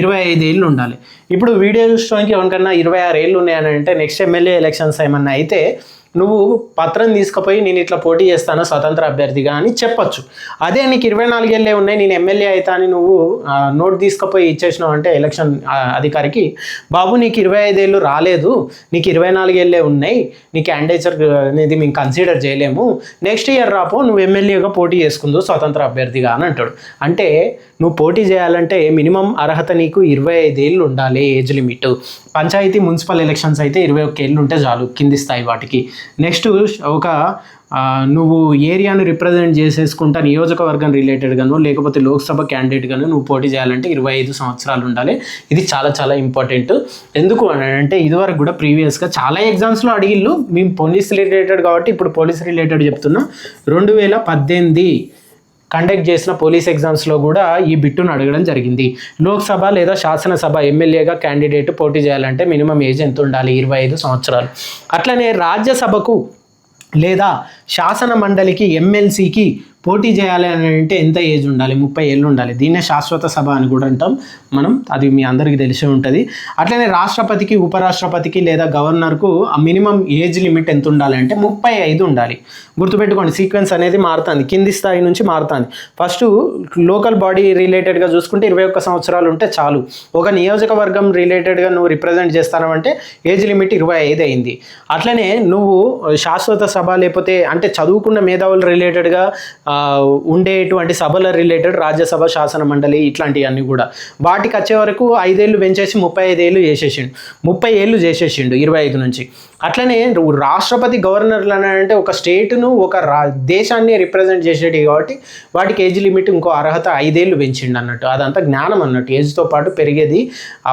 25 ఏళ్ళు ఉండాలి. ఇప్పుడు వీడియో చూసుకోవడానికి ఎవరికన్నా 26 ఏళ్ళు ఉన్నాయని అంటే నెక్స్ట్ ఎమ్మెల్యే ఎలక్షన్స్ ఏమన్నా అయితే నువ్వు పత్రం తీసుకుపోయి నేను ఇట్లా పోటీ చేస్తాను స్వతంత్ర అభ్యర్థిగా అని చెప్పొచ్చు. అదే నీకు 24 ఏళ్ళే ఉన్నాయి, నేను ఎమ్మెల్యే అవుతా అని నువ్వు నోట్ తీసుకుపోయి ఇచ్చేసినావు అంటే ఎలక్షన్ అధికారికి, బాబు నీకు 25 ఏళ్ళు రాలేదు, నీకు 24 ఏళ్ళే ఉన్నాయి, నీ క్యాండిడేచర్ అనేది మేము కన్సిడర్ చేయలేము, నెక్స్ట్ ఇయర్ రాపో నువ్వు ఎమ్మెల్యేగా పోటీ చేసుకుందు స్వతంత్ర అభ్యర్థిగా అని అంటాడు. అంటే నువ్వు పోటీ చేయాలంటే మినిమం అర్హత నీకు 25 ఏళ్ళు ఉండాలి age limit. Panchayat, municipal elections అయితే 21 ఏళ్ళు ఉంటే చాలు కింది స్థాయి వాటికి. నెక్స్ట్ ఒక నువ్వు ఏరియాను రిప్రజెంట్ చేసేసుకుంటా నియోజకవర్గం రిలేటెడ్గాను లేకపోతే లోక్సభ క్యాండిడేట్గాను నువ్వు పోటీ చేయాలంటే 25 సంవత్సరాలు ఉండాలి. ఇది చాలా చాలా ఇంపార్టెంట్. ఎందుకు అని అంటే ఇదివరకు కూడా ప్రీవియస్గా చాలా ఎగ్జామ్స్లో అడిగిళ్ళు. మేము పోలీస్ రిలేటెడ్ కాబట్టి ఇప్పుడు పోలీస్ రిలేటెడ్ చెప్తున్నా. 2018 కండక్ట్ చేసిన పోలీస్ ఎగ్జామ్స్లో కూడా ఈ బిట్టును అడగడం జరిగింది. లోక్సభ లేదా శాసనసభ ఎమ్మెల్యేగా క్యాండిడేట్ పోటీ చేయాలంటే మినిమం ఏజ్ ఎంత ఉండాలి? 25 సంవత్సరాలు. అట్లనే రాజ్యసభకు లేదా శాసన మండలికి ఎమ్మెల్సీకి పోటీ చేయాలి అని అంటే ఎంత ఏజ్ ఉండాలి? 30 ఏళ్ళు ఉండాలి. దీన్నే శాశ్వత సభ అని కూడా అంటాం మనం, అది మీ అందరికీ తెలిసే ఉంటుంది. అట్లనే రాష్ట్రపతికి, ఉపరాష్ట్రపతికి లేదా గవర్నర్కు మినిమం ఏజ్ లిమిట్ ఎంత ఉండాలి అంటే 35 ఉండాలి. గుర్తుపెట్టుకోండి, సీక్వెన్స్ అనేది మారుతుంది, కింది స్థాయి నుంచి మారుతుంది. ఫస్ట్ లోకల్ బాడీ రిలేటెడ్గా చూసుకుంటే 21 సంవత్సరాలు ఉంటే చాలు. ఒక నియోజకవర్గం రిలేటెడ్గా నువ్వు రిప్రజెంట్ చేస్తానంటే ఏజ్ లిమిట్ 25 అయింది. అట్లనే నువ్వు శాశ్వత సభ లేకపోతే అంటే చదువుకున్న మేధావులు రిలేటెడ్గా ఉండేటువంటి సభల రిలేటెడ్ రాజ్యసభ, శాసన మండలి ఇట్లాంటివన్నీ కూడా వాటికి వచ్చే వరకు 5 ఏళ్ళు పెంచేసి 35 ఏళ్ళు చేసేసిండు, 30 ఏళ్ళు చేసేసిండు 25 నుంచి. అట్లనే రాష్ట్రపతి, గవర్నర్లు అని అంటే ఒక స్టేట్ను, ఒక దేశాన్ని రిప్రజెంట్ చేసేటి కాబట్టి వాటికి ఏజ్ లిమిట్ ఇంకో అర్హత 5 ఏళ్ళు పెంచిండు అన్నట్టు. అదంతా జ్ఞానం అన్నట్టు, ఏజ్తో పాటు పెరిగేది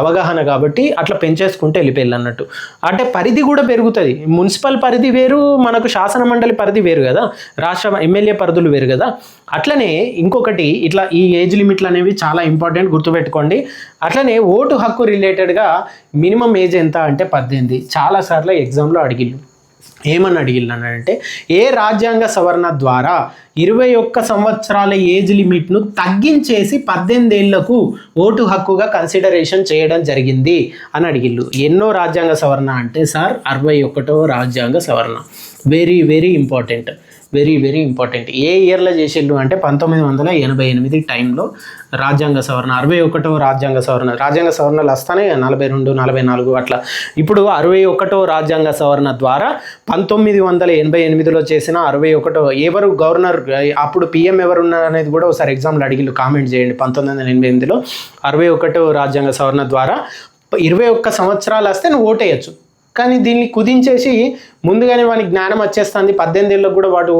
అవగాహన కాబట్టి అట్లా పెంచేసుకుంటే వెళ్ళిపోయాలి అన్నట్టు. అంటే పరిధి కూడా పెరుగుతుంది. మున్సిపల్ పరిధి వేరు, మనకు శాసన మండలి పరిధి వేరు కదా, రాష్ట్ర ఎమ్మెల్యే పరిధులు వేరు కదా. అట్లనే ఇంకొకటి ఇట్లా ఈ ఏజ్ లిమిట్లు అనేవి చాలా ఇంపార్టెంట్, గుర్తుపెట్టుకోండి. అట్లనే ఓటు హక్కు రిలేటెడ్గా మినిమం ఏజ్ ఎంత అంటే 18. చాలాసార్లు ఎగ్జామ్లో అడిగిళ్ళు. ఏమని అడిగిళ్ళు అంటే ఏ రాజ్యాంగ సవరణ ద్వారా 21 సంవత్సరాల ఏజ్ లిమిట్ను తగ్గించేసి 18 ఏళ్లకు ఓటు హక్కుగా కన్సిడరేషన్ చేయడం జరిగింది అని అడిగిళ్ళు. ఎన్నో రాజ్యాంగ సవరణ అంటే సార్ 61వ రాజ్యాంగ సవరణ. Very very important, very very important. ఏ ఇయర్లో చేసిళ్ళు అంటే 1988 టైంలో రాజ్యాంగ సవరణ, 61వ రాజ్యాంగ సవరణ. రాజ్యాంగ సవరణలు వస్తానే 42, 44 అట్లా. ఇప్పుడు 61వ రాజ్యాంగ సవరణ ద్వారా 1988లో చేసిన 61వ, ఎవరు గవర్నర్ అప్పుడు పిఎం ఎవరు ఉన్నారు అనేది కూడా ఒకసారి ఎగ్జామ్లో అడిగిళ్ళు, కామెంట్ చేయండి. 1988లో 61వ రాజ్యాంగ సవరణ ద్వారా 21 సంవత్సరాలు వస్తే నువ్వు ఓటేయచ్చు. కానీ దీన్ని కుదించేసి ముందుగానే వానికి జ్ఞానం వచ్చేస్తుంది, 18 ఏళ్ళకు కూడా వాడు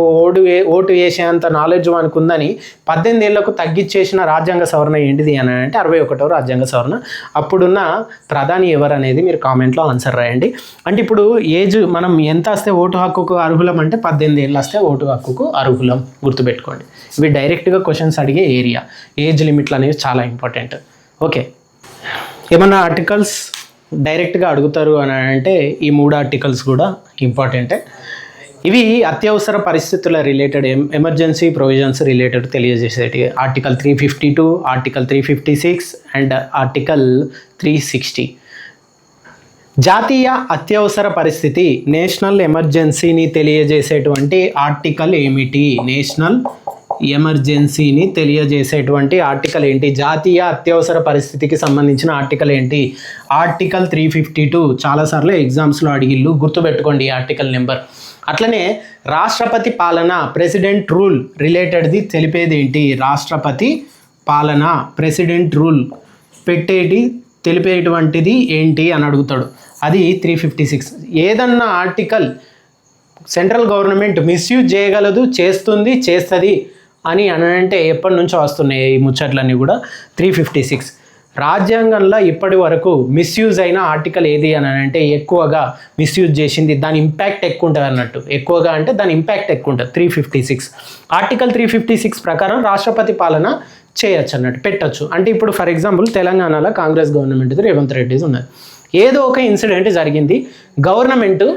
ఓటు వేసేంత నాలెడ్జ్ వానికి ఉందని 18 ఏళ్లకు తగ్గించేసిన రాజ్యాంగ సవరణ ఏంటిది అని అంటే 61వ రాజ్యాంగ సవరణ. అప్పుడున్న ప్రధాని ఎవరు అనేది మీరు కామెంట్లో ఆన్సర్ రాయండి. అంటే ఇప్పుడు ఏజ్ మనం ఎంత వస్తే ఓటు హక్కుకు అర్హులం అంటే 18 ఏళ్ళు వస్తే ఓటు హక్కుకు అర్హులం, గుర్తుపెట్టుకోండి. ఇవి డైరెక్ట్గా క్వశ్చన్స్ అడిగే ఏరియా. ఏజ్ లిమిట్లు అనేవి చాలా ఇంపార్టెంట్. ఓకే, ఏమన్నా ఆర్టికల్స్ డైరెక్ట్గా అడుగుతారు అని అంటే ఈ 3 ఆర్టికల్స్ కూడా ఇంపార్టెంటే. ఇవి అత్యవసర పరిస్థితుల రిలేటెడ్, ఎమర్జెన్సీ ప్రొవిజన్స్ రిలేటెడ్ తెలియజేసేటి. Article 352, article 356 and article 360. జాతీయ అత్యవసర పరిస్థితి, నేషనల్ ఎమర్జెన్సీని తెలియజేసేటువంటి ఆర్టికల్ ఏమిటి? నేషనల్ ఎమర్జెన్సీని తెలియజేసేటువంటి ఆర్టికల్ ఏంటి? జాతీయ అత్యవసర పరిస్థితికి సంబంధించిన ఆర్టికల్ ఏంటి? ఆర్టికల్ 352. చాలాసార్లు ఎగ్జామ్స్లో అడిగిళ్ళు, గుర్తుపెట్టుకోండి ఈ ఆర్టికల్ నెంబర్. అట్లనే రాష్ట్రపతి పాలన, ప్రెసిడెంట్ రూల్ రిలేటెడ్ది తెలిపేది ఏంటి? రాష్ట్రపతి పాలన, ప్రెసిడెంట్ రూల్ తెలిపేటువంటిది ఏంటి అని అడుగుతాడు. అది 356. ఏదన్నా ఆర్టికల్ సెంట్రల్ గవర్నమెంట్ మిస్యూజ్ చేయగలదు, చేస్తుంది అని అంటే ఎప్పటి నుంచో వస్తున్నాయి ఈ ముచ్చట్లన్నీ కూడా. 356. రాజ్యాంగంలో ఇప్పటి వరకు మిస్యూజ్ అయిన ఆర్టికల్ ఏది అని అంటే ఎక్కువగా మిస్యూజ్ చేసింది, దాని ఇంపాక్ట్ ఎక్కువ ఉంటుంది అన్నట్టు. ఎక్కువగా అంటే దాని ఇంపాక్ట్ ఎక్కువ ఉంటుంది. 356. ఆర్టికల్ 356 ప్రకారం రాష్ట్రపతి పాలన చేయొచ్చు అన్నట్టు, పెట్టచ్చు. అంటే ఇప్పుడు ఫర్ ఎగ్జాంపుల్ తెలంగాణలో కాంగ్రెస్ గవర్నమెంట్ రేవంత్ రెడ్డి ఉన్నది. ఏదో ఒక ఇన్సిడెంట్ జరిగింది, గవర్నమెంట్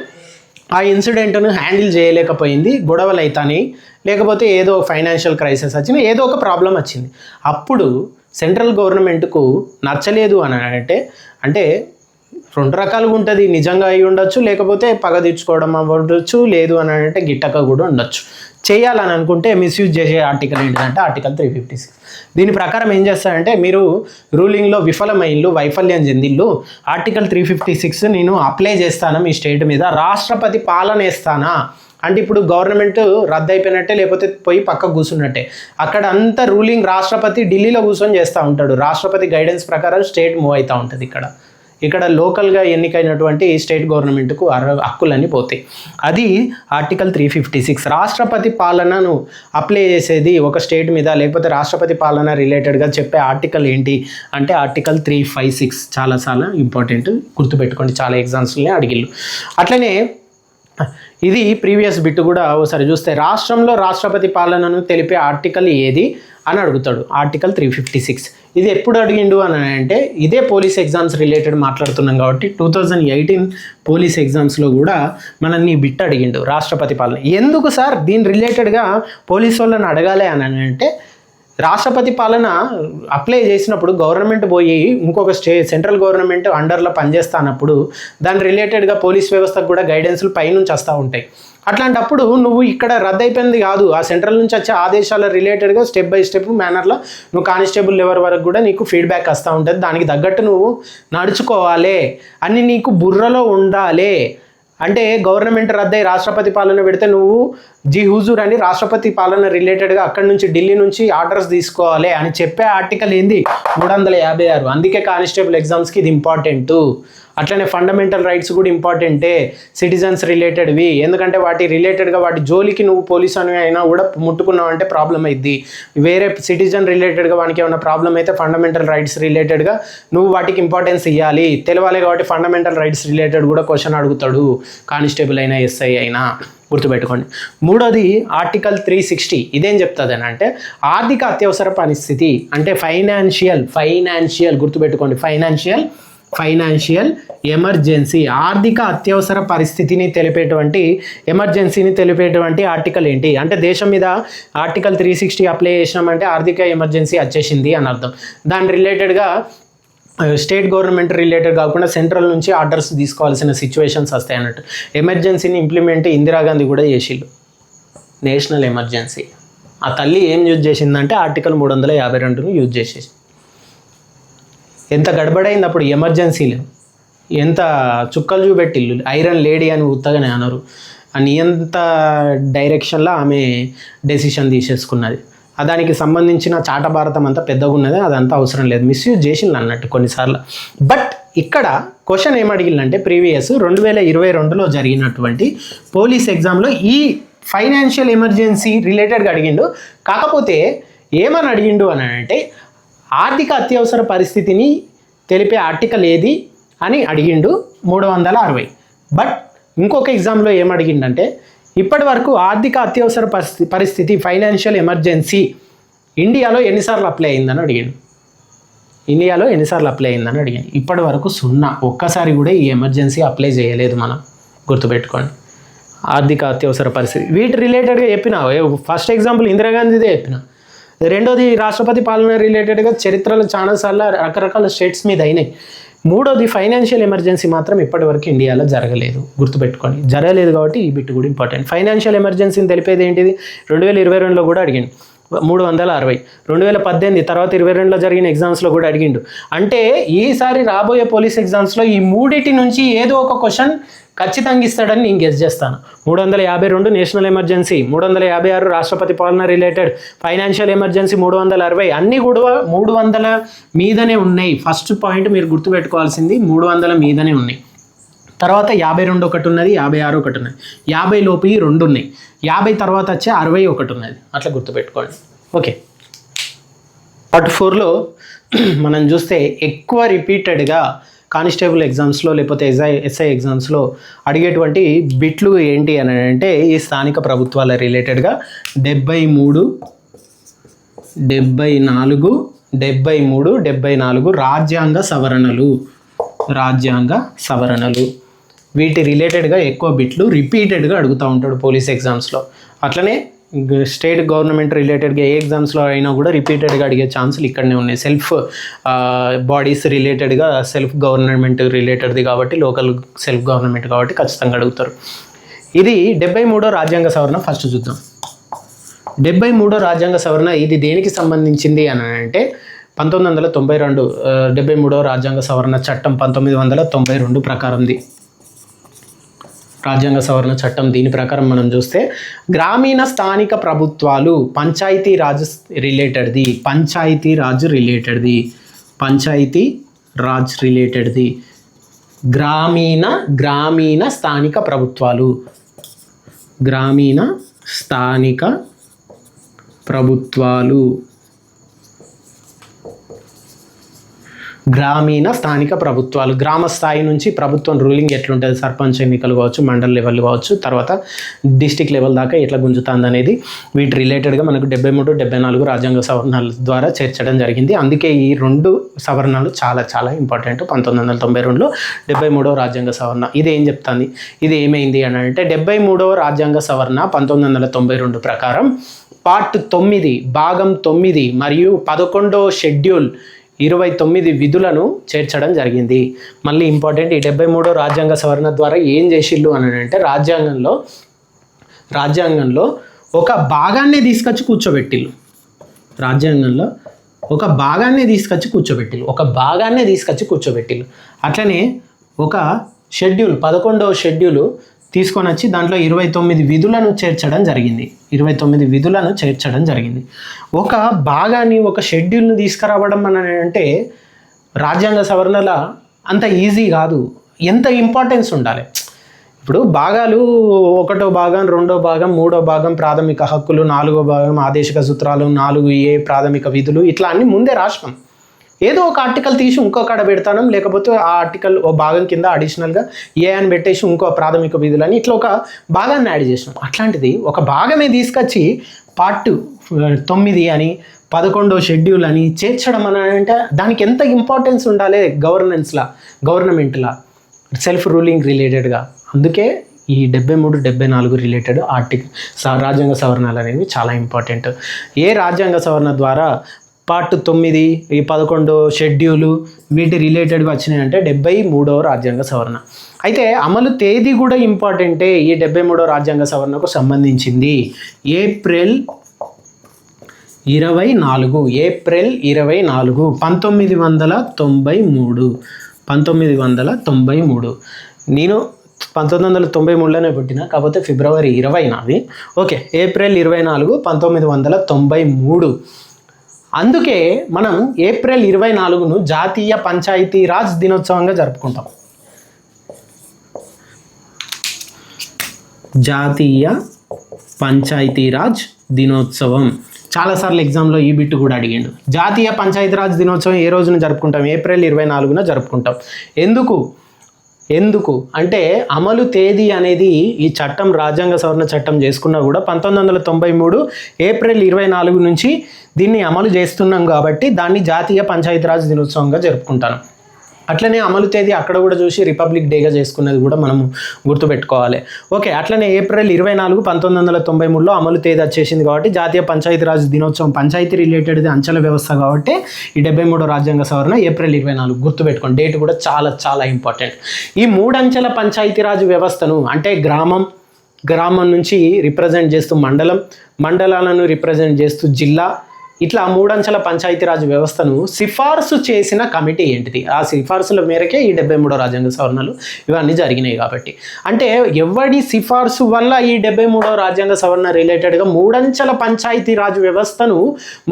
ఆ ఇన్సిడెంట్ను హ్యాండిల్ చేయలేకపోయింది, గొడవలు అవుతాయి, లేకపోతే ఏదో ఫైనాన్షియల్ క్రైసిస్ వచ్చింది, ఏదో ఒక ప్రాబ్లం వచ్చింది. అప్పుడు సెంట్రల్ గవర్నమెంట్కు నచ్చలేదు అని అంటే 2 రకాలుగా ఉంటుంది. నిజంగా అయి ఉండొచ్చు, లేకపోతే పగ తెచ్చుకోవడం అవ్వచ్చు, లేదు అని అంటే గిట్టక కూడా ఉండొచ్చు. చేయాలని అనుకుంటే మిస్యూజ్ చేసే ఆర్టికల్ ఏంటంటే ఆర్టికల్ 356. దీని ప్రకారం ఏం చేస్తారంటే మీరు రూలింగ్లో వైఫల్యం చెందిళ్ళు, ఆర్టికల్ 356 నేను అప్లై చేస్తాను మీ స్టేట్ మీద, రాష్ట్రపతి పాలన వేస్తానా అంటే ఇప్పుడు గవర్నమెంట్ రద్దు అయిపోయినట్టే, లేకపోతే పోయి పక్కకు కూర్చున్నట్టే. అక్కడ అంతా రూలింగ్ రాష్ట్రపతి ఢిల్లీలో కూర్చొని చేస్తూ ఉంటాడు. రాష్ట్రపతి గైడెన్స్ ప్రకారం స్టేట్ మూవ్ అవుతూ ఉంటుంది. ఇక్కడ లోకల్గా ఎన్నికైనటువంటి స్టేట్ గవర్నమెంట్కు హక్కులన్నీ పోతాయి. అది ఆర్టికల్ 356. రాష్ట్రపతి పాలనను అప్లై చేసేది ఒక స్టేట్ మీద, లేకపోతే రాష్ట్రపతి పాలన రిలేటెడ్గా చెప్పే ఆర్టికల్ ఏంటి అంటే ఆర్టికల్ 356. చాలా ఇంపార్టెంట్, గుర్తుపెట్టుకోండి, చాలా ఎగ్జామ్స్లోనే అడిగిళ్ళు. అట్లనే ఇది ప్రీవియస్ బిట్ కూడా ఒకసారి చూస్తే రాష్ట్రంలో రాష్ట్రపతి పాలనను తెలిపే ఆర్టికల్ ఏది అని అడుగుతాడు. ఆర్టికల్ 356. ఇది ఎప్పుడు అడిగిండు అని అంటే ఇదే పోలీస్ ఎగ్జామ్స్ రిలేటెడ్ మాట్లాడుతున్నాం కాబట్టి 2018 పోలీస్ ఎగ్జామ్స్లో కూడా మనల్ని బిట్ అడిగిండు రాష్ట్రపతి పాలన. ఎందుకు సార్ దీని రిలేటెడ్గా పోలీస్ వాళ్ళని అడగాలి అని అంటే రాష్ట్రపతి పాలన అప్లై చేసినప్పుడు గవర్నమెంట్ పోయి ఇంకొక సెంట్రల్ గవర్నమెంట్ అండర్లో పనిచేస్తున్నప్పుడు దాని రిలేటెడ్గా పోలీస్ వ్యవస్థకు కూడా గైడెన్స్లు పైనుంచి వస్తూ ఉంటాయి. అట్లాంటప్పుడు నువ్వు ఇక్కడ రద్దు అయిపోయింది కాదు, ఆ సెంట్రల్ నుంచి వచ్చే ఆదేశాల రిలేటెడ్గా స్టెప్ బై స్టెప్ మేనర్లో నువ్వు కానిస్టేబుల్ లెవెల్ వరకు కూడా నీకు ఫీడ్బ్యాక్ వస్తూ ఉంటుంది. దానికి తగ్గట్టు నువ్వు నడుచుకోవాలి అని నీకు బుర్రలో ఉండాలి. అంటే గవర్నమెంట్ రద్దయి రాష్ట్రపతి పాలన పెడితే నువ్వు హుజూర్ అని రాష్ట్రపతి పాలన రిలేటెడ్గా అక్కడి నుంచి ఢిల్లీ నుంచి ఆర్డర్స్ తీసుకోవాలి అని చెప్పే ఆర్టికల్ ఏంది 356. అందుకే కానిస్టేబుల్ ఎగ్జామ్స్కి ఇది ఇంపార్టెంట్. అట్లనే ఫండమెంటల్ రైట్స్ కూడా ఇంపార్టెంటే, సిటిజన్స్ రిలేటెడ్వి. ఎందుకంటే వాటి రిలేటెడ్గా వాటి జోలికి నువ్వు పోలీసు అని అయినా కూడా ముట్టుకున్నావు అంటే ప్రాబ్లం అయింది. వేరే సిటిజన్ రిలేటెడ్గా వానికి ఏమైనా ప్రాబ్లం అయితే ఫండమెంటల్ రైట్స్ రిలేటెడ్గా నువ్వు వాటికి ఇంపార్టెన్స్ ఇవ్వాలి, తెలవాలి. కాబట్టి ఫండమెంటల్ రైట్స్ రిలేటెడ్ కూడా క్వశ్చన్ అడుగుతాడు కానిస్టేబుల్ అయినా ఎస్ఐ అయినా, గుర్తుపెట్టుకోండి. మూడోది ఆర్టికల్ 360. ఇదేం చెప్తుంది అని అంటే ఆర్థిక అత్యవసర పరిస్థితి అంటే ఫైనాన్షియల్ గుర్తుపెట్టుకోండి, ఫైనాన్షియల్ ఎమర్జెన్సీ, ఆర్థిక అత్యవసర పరిస్థితిని ఎమర్జెన్సీని తెలిపేటువంటి ఆర్టికల్ ఏంటి అంటే దేశం మీద ఆర్టికల్ 360 అప్లై చేసినామంటే ఆర్థిక ఎమర్జెన్సీ వచ్చేసింది అని అర్థం. దాని రిలేటెడ్గా స్టేట్ గవర్నమెంట్ రిలేటెడ్ కాకుండా సెంట్రల్ నుంచి ఆర్డర్స్ తీసుకోవాల్సిన సిచ్యువేషన్స్ వస్తాయి అన్నట్టు. ఎమర్జెన్సీని ఇంప్లిమెంట్ ఇందిరాగాంధీ కూడా చేసిళ్ళు, నేషనల్ ఎమర్జెన్సీ. ఆ తల్లి ఏం యూజ్ చేసిందంటే ఆర్టికల్ 352ను యూజ్ చేసేసి. ఎంత గడబడైంది అప్పుడు ఎమర్జెన్సీలు, ఎంత చుక్కలు చూపెట్టిల్లు. ఐరన్ లేడీ అని ఉత్తగానే అనరు, అని ఎంత డైరెక్షన్లో ఆమె డెసిషన్ తీసేసుకున్నది. దానికి సంబంధించిన చాట భారతం అంతా పెద్దగా ఉన్నది, అదంతా అవసరం లేదు, మిస్యూజ్ చేసింది అన్నట్టు కొన్నిసార్లు. బట్ ఇక్కడ క్వశ్చన్ ఏమడిగిందంటే ప్రీవియస్ 2022లో జరిగినటువంటి పోలీస్ ఎగ్జామ్లో ఈ ఫైనాన్షియల్ ఎమర్జెన్సీ రిలేటెడ్గా అడిగిండు. కాకపోతే ఏమని అడిగిండు అని అంటే ఆర్థిక అత్యవసర పరిస్థితిని తెలిపే ఆర్టికల్ ఏది అని అడిగిండు 360. బట్ ఇంకొక ఎగ్జామ్లో ఏమడిగిండంటే ఇప్పటి వరకు ఆర్థిక అత్యవసర పరిస్థితి ఫైనాన్షియల్ ఎమర్జెన్సీ ఇండియాలో ఎన్నిసార్లు అప్లై అయిందని అడిగాడు. ఇప్పటి వరకు 0, ఒక్కసారి కూడా ఈ ఎమర్జెన్సీ అప్లై చేయలేదు మనం, గుర్తుపెట్టుకోండి. ఆర్థిక అత్యవసర పరిస్థితి వీటి రిలేటెడ్గా చెప్పిన ఫస్ట్ ఎగ్జాంపుల్ ఇందిరాగాంధీదే చెప్పిన. రెండోది రాష్ట్రపతి పాలన రిలేటెడ్గా చరిత్రలో చాలాసార్లు రకరకాల స్టేట్స్ మీద అయినాయి. మూడోది ఫైనాన్షియల్ ఎమర్జెన్సీ మాత్రం ఇప్పటివరకు ఇండియాలో జరగలేదు, గుర్తుపెట్టుకోండి. జరగలేదు కాబట్టి ఈ బిట్ కూడా ఇంపార్టెంట్. ఫైనాన్షియల్ ఎమర్జెన్సీని తెలిపేది ఏంటిది 2022లో కూడా అడిగిండు 360, 2018 తర్వాత 22లో జరిగిన ఎగ్జామ్స్లో కూడా అడిగిండు. అంటే ఈసారి రాబోయే పోలీస్ ఎగ్జామ్స్లో ఈ మూడిటి నుంచి ఏదో ఒక క్వశ్చన్ ఖచ్చితంగా ఇస్తాడని నేను గెస్ చేస్తాను. 352 నేషనల్ ఎమర్జెన్సీ, 356 రాష్ట్రపతి పాలన రిలేటెడ్, ఫైనాన్షియల్ ఎమర్జెన్సీ 360, అన్నీ కూడా 300 మీదనే ఉన్నాయి. ఫస్ట్ పాయింట్ మీరు గుర్తుపెట్టుకోవాల్సింది 300 మీదనే ఉన్నాయి. తర్వాత 52 ఒకటి ఉన్నది, 56 ఒకటి ఉన్నది, 50 లోపు 2 ఉన్నాయి, 50 తర్వాత వచ్చే 60 ఒకటి ఉన్నది. అట్లా గుర్తుపెట్టుకోండి. ఓకే, పార్ట్ 4లో మనం చూస్తే ఎక్కువ రిపీటెడ్గా కానిస్టేబుల్ ఎగ్జామ్స్లో లేకపోతే ఎస్ఐ ఎగ్జామ్స్లో అడిగేటువంటి బిట్లు ఏంటి అని అంటే ఈ స్థానిక ప్రభుత్వాల రిలేటెడ్గా 73, 74, 74 రాజ్యాంగ సవరణలు వీటి రిలేటెడ్గా ఎక్కువ బిట్లు రిపీటెడ్గా అడుగుతూ ఉంటాడు పోలీస్ ఎగ్జామ్స్లో. అట్లనే స్టేట్ గవర్నమెంట్ రిలేటెడ్గా ఏ ఎగ్జామ్స్లో అయినా కూడా రిపీటెడ్గా అడిగే ఛాన్సులు ఇక్కడనే ఉన్నాయి. సెల్ఫ్ బాడీస్ రిలేటెడ్గా సెల్ఫ్ గవర్నమెంట్ రిలేటెడ్ది కాబట్టి, లోకల్ సెల్ఫ్ గవర్నమెంట్ కాబట్టి ఖచ్చితంగా అడుగుతారు. ఇది 73వ రాజ్యాంగ సవరణ. ఫస్ట్ చూద్దాం. 73వ రాజ్యాంగ సవరణ ఇది దేనికి సంబంధించింది అని అంటే 1992 73వ రాజ్యాంగ సవరణ చట్టం 1992 ప్రకారంది రాజ్యాంగ సవరణ చట్టం. దీని ప్రకారం మనం చూస్తే గ్రామీణ స్థానిక ప్రభుత్వాలు పంచాయతీ రాజ్ రిలేటెడ్ది గ్రామీణ స్థానిక ప్రభుత్వాలు గ్రామీణ స్థానిక ప్రభుత్వాలు, గ్రామ స్థాయి నుంచి ప్రభుత్వం రూలింగ్ ఎట్లుంటుంది, సర్పంచ్ ఎన్నికలు కావచ్చు, మండల్ లెవెల్ కావచ్చు, తర్వాత డిస్టిక్ లెవెల్ దాకా ఎట్లా గుంజుతుంది అనేది వీటి రిలేటెడ్గా మనకు 73, 74 రాజ్యాంగ సవరణల ద్వారా చేర్చడం జరిగింది. అందుకే ఈ 2 సవరణలు చాలా చాలా ఇంపార్టెంట్. 1992లో 73వ రాజ్యాంగ సవరణ ఇది ఏం చెప్తుంది, ఇది ఏమైంది అని అంటే 73వ రాజ్యాంగ సవరణ 1992 ప్రకారం పార్ట్ 9 భాగం 9 మరియు 11వ షెడ్యూల్ 29 విధులను చేర్చడం జరిగింది. మళ్ళీ ఇంపార్టెంట్, ఈ 73వ రాజ్యాంగ సవరణ ద్వారా ఏం చేసిళ్ళు అని అంటే రాజ్యాంగంలో ఒక భాగాన్ని తీసుకొచ్చి కూర్చోబెట్టిళ్ళు. రాజ్యాంగంలో ఒక భాగాన్ని తీసుకొచ్చి కూర్చోబెట్టిళ్ళు. అట్లనే ఒక షెడ్యూల్ 11వ షెడ్యూల్ తీసుకొని వచ్చి దాంట్లో 29 విధులను చేర్చడం జరిగింది. ఒక భాగాన్ని, ఒక షెడ్యూల్ని తీసుకురావడం అని అంటే రాజ్యాంగ సవరణల అంత ఈజీ కాదు. ఎంత ఇంపార్టెన్స్ ఉండాలి. ఇప్పుడు భాగాలు 1వ భాగం, 2వ భాగం, 3వ భాగం ప్రాథమిక హక్కులు, 4వ భాగం ఆదేశిక సూత్రాలు, 4A ప్రాథమిక విధులు, ఇట్లా అన్ని ముందే రాసినాం. ఏదో ఒక ఆర్టికల్ తీసి ఇంకొకడ పెడతాను, లేకపోతే ఆ ఆర్టికల్ ఓ భాగం కింద అడిషనల్గా ఏ అని పెట్టేసి ఇంకో ప్రాథమిక విధులని ఇట్లా ఒక భాగాన్ని యాడ్ చేసినాం. అట్లాంటిది ఒక భాగమే తీసుకొచ్చి పార్ట్ 9 అని 11వ షెడ్యూల్ అని చేర్చడం అని అంటే దానికి ఎంత ఇంపార్టెన్స్ ఉండాలి గవర్నమెంట్లా సెల్ఫ్ రూలింగ్ రిలేటెడ్గా. అందుకే ఈ 73, 74 రిలేటెడ్ రాజ్యాంగ సవరణలు అనేవి చాలా ఇంపార్టెంట్. ఏ రాజ్యాంగ సవరణ ద్వారా పార్ట్ 9, ఈ 11వ షెడ్యూలు వీటి రిలేటెడ్గా వచ్చినాయంటే 73వ రాజ్యాంగ సవరణ. అయితే అమలు తేదీ కూడా ఇంపార్టెంటే. ఈ 73వ రాజ్యాంగ సవరణకు సంబంధించింది ఏప్రిల్ 24, 1993. నేను 1993లోనే పుట్టిన, కాకపోతే ఫిబ్రవరి 20 నాది. Okay, April 24, 1993. అందుకే మనం ఏప్రిల్ 24ను జాతీయ పంచాయతీరాజ్ దినోత్సవంగా జరుపుకుంటాం. జాతీయ పంచాయతీరాజ్ దినోత్సవం చాలాసార్లు ఎగ్జామ్లో ఈ బిట్టు కూడా అడిగిండు. జాతీయ పంచాయతీరాజ్ దినోత్సవం ఏ రోజున జరుపుకుంటాం? ఏప్రిల్ 24న జరుపుకుంటాం. ఎందుకు అంటే అమలు తేదీ అనేది ఈ చట్టం, రాజ్యాంగ సవరణ చట్టం చేసుకున్నా కూడా 1993 ఏప్రిల్ 24 నుంచి దీన్ని అమలు చేస్తున్నాం కాబట్టి దాన్ని జాతీయ పంచాయతీరాజ్ దినోత్సవంగా జరుపుకుంటాను. అట్లనే అమలు తేదీ అక్కడ కూడా చూసి రిపబ్లిక్ డేగా చేసుకున్నది కూడా మనం గుర్తుపెట్టుకోవాలి. ఓకే, అట్లనే ఏప్రిల్ 24, 1993లో అమలు తేదీ వచ్చేసింది కాబట్టి జాతీయ పంచాయతీరాజ్ దినోత్సవం, పంచాయతీ రిలేటెడ్ అంచెల వ్యవస్థ కాబట్టి ఈ 73వ రాజ్యాంగ సవరణ ఏప్రిల్ 24 గుర్తుపెట్టుకోండి. డేట్ కూడా చాలా చాలా ఇంపార్టెంట్. ఈ 3 అంచెల పంచాయతీరాజ్ వ్యవస్థను అంటే గ్రామం నుంచి రిప్రజెంట్ చేస్తూ మండలాలను రిప్రజెంట్ చేస్తూ జిల్లా, ఇట్లా 3 అంచెల పంచాయతీరాజ్ వ్యవస్థను సిఫార్సు చేసిన కమిటీ ఏంటిది? ఆ సిఫార్సుల మేరకే ఈ 73వ రాజ్యాంగ సవరణలు ఇవన్నీ జరిగినాయి. కాబట్టి అంటే ఎవడి సిఫార్సు వల్ల ఈ 73వ రాజ్యాంగ సవరణ రిలేటెడ్గా 3 అంచెల పంచాయతీరాజ్ వ్యవస్థను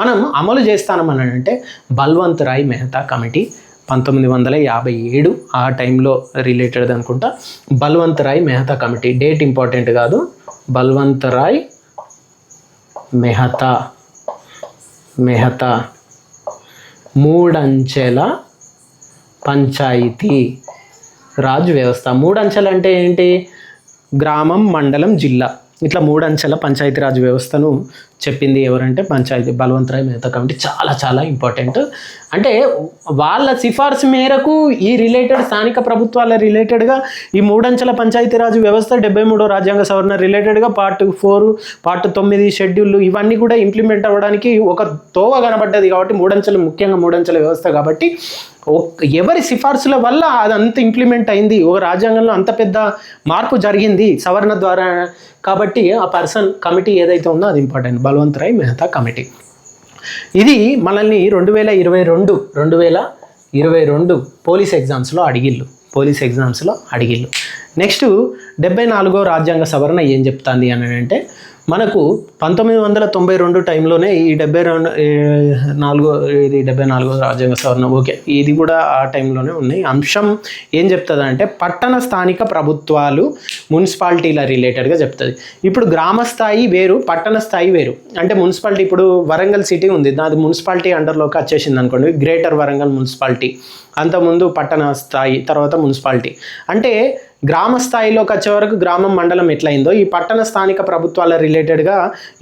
మనం అమలు చేస్తామని అంటే బల్వంత్ రాయ్ మెహతా కమిటీ 1957 ఆ టైంలో రిలేటెడ్ అనుకుంటా. Balwant Rai Mehta committee, date important కాదు. బల్వంత్ రాయ్ మెహతా 3 అంచెల పంచాయతీ రాజ్ వ్యవస్థ. 3 అంచెలు అంటే ఏంటి? గ్రామం, మండలం, జిల్లా, ఇట్లా 3 అంచెల పంచాయతీరాజ్ వ్యవస్థను చెప్పింది ఎవరంటే బల్వంత్ రాయ్ మెహతా కమిటీ. చాలా చాలా ఇంపార్టెంట్. అంటే వాళ్ళ సిఫార్సు మేరకు ఈ రిలేటెడ్ స్థానిక ప్రభుత్వాల రిలేటెడ్గా ఈ 3 అంచెల పంచాయతీరాజ్ వ్యవస్థ 73వ రాజ్యాంగ సవరణ రిలేటెడ్గా పార్ట్ 4, పార్ట్ 9 షెడ్యూల్ ఇవన్నీ కూడా ఇంప్లిమెంట్ అవ్వడానికి ఒక తోవ కనబడ్డది. కాబట్టి 3 అంచెలు, ముఖ్యంగా 3 అంచెల వ్యవస్థ కాబట్టి ఎవరి సిఫార్సుల వల్ల అది అంత ఇంప్లిమెంట్ అయింది, ఒక రాజ్యాంగంలో అంత పెద్ద మార్పు జరిగింది సవరణ ద్వారా. కాబట్టి ఆ కమిటీ ఏదైతే ఉందో అది ఇంపార్టెంట్, బల్వంత్ రాయ్ మెహతా కమిటీ. ఇది మనల్ని 2022 పోలీస్ ఎగ్జామ్స్లో అడిగిళ్ళు. నెక్స్ట్ 74వ రాజ్యాంగ సవరణ ఏం చెప్తుంది అని అంటే మనకు 1992 టైంలోనే ఈ 74 రాజ్యాంగ సవరణ, ఓకే, ఇది కూడా ఆ టైంలోనే ఉన్నాయి. అంశం ఏం చెప్తుంది అంటే పట్టణ స్థానిక ప్రభుత్వాలు మున్సిపాలిటీల రిలేటెడ్గా చెప్తుంది. ఇప్పుడు గ్రామ స్థాయి వేరు, పట్టణ స్థాయి వేరు. అంటే మున్సిపాలిటీ ఇప్పుడు వరంగల్ సిటీ ఉంది, అది మున్సిపాలిటీ అండర్లోకి వచ్చేసింది అనుకోండి, గ్రేటర్ వరంగల్ మున్సిపాలిటీ. అంతకుముందు పట్టణ స్థాయి, తర్వాత మున్సిపాలిటీ. అంటే గ్రామ స్థాయిలోకి వచ్చే వరకు గ్రామం మండలం ఎట్లయిందో ఈ పట్టణ స్థానిక ప్రభుత్వాల రిలేటెడ్గా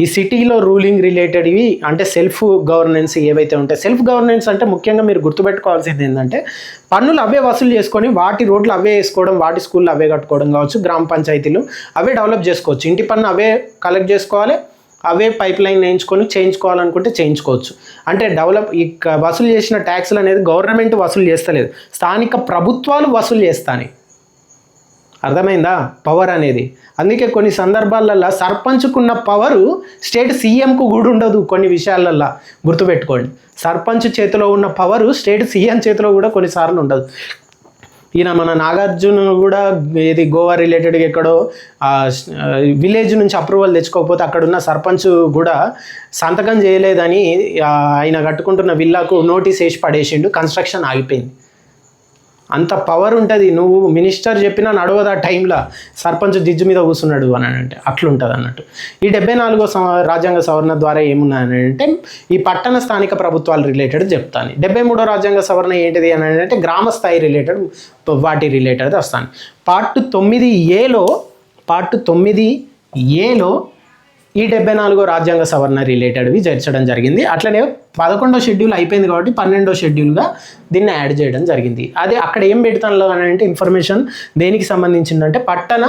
ఈ సిటీలో రూలింగ్ రిలేటెడ్వి అంటే సెల్ఫ్ గవర్నెన్స్ ఏవైతే ఉంటాయి. సెల్ఫ్ గవర్నెన్స్ అంటే ముఖ్యంగా మీరు గుర్తుపెట్టుకోవాల్సింది ఏంటంటే పన్నులు అవే వసూలు చేసుకొని వాటి రోడ్లు అవే వేసుకోవడం, వాటి స్కూళ్ళు అవే కట్టుకోవడం కావచ్చు, గ్రామ పంచాయతీలు అవే డెవలప్ చేసుకోవచ్చు, ఇంటి పన్ను అవే కలెక్ట్ చేసుకోవాలి, అవే పైప్ లైన్ వేయించుకొని చేయించుకోవాలనుకుంటే చేయించుకోవచ్చు. అంటే డెవలప్ ఈ వసూలు చేసిన ట్యాక్సులు అనేది గవర్నమెంట్ వసూలు చేస్తలేదు, స్థానిక ప్రభుత్వాలు వసూలు చేస్తాయి. అర్థమైందా పవర్ అనేది? అందుకే కొన్ని సందర్భాలల్లో సర్పంచ్కున్న పవరు స్టేట్ సీఎంకు కూడా ఉండదు. కొన్ని విషయాలల్లో గుర్తుపెట్టుకోండి, సర్పంచ్ చేతిలో ఉన్న పవరు స్టేట్ సీఎం చేతిలో కూడా కొన్నిసార్లు ఉండదు. ఈయన మన నాగార్జున కూడా ఇది గోవా రిలేటెడ్గా ఎక్కడో విలేజ్ నుంచి అప్రూవల్ తెచ్చుకోకపోతే అక్కడున్న సర్పంచ్ కూడా సంతకం చేయలేదని ఆయన కట్టుకుంటున్న విల్లాకు నోటీస్ వేసి పడేసిండు, కన్స్ట్రక్షన్ ఆగిపోయింది. అంత పవర్ ఉంటుంది. నువ్వు మినిస్టర్ చెప్పినా నడవదు ఆ టైంలో, సర్పంచ్ జిడ్జు మీద కూర్చున్నాడు అని అంటే అట్లుంటుంది అన్నట్టు. ఈ 74వ రాజ్యాంగ సవరణ ద్వారా ఏమున్నాయనంటే ఈ పట్టణ స్థానిక ప్రభుత్వాలు రిలేటెడ్ చెప్తాను. 73వ రాజ్యాంగ సవరణ ఏంటిది అని అంటే గ్రామ స్థాయి రిలేటెడ్, వాటి రిలేటెడ్ వస్తాను. పార్ట్ 9A ఈ 74వ రాజ్యాంగ సవరణ రిలేటెడ్వి చేర్చడం జరిగింది. అట్లనే 11వ షెడ్యూల్ అయిపోయింది కాబట్టి 12వ షెడ్యూల్గా దీన్ని యాడ్ చేయడం జరిగింది. అదే అక్కడ ఏం పెడతాను అని అంటే ఇన్ఫర్మేషన్ దేనికి సంబంధించిందంటే పట్టణ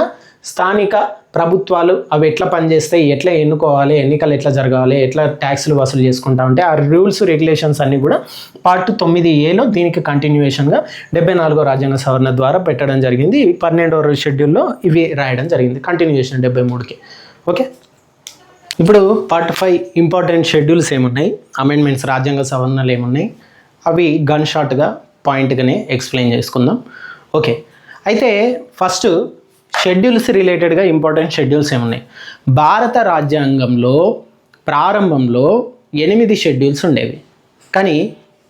స్థానిక ప్రభుత్వాలు అవి ఎట్లా పనిచేస్తాయి, ఎట్లా ఎన్నుకోవాలి, ఎన్నికలు ఎట్లా జరగాలి, ఎట్లా ట్యాక్సులు వసూలు చేసుకుంటా ఉంటే ఆ రూల్స్ రెగ్యులేషన్స్ అన్నీ కూడా పార్ట్ 9A దీనికి కంటిన్యూయేషన్గా 74వ రాజ్యాంగ సవరణ ద్వారా పెట్టడం జరిగింది. 12వ షెడ్యూల్లో ఇవి రాయడం జరిగింది, కంటిన్యూయేషన్ 73కి. ఓకే, ఇప్పుడు పార్ట్ 5 ఇంపార్టెంట్ షెడ్యూల్స్ ఏమున్నాయి, అమెండ్మెంట్స్ రాజ్యాంగ సవరణలు ఏమున్నాయి, అవి గన్ షాట్గా పాయింట్గానే ఎక్స్ప్లెయిన్ చేసుకుందాం. ఓకే, అయితే ఫస్ట్ షెడ్యూల్స్ రిలేటెడ్గా ఇంపార్టెంట్ షెడ్యూల్స్ ఏమున్నాయి. భారత రాజ్యాంగంలో ప్రారంభంలో 8 షెడ్యూల్స్ ఉండేవి, కానీ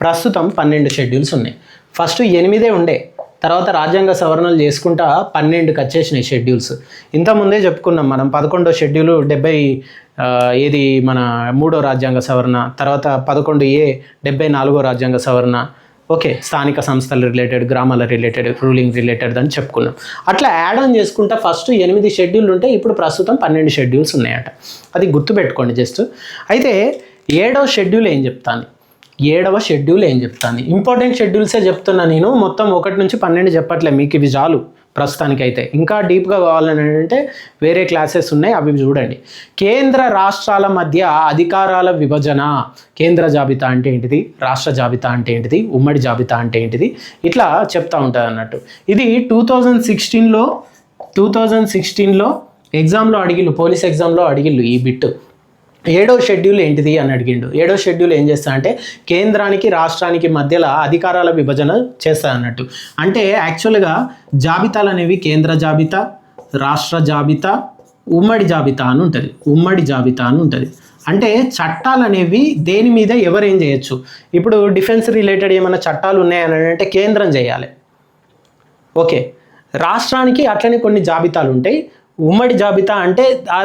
ప్రస్తుతం 12 షెడ్యూల్స్ ఉన్నాయి. ఫస్ట్ 8 ఉండే, తర్వాత రాజ్యాంగ సవరణలు చేసుకుంటా 12కి వచ్చేసినాయి షెడ్యూల్స్. ఇంతకుముందే చెప్పుకున్నాం మనం 11వ షెడ్యూల్ 3వ రాజ్యాంగ సవరణ, తర్వాత 11A 74వ రాజ్యాంగ సవరణ. ఓకే, స్థానిక సంస్థల రిలేటెడ్, గ్రామాల రిలేటెడ్, రూలింగ్ రిలేటెడ్ అని చెప్పుకున్నాం. అట్లా యాడ్ ఆన్ చేసుకుంటా ఫస్ట్ 8 షెడ్యూల్ ఉంటే ఇప్పుడు ప్రస్తుతం 12 షెడ్యూల్స్ ఉన్నాయట. అది గుర్తుపెట్టుకోండి జస్ట్. అయితే 7వ షెడ్యూల్ ఏం చెప్తాను, ఇంపార్టెంట్ షెడ్యూల్సే చెప్తున్నా నేను, మొత్తం 1 నుంచి 12 చెప్పట్లే, మీకు ఇవి చాలు ప్రస్తుతానికైతే. ఇంకా డీప్గా కావాలని అంటే వేరే క్లాసెస్ ఉన్నాయి, అవి చూడండి. కేంద్ర రాష్ట్రాల మధ్య అధికారాల విభజన, కేంద్ర జాబితా అంటే ఏంటిది, రాష్ట్ర జాబితా అంటే ఏంటిది, ఉమ్మడి జాబితా అంటే ఏంటిది, ఇట్లా చెప్తా ఉంటుంది అన్నట్టు. ఇది 2016లో ఎగ్జామ్లో అడిగిళ్ళు, పోలీస్ ఎగ్జామ్లో అడిగిళ్ళు ఈ బిట్. 7వ షెడ్యూల్ ఏంటిది అని అడిగిండు. 7వ షెడ్యూల్ ఏం చేస్తా అంటే కేంద్రానికి రాష్ట్రానికి మధ్యలో అధికారాల విభజన చేస్తా అన్నట్టు. అంటే యాక్చువల్గా జాబితాలు అనేవి కేంద్ర జాబితా, రాష్ట్ర జాబితా, ఉమ్మడి జాబితా అని ఉంటుంది. అంటే చట్టాలు అనేవి దేని మీద ఎవరేం చేయొచ్చు. ఇప్పుడు డిఫెన్స్ రిలేటెడ్ ఏమైనా చట్టాలు ఉన్నాయని అంటే కేంద్రం చేయాలి. ఓకే, రాష్ట్రానికి అట్లనే కొన్ని జాబితాలు ఉంటాయి. ఉమ్మడి జాబితా అంటే ఆ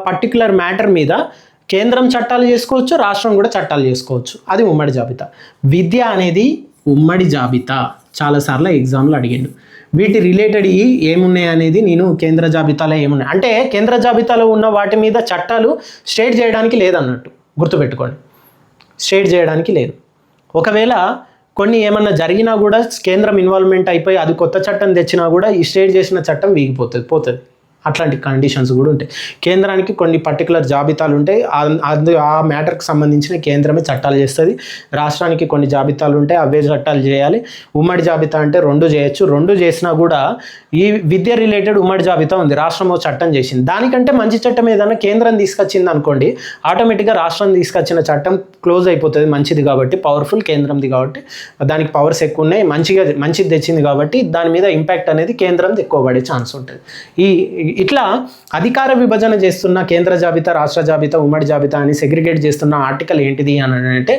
పర్టికులర్ మ్యాటర్ మీద కేంద్రం చట్టాలు చేసుకోవచ్చు, రాష్ట్రం కూడా చట్టాలు చేసుకోవచ్చు, అది ఉమ్మడి జాబితా. విద్య అనేది ఉమ్మడి జాబితా, చాలాసార్లు ఎగ్జామ్లో అడిగిండు. వీటి రిలేటెడ్ ఏమున్నాయి అనేది నేను కేంద్ర జాబితాలో ఏమున్నాయి అంటే కేంద్ర జాబితాలో ఉన్న వాటి మీద చట్టాలు స్టేట్ చేయడానికి లేదన్నట్టు గుర్తుపెట్టుకోండి, స్టేట్ చేయడానికి లేదు. ఒకవేళ కొన్ని ఏమన్నా జరిగినా కూడా కేంద్రం ఇన్వాల్వ్మెంట్ అయిపోయి అది కొత్త చట్టం తెచ్చినా కూడా ఈ స్టేట్ చేసిన చట్టం పోతుంది. అట్లాంటి కండిషన్స్ కూడా ఉంటాయి. కేంద్రానికి కొన్ని పర్టికులర్ జాబితాలు ఉంటాయి, ఆ మ్యాటర్కి సంబంధించిన కేంద్రమే చట్టాలు చేస్తుంది. రాష్ట్రానికి కొన్ని జాబితాలు ఉంటాయి, అవే చట్టాలు చేయాలి. ఉమ్మడి జాబితా అంటే 2 చేయొచ్చు. 2 చేసినా కూడా ఈ విద్య రిలేటెడ్ ఉమ్మడి జాబితా ఉంది, రాష్ట్రం చట్టం చేసింది. దానికంటే మంచి చట్టం ఏదైనా కేంద్రం తీసుకొచ్చింది అనుకోండి, ఆటోమేటిక్గా రాష్ట్రం తీసుకొచ్చిన చట్టం క్లోజ్ అయిపోతుంది. మంచిది కాబట్టి, పవర్ఫుల్ కేంద్రంది కాబట్టి, దానికి పవర్స్ ఎక్కువ ఉన్నాయి, మంచిది తెచ్చింది కాబట్టి దాని మీద ఇంపాక్ట్ అనేది కేంద్రంది ఎక్కువ పడే ఛాన్స్ ఉంటుంది. ఇట్లా అధికార విభజన చేస్తున్న కేంద్ర జాబితా, రాష్ట్ర జాబితా, ఉమ్మడి జాబితా అని సెగ్రిగేట్ చేస్తున్న ఆర్టికల్ ఏంటిది అని అంటే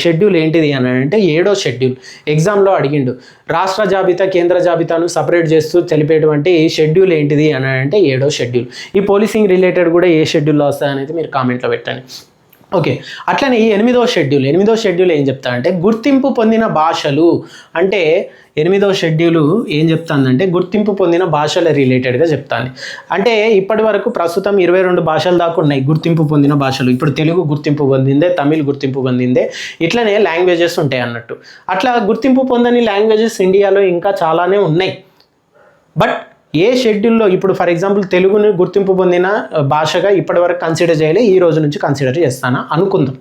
షెడ్యూల్ ఏంటిది అని అంటే 7వ షెడ్యూల్. ఎగ్జామ్లో అడిగిండు రాష్ట్ర జాబితా కేంద్ర జాబితాను సపరేట్ చేస్తూ తెలిపేటువంటి షెడ్యూల్ ఏంటిది అని అంటే 7వ షెడ్యూల్. ఈ పోలీసింగ్ రిలేటెడ్ కూడా ఏ షెడ్యూల్లో వస్తాయనేది మీరు కామెంట్లో పెట్టండి. ఓకే, అట్లనే ఈ 8వ షెడ్యూల్ ఏం చెప్తా అంటే గుర్తింపు పొందిన భాషలు అంటే 8వ షెడ్యూల్ ఏం చెప్తానంటే గుర్తింపు పొందిన భాషల రిలేటెడ్గా చెప్తాను. అంటే ఇప్పటి వరకు ప్రస్తుతం 22 భాషలు దాకా ఉన్నాయి గుర్తింపు పొందిన భాషలు. ఇప్పుడు తెలుగు గుర్తింపు పొందిందే, తమిళ్ గుర్తింపు పొందిందే, ఇట్లనే లాంగ్వేజెస్ ఉంటాయి అన్నట్టు. అట్లా గుర్తింపు పొందని లాంగ్వేజెస్ ఇండియాలో ఇంకా చాలానే ఉన్నాయి. బట్ ఏ షెడ్యూల్లో ఇప్పుడు ఫర్ ఎగ్జాంపుల్ తెలుగును గుర్తింపు పొందిన భాషగా ఇప్పటివరకు కన్సిడర్ చేయలే, ఈ రోజు నుంచి కన్సిడర్ చేస్తాను అనుకుందాం.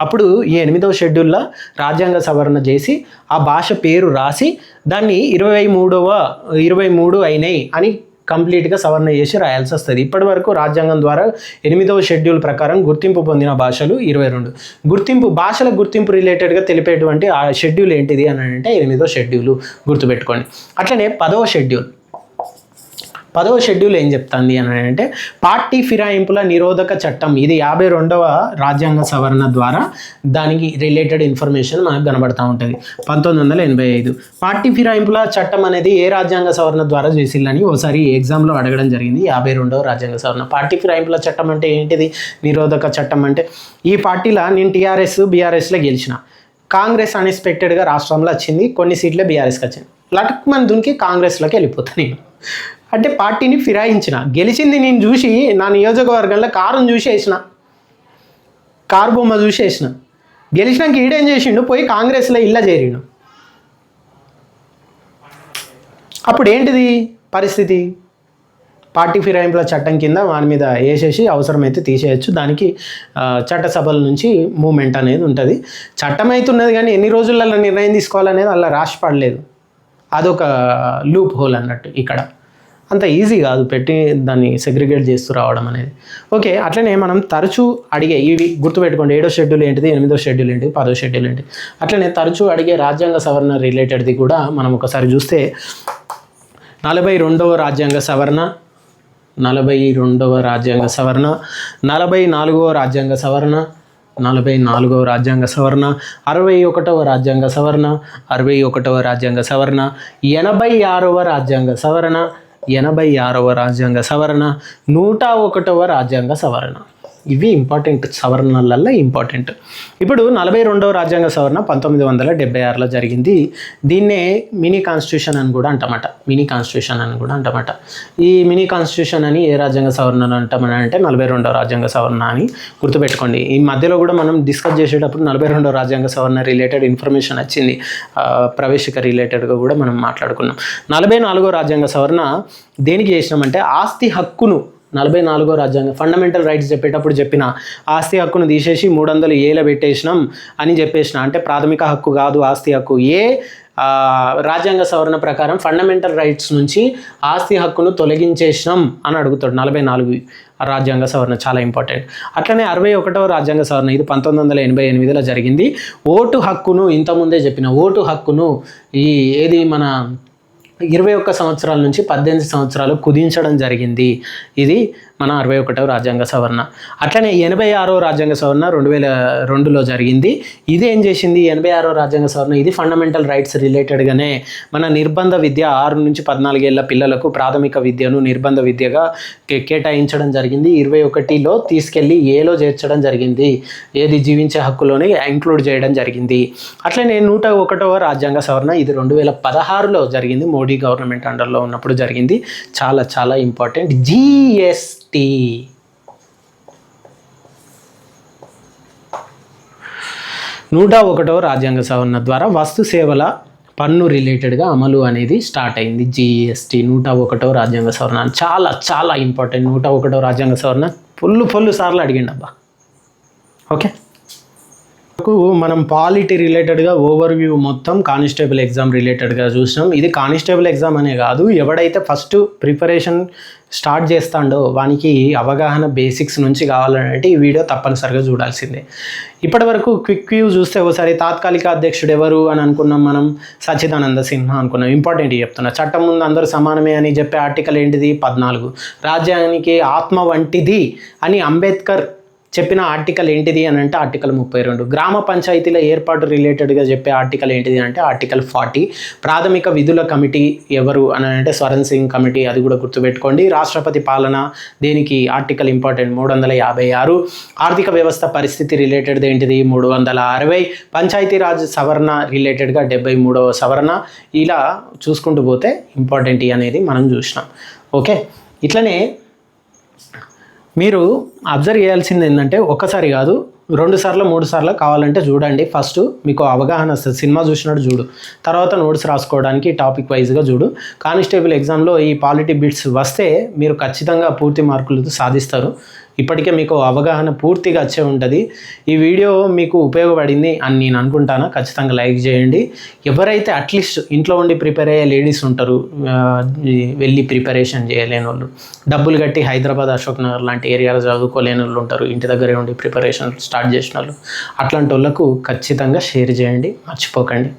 అప్పుడు ఈ 8వ షెడ్యూల్లో రాజ్యాంగ సవరణ చేసి ఆ భాష పేరు రాసి దాన్ని 23 అయినాయి అని కంప్లీట్గా సవరణ చేసి రాయాల్సి వస్తుంది. ఇప్పటి వరకు రాజ్యాంగం ద్వారా 8వ షెడ్యూల్ ప్రకారం గుర్తింపు పొందిన భాషలు 22. భాషల గుర్తింపు రిలేటెడ్గా తెలిపేటువంటి ఆ షెడ్యూల్ ఏంటిది అని అంటే 8వ షెడ్యూల్ గుర్తుపెట్టుకోండి. అట్లనే 10వ షెడ్యూల్ ఏం చెప్తుంది అని అంటే పార్టీ ఫిరాయింపుల నిరోధక చట్టం. ఇది 52వ రాజ్యాంగ సవరణ ద్వారా దానికి రిలేటెడ్ ఇన్ఫర్మేషన్ మనకు కనబడతా ఉంటుంది. 1985 పార్టీ ఫిరాయింపుల చట్టం అనేది ఏ రాజ్యాంగ సవరణ ద్వారా చేసిందని ఒకసారి ఎగ్జామ్లో అడగడం జరిగింది. 52వ రాజ్యాంగ సవరణ. పార్టీ ఫిరాయింపుల చట్టం అంటే ఏంటిది? నిరోధక చట్టం అంటే ఈ పార్టీలో నేను టీఆర్ఎస్ బీఆర్ఎస్లో గెలిచిన, కాంగ్రెస్ అన్ఎక్స్పెక్టెడ్గా రాష్ట్రంలో వచ్చింది, కొన్ని సీట్లే బీఆర్ఎస్కి వచ్చింది, లటుకుమని దునికి కాంగ్రెస్లోకి వెళ్ళిపోతాను నేను. అంటే పార్టీని ఫిరాయించిన, గెలిచింది నేను చూసి నా నియోజకవర్గంలో కారుని చూసి వేసిన, కారు బొమ్మ చూసి వేసిన, గెలిచినాక ఈడేం చేసిండు, పోయి కాంగ్రెస్లో ఇళ్ళ చేరిండు. అప్పుడు ఏంటిది పరిస్థితి? పార్టీ ఫిరాయింపుల చట్టం కింద వాని మీద వేసేసి అవసరమైతే తీసేయచ్చు. దానికి చట్టసభల నుంచి మూమెంట్ అనేది ఉంటుంది. చట్టం అయితే ఉన్నది కానీ ఎన్ని రోజులలో నిర్ణయం తీసుకోవాలనేది అలా రాసి పడలేదు. అదొక లూప్ హోల్ అన్నట్టు. ఇక్కడ అంత ఈజీ కాదు పెట్టి దాన్ని సెగ్రిగేట్ చేస్తూ రావడం అనేది. ఓకే, అట్లనే మనం తరచూ అడిగే ఇవి గుర్తుపెట్టుకోండి. 7వ షెడ్యూల్ ఏంటిది, 8వ షెడ్యూల్ ఏంటిది, 10వ షెడ్యూల్ ఏంటి. అట్లనే తరచూ అడిగే రాజ్యాంగ సవరణ రిలేటెడ్ది కూడా మనం ఒకసారి చూస్తే 42వ రాజ్యాంగ సవరణ, 42వ రాజ్యాంగ సవరణ, 44వ రాజ్యాంగ సవరణ, 44వ రాజ్యాంగ సవరణ, 61వ రాజ్యాంగ సవరణ, 61వ రాజ్యాంగ సవరణ, 86వ రాజ్యాంగ సవరణ, 86వ రాజ్యాంగ సవరణ, 101వ రాజ్యాంగ సవరణ. ఇవి ఇంపార్టెంట్ సవరణలలో ఇంపార్టెంట్. ఇప్పుడు 42వ రాజ్యాంగ సవరణ 1976లో జరిగింది. దీన్నే మినీ కాన్స్టిట్యూషన్ అని కూడా అంటామట. ఈ మినీ కాన్స్టిట్యూషన్ అని ఏ రాజ్యాంగ సవరణ అంటామని అంటే 42వ రాజ్యాంగ సవరణ అని గుర్తుపెట్టుకోండి. ఈ మధ్యలో కూడా మనం డిస్కస్ చేసేటప్పుడు 42వ రాజ్యాంగ సవరణ రిలేటెడ్ ఇన్ఫర్మేషన్ వచ్చింది. ప్రవేశిక రిలేటెడ్గా కూడా మనం మాట్లాడుకున్నాం. 44వ రాజ్యాంగ సవరణ దేనికి చేసినామంటే ఆస్తి హక్కును 44వ రాజ్యాంగం ఫండమెంటల్ రైట్స్ చెప్పేటప్పుడు చెప్పిన ఆస్తి హక్కును తీసేసి 300 ఏళ్ళ పెట్టేసినాం అని చెప్పేసిన. అంటే ప్రాథమిక హక్కు కాదు ఆస్తి హక్కు. రాజ్యాంగ సవరణ ప్రకారం ఫండమెంటల్ రైట్స్ నుంచి ఆస్తి హక్కును తొలగించేసినాం అని అడుగుతాడు. 44 రాజ్యాంగ సవరణ చాలా ఇంపార్టెంట్. అట్లనే 61వ రాజ్యాంగ సవరణ ఇది 1988లో జరిగింది. ఓటు హక్కును ఇంతకుముందే చెప్పిన ఓటు హక్కును మన 21 సంవత్సరాల నుంచి 18 సంవత్సరాలు కుదించడం జరిగింది. ఇది మన 61వ రాజ్యాంగ సవరణ. అట్లనే 86వ రాజ్యాంగ సవరణ 2002లో జరిగింది. ఇది ఏం చేసింది? 86వ రాజ్యాంగ సవరణ ఇది ఫండమెంటల్ రైట్స్ రిలేటెడ్గానే మన నిర్బంధ విద్య 6 నుంచి 14 ఏళ్ళ పిల్లలకు ప్రాథమిక విద్యను నిర్బంధ విద్యగా కేటాయించడం జరిగింది. 21లో తీసుకెళ్ళి ఏలో చేర్చడం జరిగింది. ఏది జీవించే హక్కులోనే ఇంక్లూడ్ చేయడం జరిగింది. అట్లనే 101వ రాజ్యాంగ సవరణ ఇది 2016లో జరిగింది. మోడీ గవర్నమెంట్ అండర్లో ఉన్నప్పుడు జరిగింది. చాలా చాలా ఇంపార్టెంట్. GST 101వ రాజ్యాంగ సవరణ ద్వారా వస్తు సేవల పన్ను రిలేటెడ్గా అమలు అనేది స్టార్ట్ అయింది. GST 101వ రాజ్యాంగ సవరణ చాలా చాలా ఇంపార్టెంట్. 101వ రాజ్యాంగ సవరణ ఫుల్ సార్లు అడిగిండు అబ్బా. ఓకే, మనం పాలిటీ రిలేటెడ్గా ఓవర్వ్యూ మొత్తం కానిస్టేబుల్ ఎగ్జామ్ రిలేటెడ్గా చూసినాం. ఇది కానిస్టేబుల్ ఎగ్జామ్ అనే కాదు, ఎవడైతే ఫస్ట్ ప్రిపరేషన్ స్టార్ట్ చేస్తాడో వానికి అవగాహన బేసిక్స్ నుంచి కావాలంటే ఈ వీడియో తప్పనిసరిగా చూడాల్సిందే. ఇప్పటి వరకు క్విక్ వ్యూ చూస్తే ఒకసారి తాత్కాలిక అధ్యక్షుడు ఎవరు అని అనుకున్నాం, మనం సచ్చిదానంద సిన్హా అనుకున్నాం. ఇంపార్టెంట్ చెప్తున్నా, చట్టం ముందు అందరూ సమానమే అని చెప్పే ఆర్టికల్ ఏంటిది 14. రాజ్యానికి ఆత్మ వంటిది అని అంబేద్కర్ చెప్పిన ఆర్టికల్ ఏంటిది అని అంటే ఆర్టికల్ 32. గ్రామ పంచాయతీల ఏర్పాటు రిలేటెడ్గా చెప్పే ఆర్టికల్ ఏంటిది అంటే ఆర్టికల్ 40. ప్రాథమిక విధుల కమిటీ ఎవరు అని అంటే స్వరణ్ సింగ్ కమిటీ, అది కూడా గుర్తుపెట్టుకోండి. రాష్ట్రపతి పాలన దేనికి ఆర్టికల్ ఇంపార్టెంట్ 356. ఆర్థిక వ్యవస్థ పరిస్థితి రిలేటెడ్ ఏంటిది 360. పంచాయతీరాజ్ సవరణ రిలేటెడ్గా 73వ సవరణ. ఇలా చూసుకుంటూ పోతే ఇంపార్టెంట్ అనేది మనం చూసినాం. ఓకే, ఇట్లనే మీరు అబ్జర్వ్ చేయాల్సింది ఏంటంటే ఒక్కసారి కాదు 2 సార్లు 3 సార్లు కావాలంటే చూడండి. ఫస్ట్ మీకు అవగాహన వస్తుంది, సినిమా చూసినట్టు చూడు, తర్వాత నోట్స్ రాసుకోవడానికి టాపిక్ వైజ్గా చూడు. కానిస్టేబుల్ ఎగ్జామ్లో ఈ పాలిటీ బిట్స్ వస్తే మీరు ఖచ్చితంగా పూర్తి మార్కులు సాధిస్తారు. ఇప్పటికే మీకు అవగాహన పూర్తిగా వచ్చే ఉంటుంది. ఈ వీడియో మీకు ఉపయోగపడింది అని నేను అనుకుంటాను. ఖచ్చితంగా లైక్ చేయండి. ఎవరైతే అట్లీస్ట్ ఇంట్లో ఉండి ప్రిపేర్ అయ్యే లేడీస్ ఉంటారు, వెళ్ళి ప్రిపరేషన్ చేయలేని వాళ్ళు, డబ్బులు కట్టి హైదరాబాద్ అశోక్ నగర్ లాంటి ఏరియాలో చదువుకోలేని వాళ్ళు ఉంటారు, ఇంటి దగ్గరే ఉండి ప్రిపరేషన్ స్టార్ట్ చేసిన వాళ్ళు, అట్లాంటి వాళ్ళకు ఖచ్చితంగా షేర్ చేయండి, మర్చిపోకండి.